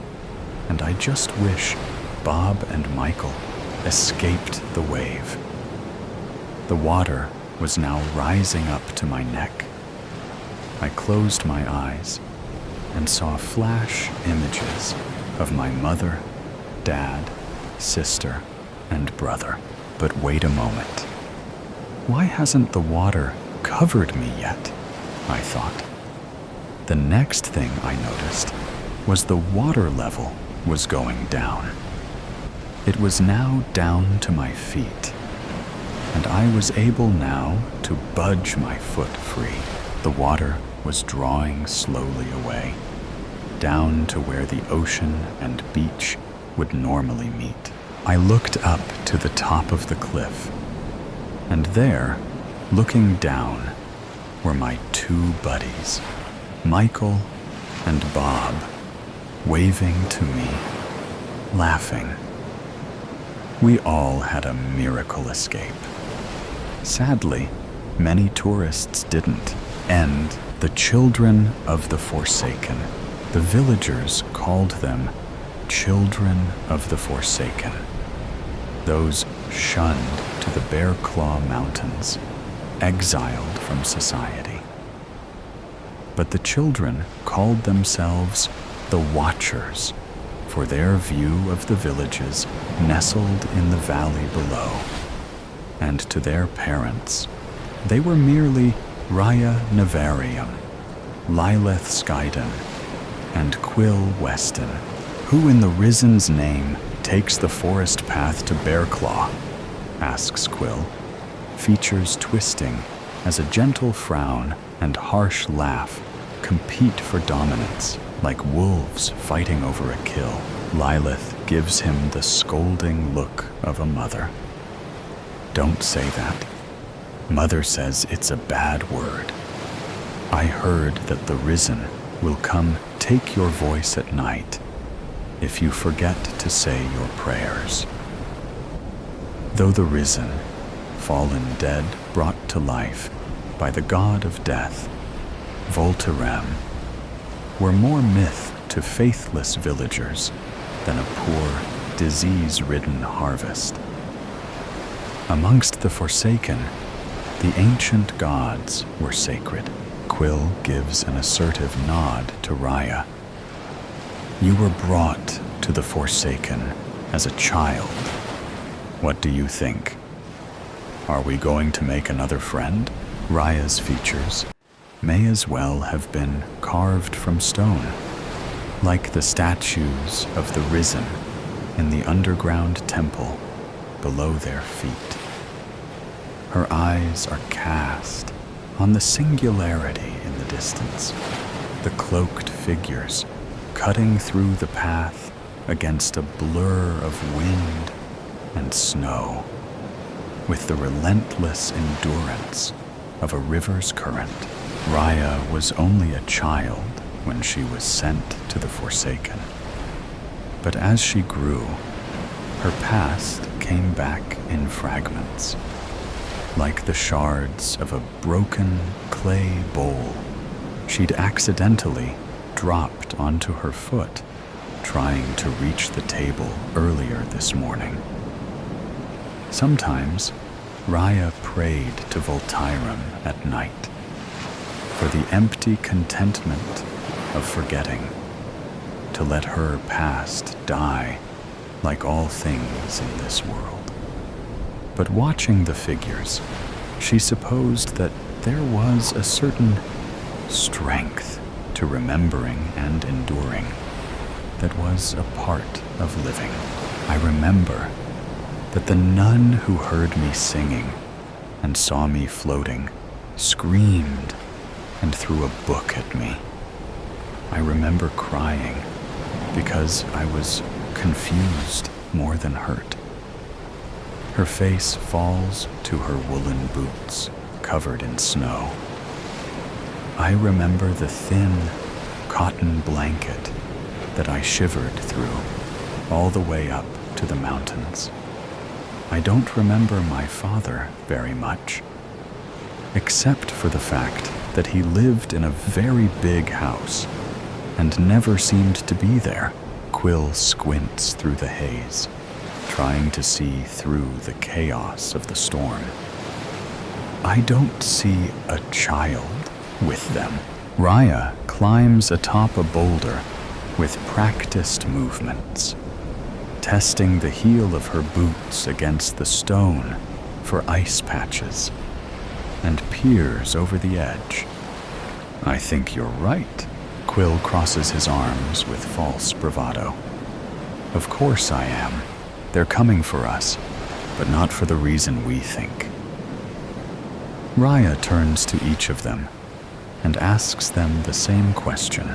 and I just wish Bob and Michael escaped the wave. The water was now rising up to my neck. I closed my eyes and saw flash images of my mother, dad, sister, and brother. But wait a moment. Why hasn't the water covered me yet? I thought. The next thing I noticed was the water level was going down. It was now down to my feet, and I was able now to budge my foot free. The water was drawing slowly away, down to where the ocean and beach would normally meet. I looked up to the top of the cliff, and there, looking down, were my two buddies, Michael and Bob, waving to me, laughing. We all had a miracle escape. Sadly, many tourists didn't, and the children of the Forsaken. The villagers called them Children of the Forsaken, those shunned to the Bear Claw Mountains, exiled from society. But the children called themselves the Watchers, for their view of the villages nestled in the valley below. And to their parents, they were merely Raya Navarium, Lilith Skyden, and Quill Weston, who in the Risen's name takes the forest path to Bearclaw, asks Quill, features twisting as a gentle frown and harsh laugh compete for dominance like wolves fighting over a kill. Lilith gives him the scolding look of a mother. Don't say that. Mother says it's a bad word. I heard that the Risen will come take your voice at night if you forget to say your prayers. Though the Risen, fallen dead brought to life by the god of death, VOL.14, were more myth to faithless villagers than a poor, disease-ridden harvest. Amongst the Forsaken, the ancient gods were sacred. Quill gives an assertive nod to Raya. You were brought to the Forsaken as a child. What do you think? Are we going to make another friend? Raya's features may as well have been carved from stone, like the statues of the Risen in the underground temple below their feet. Her eyes are cast on the singularity in the distance, the cloaked figures cutting through the path against a blur of wind and snow, with the relentless endurance of a river's current. Raya was only a child when she was sent to the Forsaken. But as she grew, her past came back in fragments, like the shards of a broken clay bowl she'd accidentally dropped onto her foot trying to reach the table earlier this morning. Sometimes, Raya prayed to Voltairum at night for the empty contentment of forgetting, to let her past die like all things in this world. But watching the figures, she supposed that there was a certain strength to remembering and enduring that was a part of living. I remember that the nun who heard me singing and saw me floating screamed and threw a book at me. I remember crying because I was confused more than hurt. Her face falls to her woolen boots covered in snow. I remember the thin cotton blanket that I shivered through all the way up to the mountains. I don't remember my father very much, except for the fact that he lived in a very big house and never seemed to be there. Quill squints through the haze, trying to see through the chaos of the storm. I don't see a child with them. Raya climbs atop a boulder with practiced movements, testing the heel of her boots against the stone for ice patches, and peers over the edge. I think you're right. Quill crosses his arms with false bravado. Of course I am. They're coming for us, but not for the reason we think. Raya turns to each of them and asks them the same question.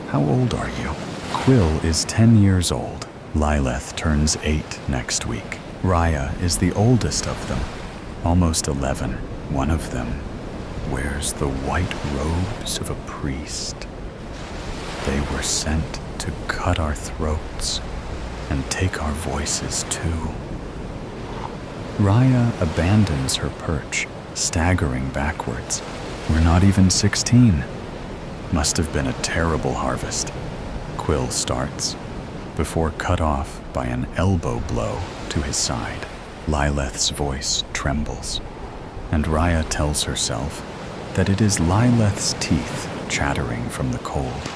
How old are you? Quill is 10 years old. Lilith turns 8 next week. Raya is the oldest of them, almost 11. One of them wears the white robes of a priest. They were sent to cut our throats and take our voices too. Raya abandons her perch, staggering backwards. We're not even 16. Must have been a terrible harvest. Quill starts, before cut off by an elbow blow to his side. Lilith's voice trembles, and Raya tells herself that it is Lilith's teeth chattering from the cold,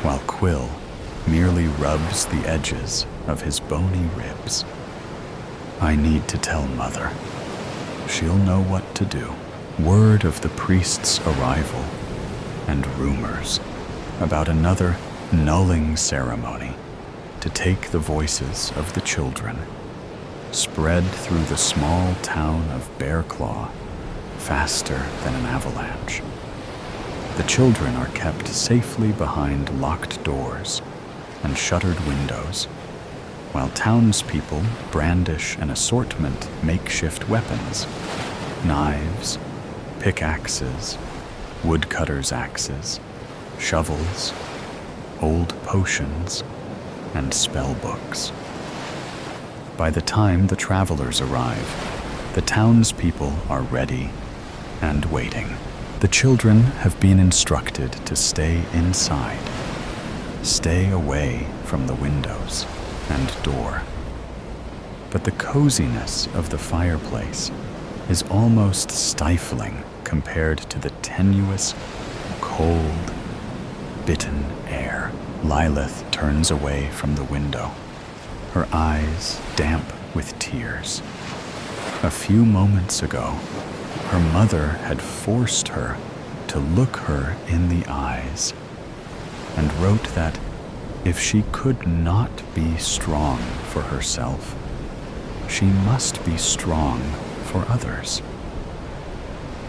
while Quill merely rubs the edges of his bony ribs. I need to tell Mother. She'll know what to do. Word of the priest's arrival and rumors about another nulling ceremony to take the voices of the children spread through the small town of Bearclaw faster than an avalanche. The children are kept safely behind locked doors and shuttered windows, while townspeople brandish an assortment makeshift weapons: knives, pickaxes, woodcutters' axes, shovels, old potions, and spell books. By the time the travelers arrive, the townspeople are ready and waiting. The children have been instructed to stay inside, stay away from the windows and door. But the coziness of the fireplace is almost stifling compared to the tenuous, cold, bitten air. Lilith turns away from the window, her eyes damp with tears. A few moments ago, her mother had forced her to look her in the eyes and wrote that if she could not be strong for herself, she must be strong for others.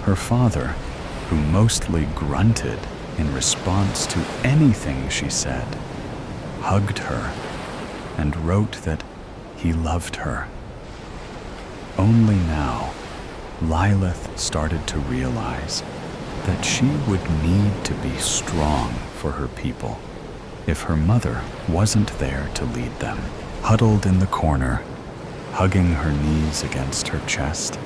Her father, who mostly grunted in response to anything she said, hugged her and wrote that he loved her. Only now, Lilith started to realize that she would need to be strong for her people if her mother wasn't there to lead them. Huddled in the corner, hugging her knees against her chest,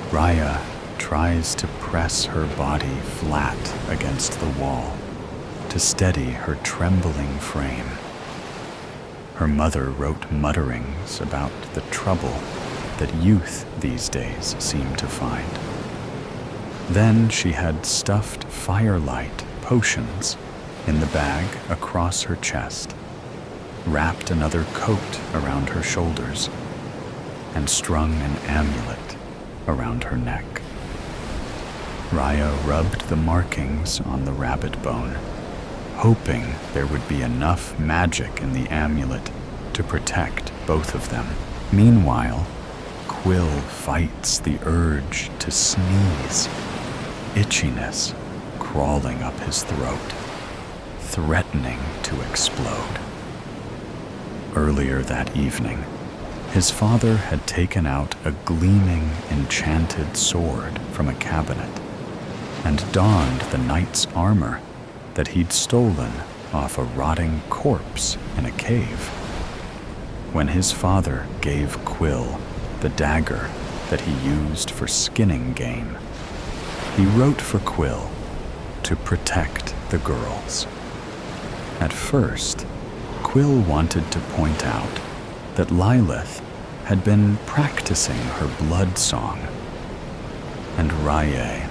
Raya tries to press her body flat against the wall to steady her trembling frame. Her mother wrote mutterings about the trouble that youth these days seem to find. Then she had stuffed firelight potions in the bag across her chest, wrapped another coat around her shoulders, and strung an amulet around her neck. Raya rubbed the markings on the rabbit bone, hoping there would be enough magic in the amulet to protect both of them. Meanwhile, Quill fights the urge to sneeze, itchiness crawling up his throat, threatening to explode. Earlier that evening, his father had taken out a gleaming, enchanted sword from a cabinet and donned the knight's armor that he'd stolen off a rotting corpse in a cave. When his father gave Quill the dagger that he used for skinning game, he wrote for Quill to protect the girls. At first, Quill wanted to point out that Lilith had been practicing her blood song, and Raya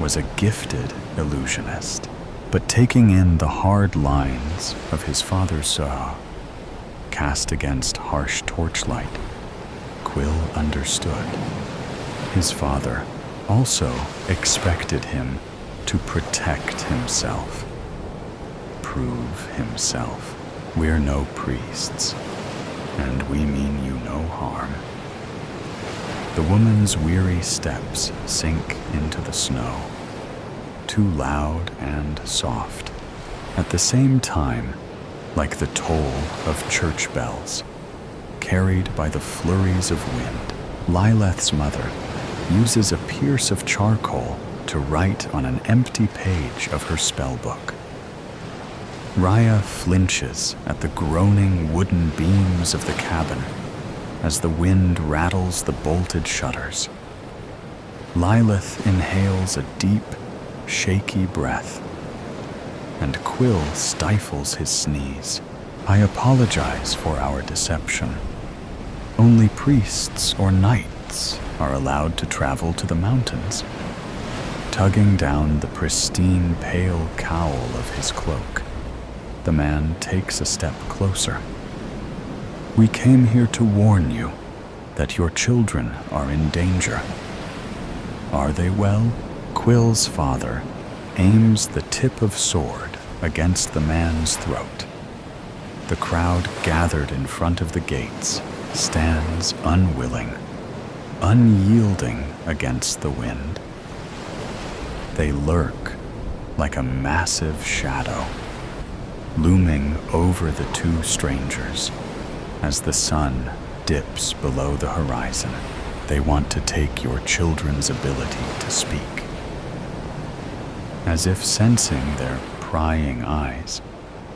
was a gifted illusionist. But taking in the hard lines of his father's saw, cast against harsh torchlight, Quill understood. His father also expected him to protect himself, prove himself. We're no priests, and we mean you no harm. The woman's weary steps sink into the snow, too loud and soft, at the same time like the toll of church bells, carried by the flurries of wind. Lilith's mother uses a pierce of charcoal to write on an empty page of her spellbook. Raya flinches at the groaning wooden beams of the cabin as the wind rattles the bolted shutters. Lilith inhales a deep, shaky breath, and Quill stifles his sneeze. I apologize for our deception. Only priests or knights are allowed to travel to the mountains. Tugging down the pristine, pale cowl of his cloak, the man takes a step closer. We came here to warn you that your children are in danger. Are they well? Quill's father aims the tip of sword against the man's throat. The crowd gathered in front of the gates stands unwilling, unyielding against the wind. They lurk like a massive shadow, looming over the two strangers as the sun dips below the horizon. They want to take your children's ability to speak. As if sensing their prying eyes,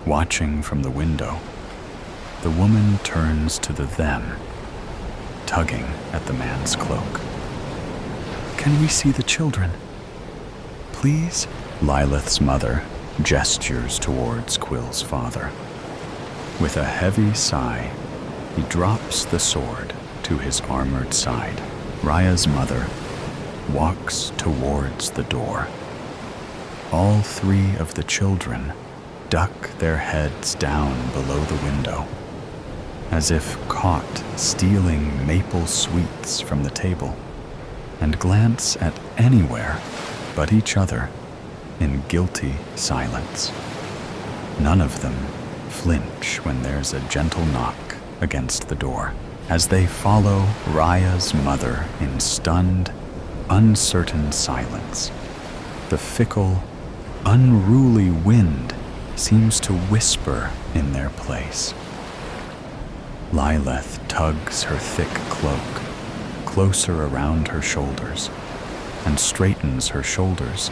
watching from the window, the woman turns to the them, tugging at the man's cloak. Can we see the children? Please? Lilith's mother gestures towards Quill's father. With a heavy sigh, he drops the sword to his armored side. Raya's mother walks towards the door. All three of the children duck their heads down below the window, as if caught stealing maple sweets from the table, and glance at anywhere but each other in guilty silence. None of them flinch when there's a gentle knock against the door, as they follow Raya's mother in stunned, uncertain silence. The fickle, unruly wind seems to whisper in their place. Lilith tugs her thick cloak closer around her shoulders and straightens her shoulders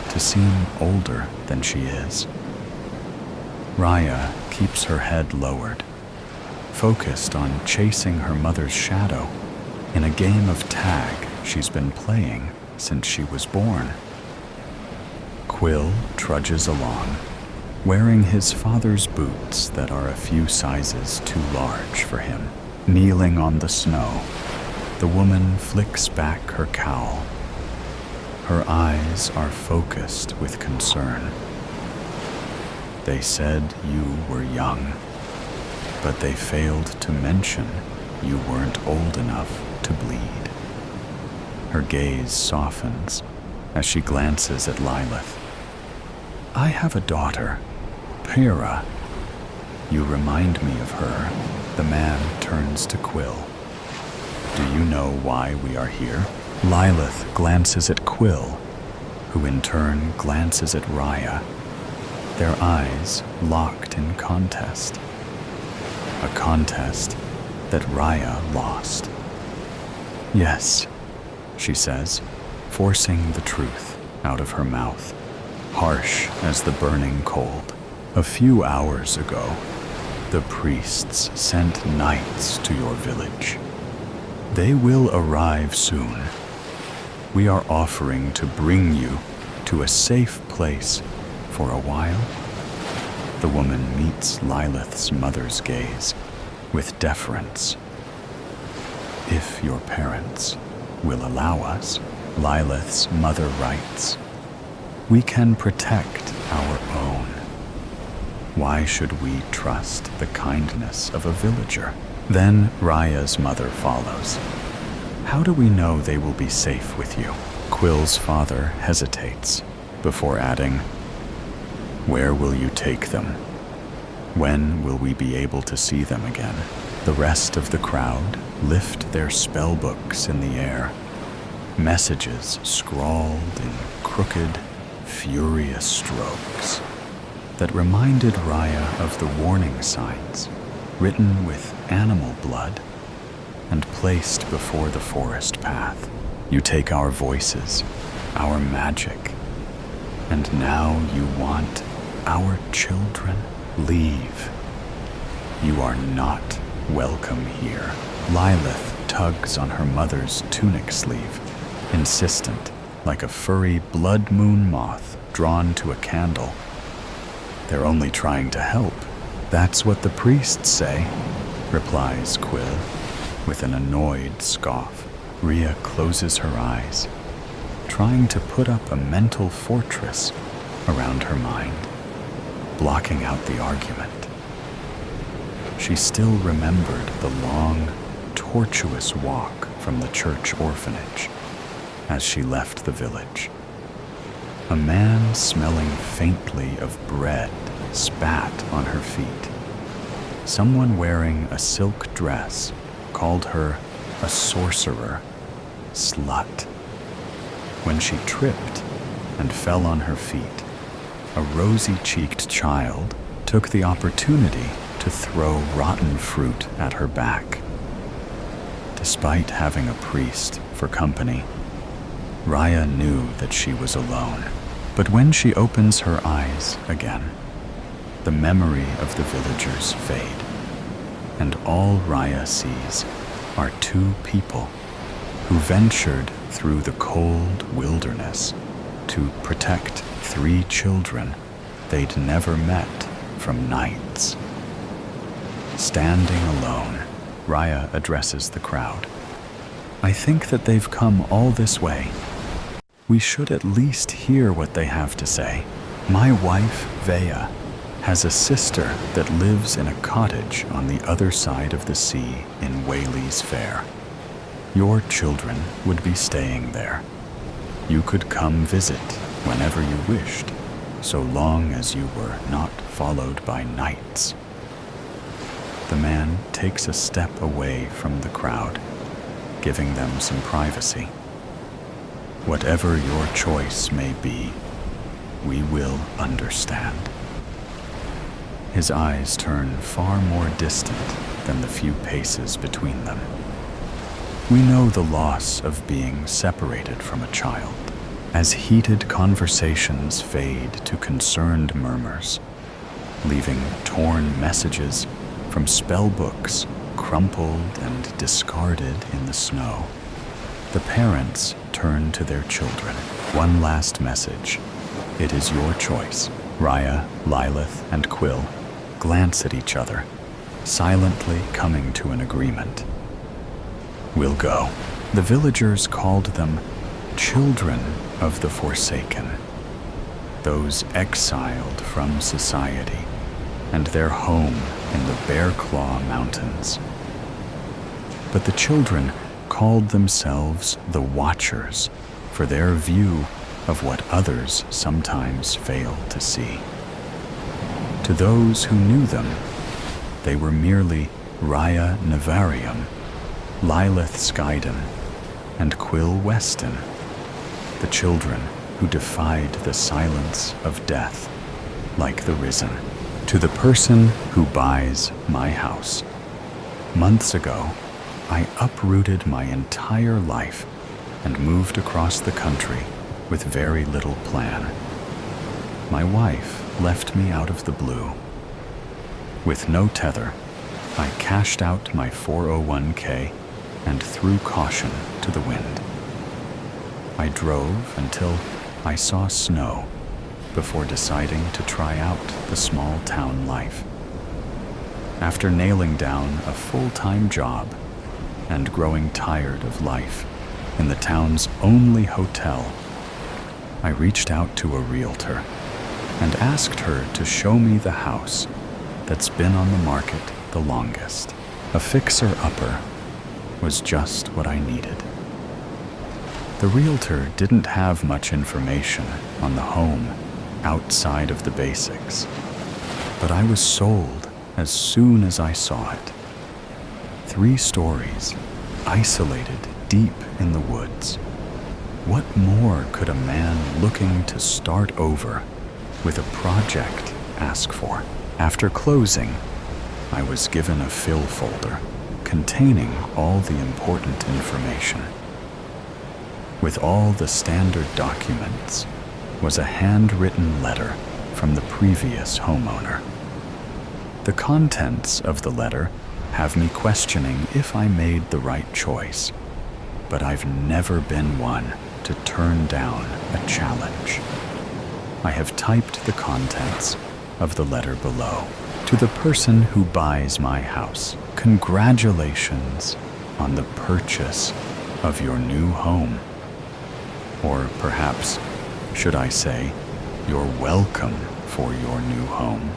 to seem older than she is. Raya keeps her head lowered, focused on chasing her mother's shadow in a game of tag she's been playing since she was born. Quill trudges along, wearing his father's boots that are a few sizes too large for him. Kneeling on the snow, the woman flicks back her cowl. Her eyes are focused with concern. They said you were young, but they failed to mention you weren't old enough to bleed. Her gaze softens as she glances at Lilith. I have a daughter, Pyrrha. You remind me of her. The man turns to Quill. Do you know why we are here? Lilith glances at Quill, who in turn glances at Raya, their eyes locked in contest. A contest that Raya lost. Yes, she says, forcing the truth out of her mouth, harsh as the burning cold. A few hours ago, the priests sent knights to your village. They will arrive soon. We are offering to bring you to a safe place for a while. The woman meets Lilith's mother's gaze with deference. If your parents will allow us, Lilith's mother writes, we can protect our own. Why should we trust the kindness of a villager? Then Raya's mother follows. How do we know they will be safe with you? Quill's father hesitates before adding, where will you take them? When will we be able to see them again? The rest of the crowd lift their spellbooks in the air, messages scrawled in crooked, furious strokes that reminded Raya of the warning signs written with animal blood and placed before the forest path. You take our voices our magic. And now you want our children? Leave. You are not welcome here. Lilith tugs on her mother's tunic sleeve, insistent, like a furry blood moon moth drawn to a candle. They're only trying to help. That's what the priests say, replies Quill, with an annoyed scoff. Rhea closes her eyes, trying to put up a mental fortress around her mind, blocking out the argument. She still remembered the long, tortuous walk from the church orphanage as she left the village. A man smelling faintly of bread spat on her feet. Someone wearing a silk dress called her a sorcerer, slut. When she tripped and fell on her feet, a rosy-cheeked child took the opportunity to throw rotten fruit at her back. Despite having a priest for company, Raya knew that she was alone. But when she opens her eyes again, the memory of the villagers fade, and all Raya sees are two people who ventured through the cold wilderness to protect 3 children they'd never met from knights. Standing alone, Raya addresses the crowd. I think that they've come all this way. We should at least hear what they have to say. My wife, Vea, has a sister that lives in a cottage on the other side of the sea in Whaley's Fair. Your children would be staying there. You could come visit whenever you wished, so long as you were not followed by knights. The man takes a step away from the crowd, giving them some privacy. Whatever your choice may be, we will understand. His eyes turn far more distant than the few paces between them. We know the loss of being separated from a child. As heated conversations fade to concerned murmurs, leaving torn messages from spell books crumpled and discarded in the snow, the parents turn to their children. One last message. It is your choice. Raya, Lilith, and Quill glance at each other, silently coming to an agreement. We'll go. The villagers called them children of the Forsaken, those exiled from society and their home in the Bear Claw Mountains. But the children called themselves the Watchers for their view of what others sometimes fail to see. To those who knew them, they were merely Raya Navarium, Lilith Skyden, and Quill Weston, the children who defied the silence of death like the Risen. To the person who buys my house, months ago, I uprooted my entire life and moved across the country with very little plan. My wife left me out of the blue. With no tether, I cashed out my 401k and threw caution to the wind. I drove until I saw snow before deciding to try out the small town life. After nailing down a full-time job and growing tired of life in the town's only hotel, I reached out to a realtor and asked her to show me the house that's been on the market the longest. A fixer-upper was just what I needed. The realtor didn't have much information on the home outside of the basics, but I was sold as soon as I saw it. 3 stories, isolated deep in the woods. What more could a man looking to start over with a project ask for? After closing, I was given a fill folder containing all the important information. with all the standard documents, was a handwritten letter from the previous homeowner. The contents of the letter have me questioning if I made the right choice, but I've never been one to turn down a challenge. I have typed the contents of the letter below. To the person who buys my house, congratulations on the purchase of your new home. Or perhaps, should I say, you're welcome for your new home.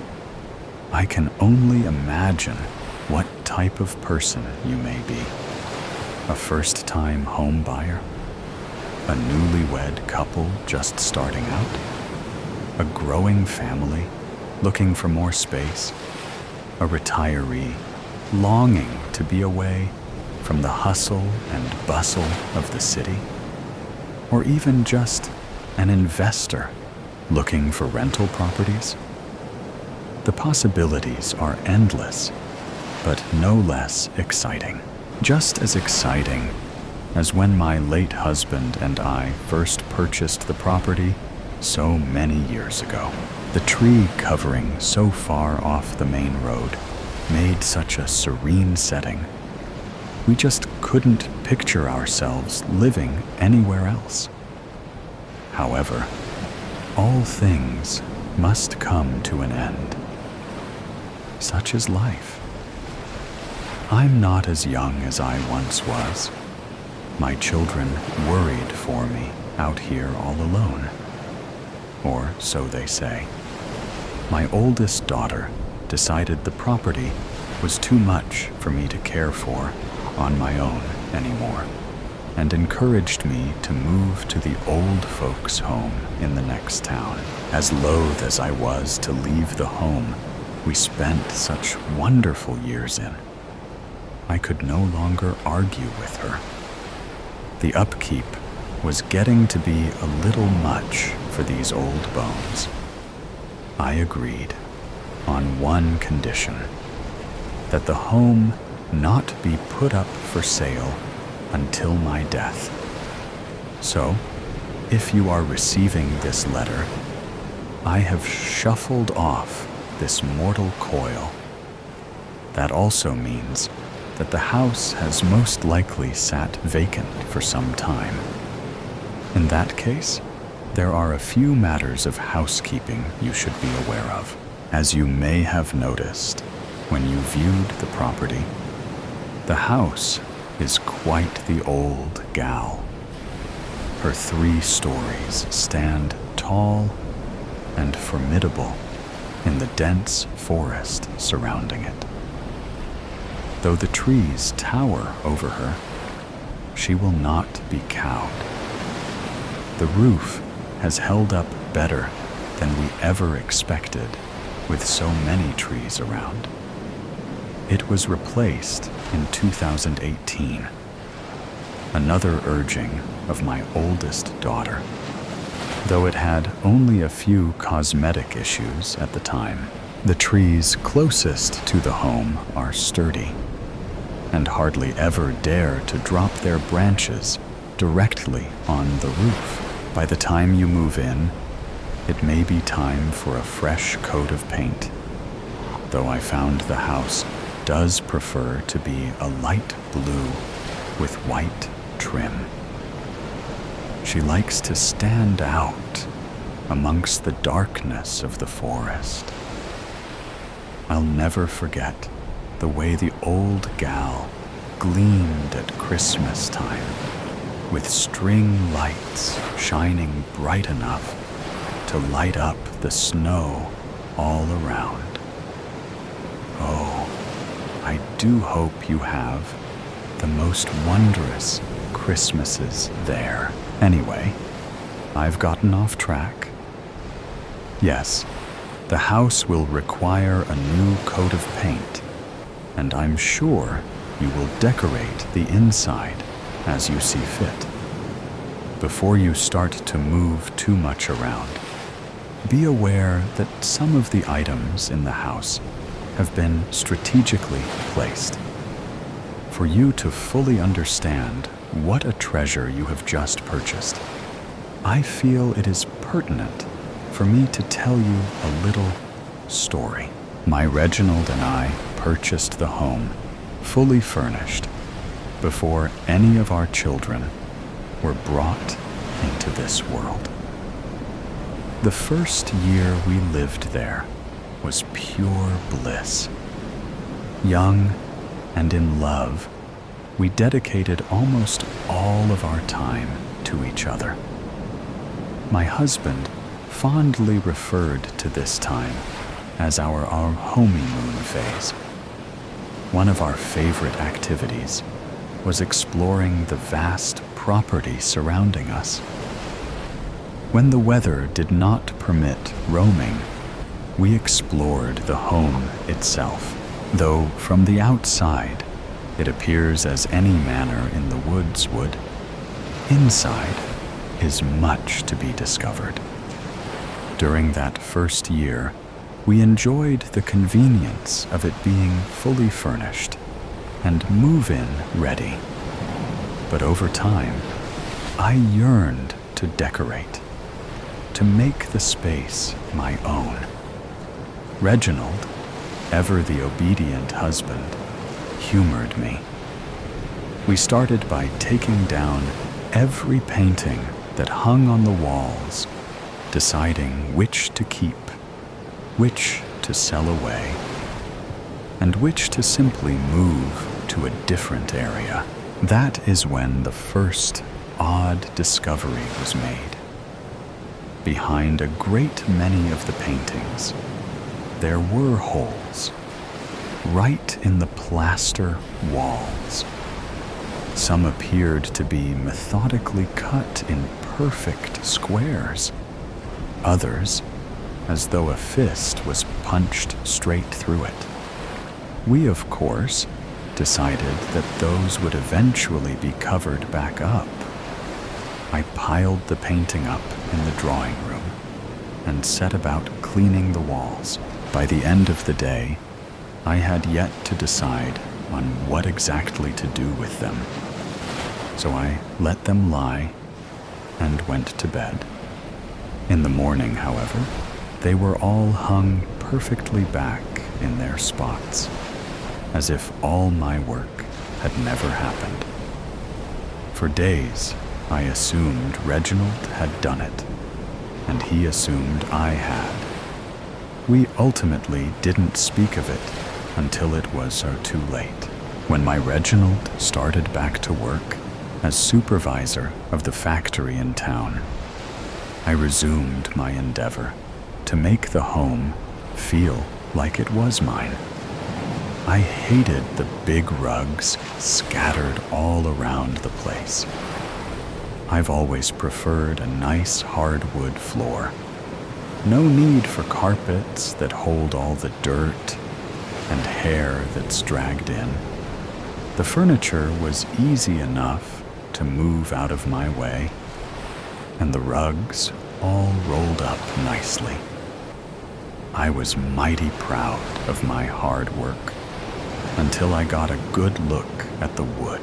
I can only imagine what type of person you may be. A first-time home buyer? A newlywed couple just starting out? A growing family looking for more space? A retiree longing to be away from the hustle and bustle of the city? Or even just an investor looking for rental properties? The possibilities are endless, but no less exciting. Just as exciting as when my late husband and I first purchased the property so many years ago. The tree covering so far off the main road made such a serene setting. We just couldn't picture ourselves living anywhere else. However, all things must come to an end. Such is life. I'm not as young as I once was. My children worried for me out here all alone. Or so they say. My oldest daughter decided the property was too much for me to care for on my own anymore, and encouraged me to move to the old folks' home in the next town. As loath as I was to leave the home we spent such wonderful years in, I could no longer argue with her. The upkeep was getting to be a little much for these old bones. I agreed on one condition: that the home not be put up for sale until my death. So, if you are receiving this letter, I have shuffled off this mortal coil. That also means that the house has most likely sat vacant for some time. In that case, there are a few matters of housekeeping you should be aware of. As you may have noticed when you viewed the property, the house is quite the old gal. Her 3 stories stand tall and formidable in the dense forest surrounding it. Though the trees tower over her, she will not be cowed. The roof has held up better than we ever expected with so many trees around. It was replaced in 2018, another urging of my oldest daughter. Though it had only a few cosmetic issues at the time, the trees closest to the home are sturdy and hardly ever dare to drop their branches directly on the roof. By the time you move in, it may be time for a fresh coat of paint, though I found the house does prefer to be a light blue with white trim. She likes to stand out amongst the darkness of the forest. I'll never forget the way the old gal gleamed at Christmas time, with string lights shining bright enough to light up the snow all around. Oh, I do hope you have the most wondrous Christmases there. Anyway, I've gotten off track. Yes, the house will require a new coat of paint, and I'm sure you will decorate the inside as you see fit. Before you start to move too much around, be aware that some of the items in the house have been strategically placed. For you to fully understand what a treasure you have just purchased. I feel it is pertinent for me to tell you a little story. My Reginald and I purchased the home fully furnished before any of our children were brought into this world. The first year we lived there was pure bliss. Young and in love, we dedicated almost all of our time to each other. My husband fondly referred to this time as our honeymoon phase. One of our favorite activities was exploring the vast property surrounding us. When the weather did not permit roaming, we explored the home itself, though from the outside it appears as any manor in the woods would. Inside is much to be discovered. During that first year, we enjoyed the convenience of it being fully furnished and move-in ready. But over time, I yearned to decorate, to make the space my own. Reginald, ever the obedient husband, humored me. We started by taking down every painting that hung on the walls, deciding which to keep, which to sell away, and which to simply move to a different area. That is when the first odd discovery was made. Behind a great many of the paintings, there were holes, right in the plaster walls. Some appeared to be methodically cut in perfect squares. Others, as though a fist was punched straight through it. We, of course, decided that those would eventually be covered back up. I piled the painting up in the drawing room and set about cleaning the walls. By the end of the day, I had yet to decide on what exactly to do with them. So I let them lie and went to bed. In the morning, however, they were all hung perfectly back in their spots, as if all my work had never happened. For days, I assumed Reginald had done it, and he assumed I had. We ultimately didn't speak of it until it was too late. When my Reginald started back to work as supervisor of the factory in town, I resumed my endeavor to make the home feel like it was mine. I hated the big rugs scattered all around the place. I've always preferred a nice hardwood floor. No need for carpets that hold all the dirt and hair that's dragged in. The furniture was easy enough to move out of my way, and the rugs all rolled up nicely. I was mighty proud of my hard work until I got a good look at the wood.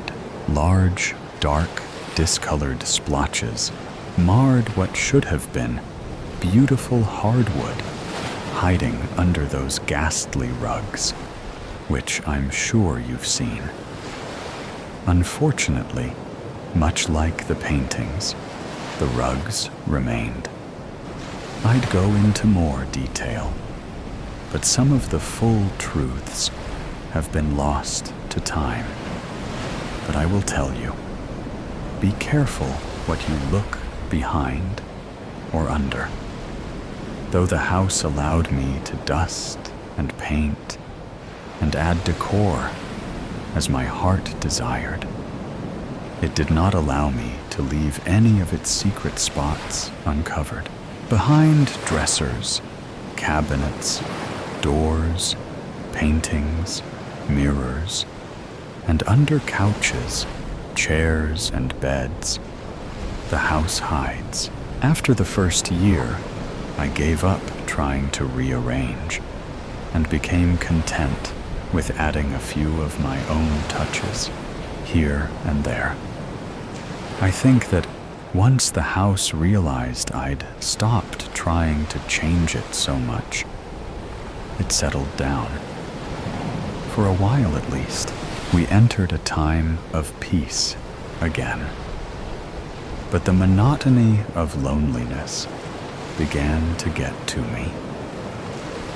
Large, dark, discolored splotches marred what should have been beautiful hardwood hiding under those ghastly rugs, which I'm sure you've seen. Unfortunately, much like the paintings, the rugs remained. I'd go into more detail, but some of the full truths have been lost to time. But I will tell you, be careful what you look behind or under. Though the house allowed me to dust and paint and add decor as my heart desired, it did not allow me to leave any of its secret spots uncovered. Behind dressers, cabinets, doors, paintings, mirrors, and under couches, chairs, and beds, the house hides. After the first year, I gave up trying to rearrange and became content with adding a few of my own touches here and there. I think that once the house realized I'd stopped trying to change it so much, it settled down. For a while at least, we entered a time of peace again. But the monotony of loneliness began to get to me.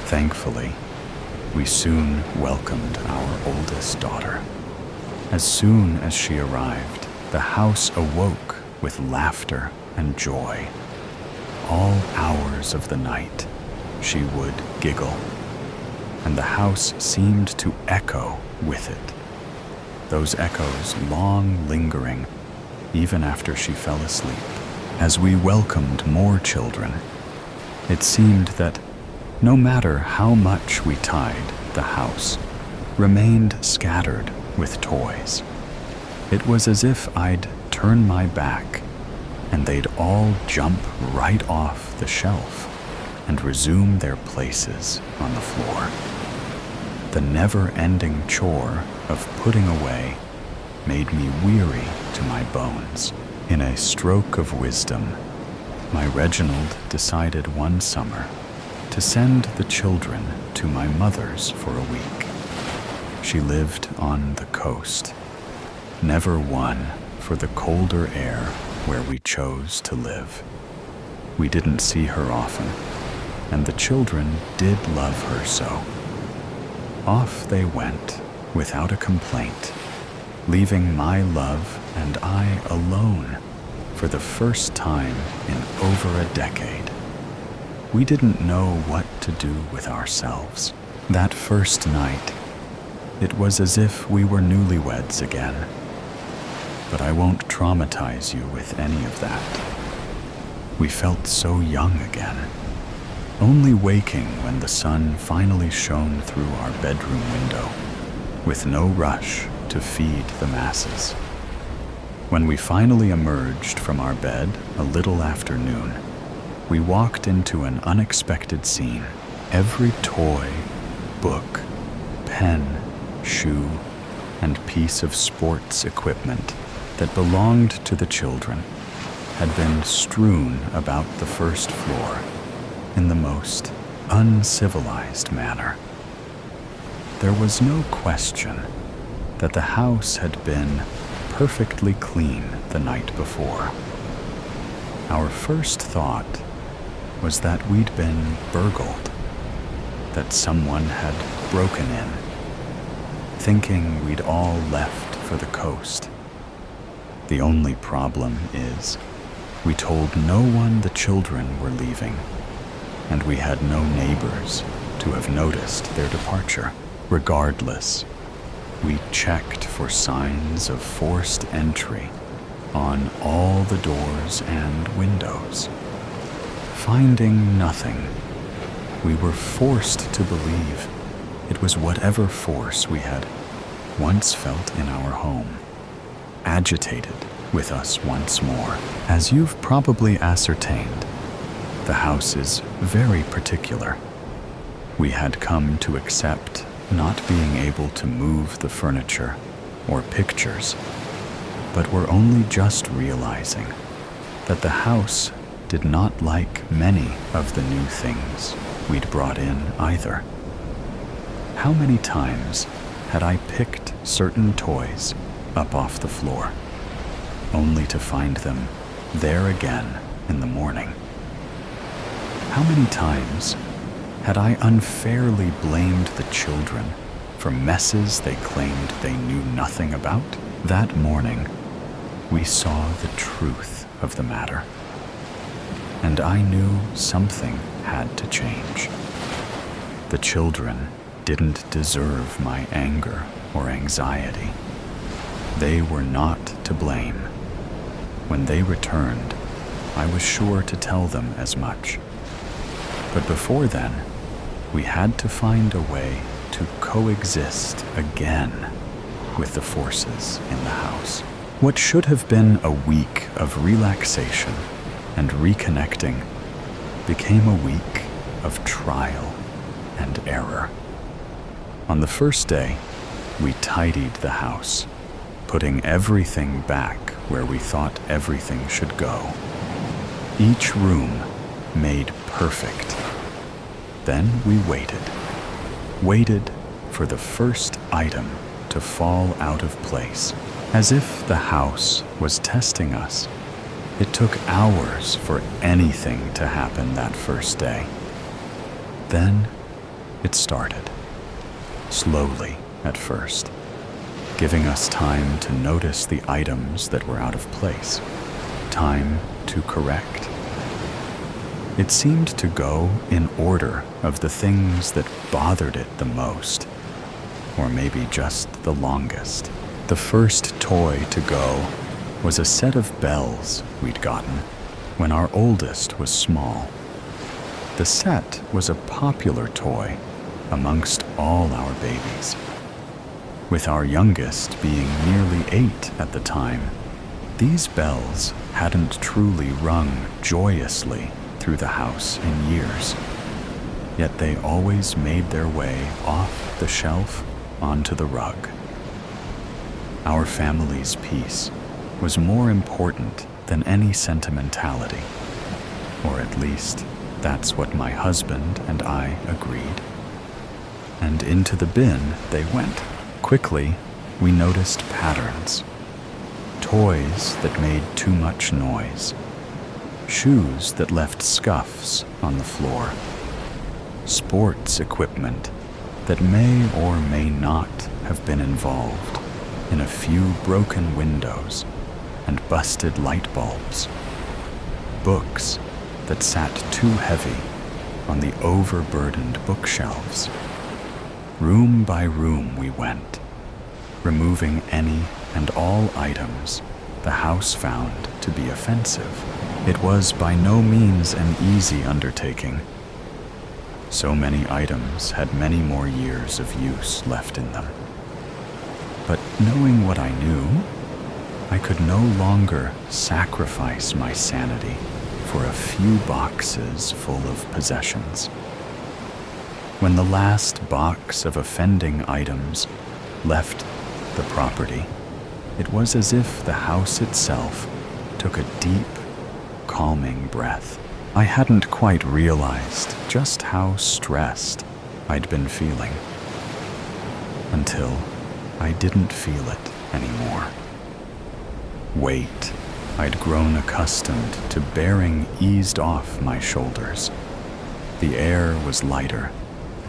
Thankfully, we soon welcomed our oldest daughter. As soon as she arrived, the house awoke with laughter and joy. All hours of the night, she would giggle, and the house seemed to echo with it. Those echoes long lingering even after she fell asleep. As we welcomed more children, it seemed that no matter how much we tied, the house remained scattered with toys. It was as if I'd turn my back and they'd all jump right off the shelf and resume their places on the floor. The never-ending chore of putting away made me weary to my bones. In a stroke of wisdom, my Reginald decided one summer to send the children to my mother's for a week. She lived on the coast, never one for the colder air where we chose to live. We didn't see her often, and the children did love her so. Off they went without a complaint, leaving my love and I alone for the first time in over a decade. We didn't know what to do with ourselves. That first night, it was as if we were newlyweds again. But I won't traumatize you with any of that. We felt so young again, only waking when the sun finally shone through our bedroom window, with no rush to feed the masses. When we finally emerged from our bed a little after noon, we walked into an unexpected scene. Every toy, book, pen, shoe, and piece of sports equipment that belonged to the children had been strewn about the first floor in the most uncivilized manner. There was no question that the house had been perfectly clean the night before. Our first thought was that we'd been burgled, that someone had broken in, thinking we'd all left for the coast. The only problem is, we told no one the children were leaving, and we had no neighbors to have noticed their departure. Regardless, we checked for signs of forced entry on all the doors and windows. Finding nothing, we were forced to believe it was whatever force we had once felt in our home, agitated with us once more. As you've probably ascertained, the house is very particular. We had come to accept not being able to move the furniture or pictures, but were only just realizing that the house did not like many of the new things we'd brought in either. How many times had I picked certain toys up off the floor, only to find them there again in the morning? How many times had I unfairly blamed the children for messes they claimed they knew nothing about? That morning, we saw the truth of the matter, and I knew something had to change. The children didn't deserve my anger or anxiety. They were not to blame. When they returned, I was sure to tell them as much. But before then, we had to find a way to coexist again with the forces in the house. What should have been a week of relaxation and reconnecting became a week of trial and error. On the first day, we tidied the house, putting everything back where we thought everything should go. Each room made perfect. Then we waited for the first item to fall out of place. As if the house was testing us, it took hours for anything to happen that first day. Then it started, slowly at first, giving us time to notice the items that were out of place, time to correct. It seemed to go in order of the things that bothered it the most, or maybe just the longest. The first toy to go was a set of bells we'd gotten when our oldest was small. The set was a popular toy amongst all our babies. With our youngest being nearly 8 at the time, these bells hadn't truly rung joyously through the house in years, yet they always made their way off the shelf onto the rug. Our family's peace was more important than any sentimentality, or at least that's what my husband and I agreed. And into the bin they went. Quickly, we noticed patterns. Toys that made too much noise. Shoes that left scuffs on the floor. Sports equipment that may or may not have been involved in a few broken windows and busted light bulbs. Books that sat too heavy on the overburdened bookshelves. Room by room we went, removing any and all items the house found to be offensive. It was by no means an easy undertaking. So many items had many more years of use left in them. But knowing what I knew, I could no longer sacrifice my sanity for a few boxes full of possessions. When the last box of offending items left the property, it was as if the house itself took a deep, calming breath. I hadn't quite realized just how stressed I'd been feeling until I didn't feel it anymore. Weight I'd grown accustomed to bearing eased off my shoulders. The air was lighter,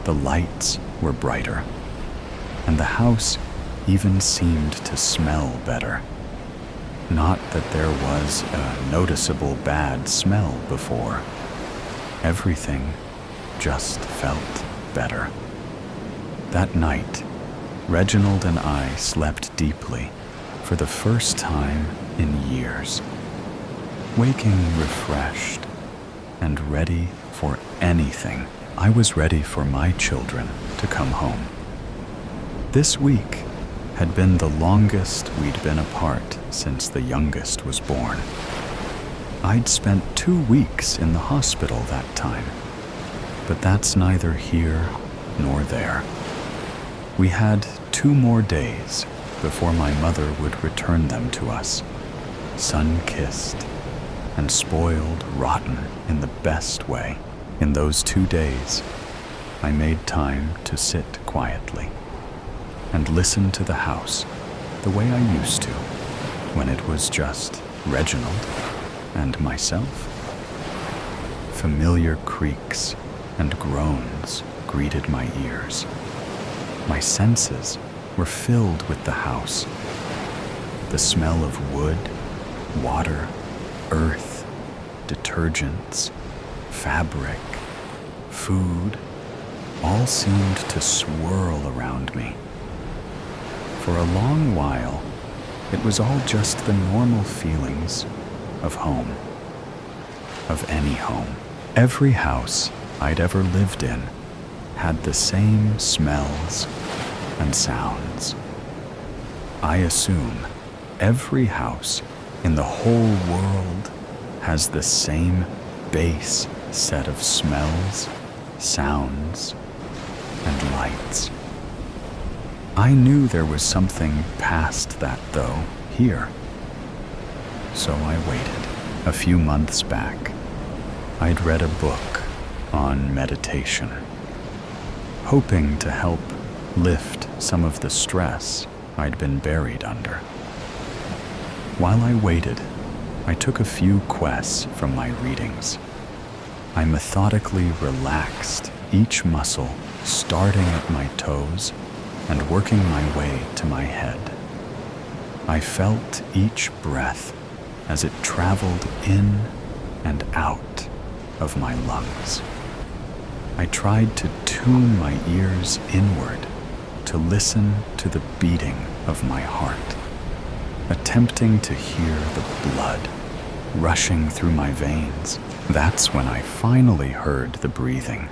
the lights were brighter, and the house even seemed to smell better. Not that there was a noticeable bad smell before. Everything just felt better. That night, Reginald and I slept deeply for the first time in years, waking refreshed and ready for anything. I was ready for my children to come home. This week had been the longest we'd been apart since the youngest was born. I'd spent 2 weeks in the hospital that time, but that's neither here nor there. We had 2 more days before my mother would return them to us, sun-kissed and spoiled rotten in the best way. In those 2 days, I made time to sit quietly and listen to the house the way I used to when it was just Reginald and myself. Familiar creaks and groans greeted my ears. My senses were filled with the house. The smell of wood, water, earth, detergents, fabric, food, all seemed to swirl around me. For a long while, it was all just the normal feelings of home, of any home. Every house I'd ever lived in had the same smells and sounds. I assume every house in the whole world has the same base set of smells, sounds, and lights. I knew there was something past that, though, here. So I waited. A few months back, I'd read a book on meditation, hoping to help lift some of the stress I'd been buried under. While I waited, I took a few quests from my readings. I methodically relaxed each muscle, starting at my toes and working my way to my head. I felt each breath as it traveled in and out of my lungs. I tried to tune my ears inward to listen to the beating of my heart, attempting to hear the blood rushing through my veins. That's when I finally heard the breathing.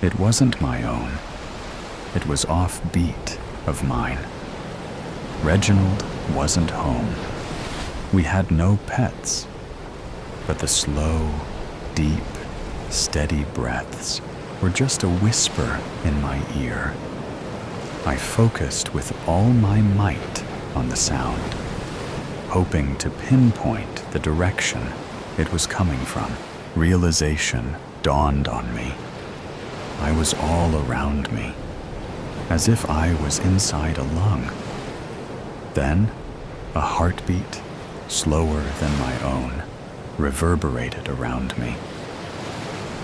It wasn't my own. It was offbeat of mine. Reginald wasn't home. We had no pets, but the slow, deep, steady breaths were just a whisper in my ear. I focused with all my might on the sound, hoping to pinpoint the direction it was coming from. Realization dawned on me. I was all around me, as if I was inside a lung. Then, a heartbeat, slower than my own, reverberated around me.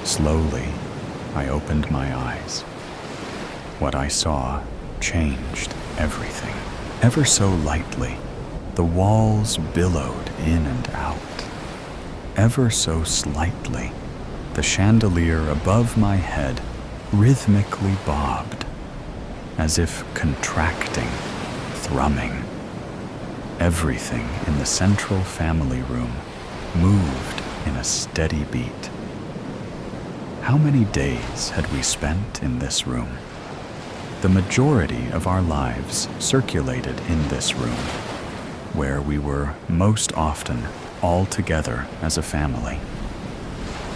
Slowly, I opened my eyes. What I saw changed everything. Ever so lightly, the walls billowed in and out. Ever so slightly, the chandelier above my head rhythmically bobbed, as if contracting, thrumming. Everything in the central family room moved in a steady beat. How many days had we spent in this room? The majority of our lives circulated in this room, where we were most often all together as a family,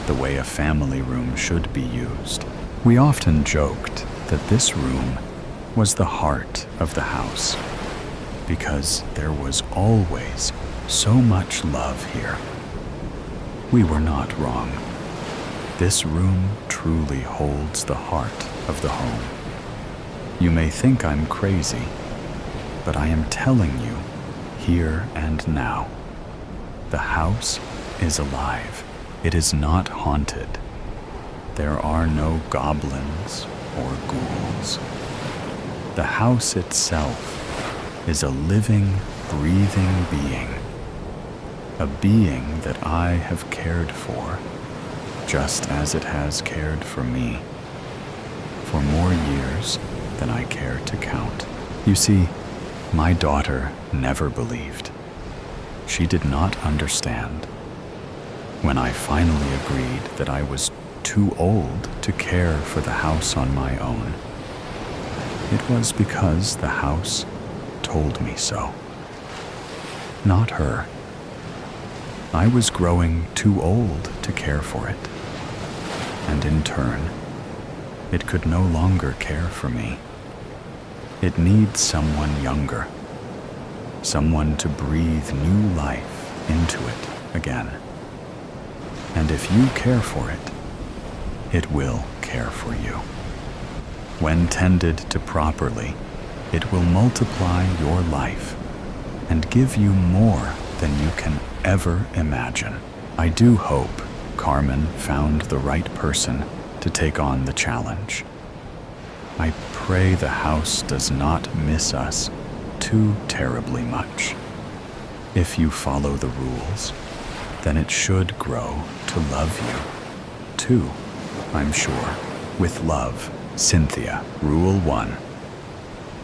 the way a family room should be used. We often joked that this room was the heart of the house, because there was always so much love here. We were not wrong. This room truly holds the heart of the home. You may think I'm crazy, but I am telling you, here and now, the house is alive. It is not haunted. There are no goblins or ghouls. The house itself is a living, breathing being. A being that I have cared for, just as it has cared for me, for more years than I care to count. You see, my daughter never believed. She did not understand. When I finally agreed that I was too old to care for the house on my own, it was because the house told me so. Not her. I was growing too old to care for it, and in turn, it could no longer care for me. It needs someone younger, someone to breathe new life into it again. And if you care for it, it will care for you. When tended to properly, it will multiply your life and give you more than you can ever imagine. I do hope Carmen found the right person to take on the challenge. I pray the house does not miss us too terribly much. If you follow the rules, then it should grow to love you, too, I'm sure. With love, Cynthia. Rule 1.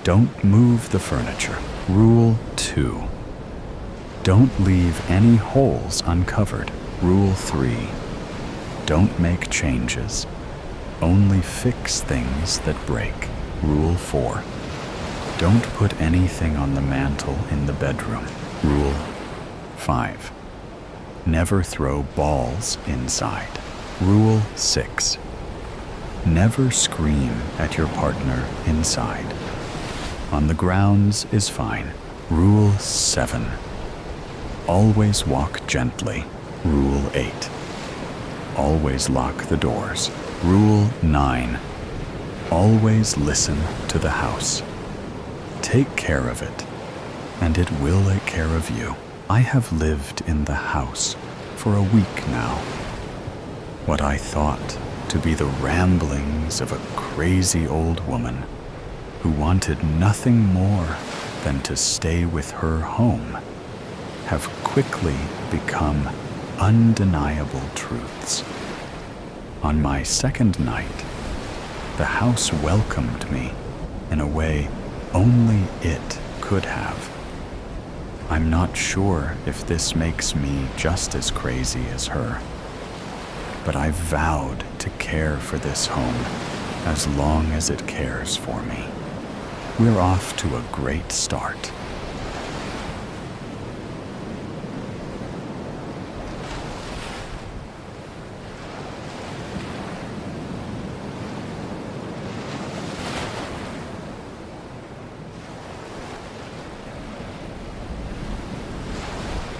Don't move the furniture. Rule 2. Don't leave any holes uncovered. Rule 3. Don't make changes. Only fix things that break. Rule 4. Don't put anything on the mantle in the bedroom. Rule 5. Never throw balls inside. Rule 6. Never scream at your partner inside. On the grounds is fine. Rule 7. Always walk gently. Rule 8. Always lock the doors. Rule 9. Always listen to the house. Take care of it, and it will take care of you. I have lived in the house for a week now. What I thought to be the ramblings of a crazy old woman who wanted nothing more than to stay with her home have quickly become undeniable truths. On my second night, the house welcomed me in a way only it could have. I'm not sure if this makes me just as crazy as her, but I vowed to care for this home as long as it cares for me. We're off to a great start.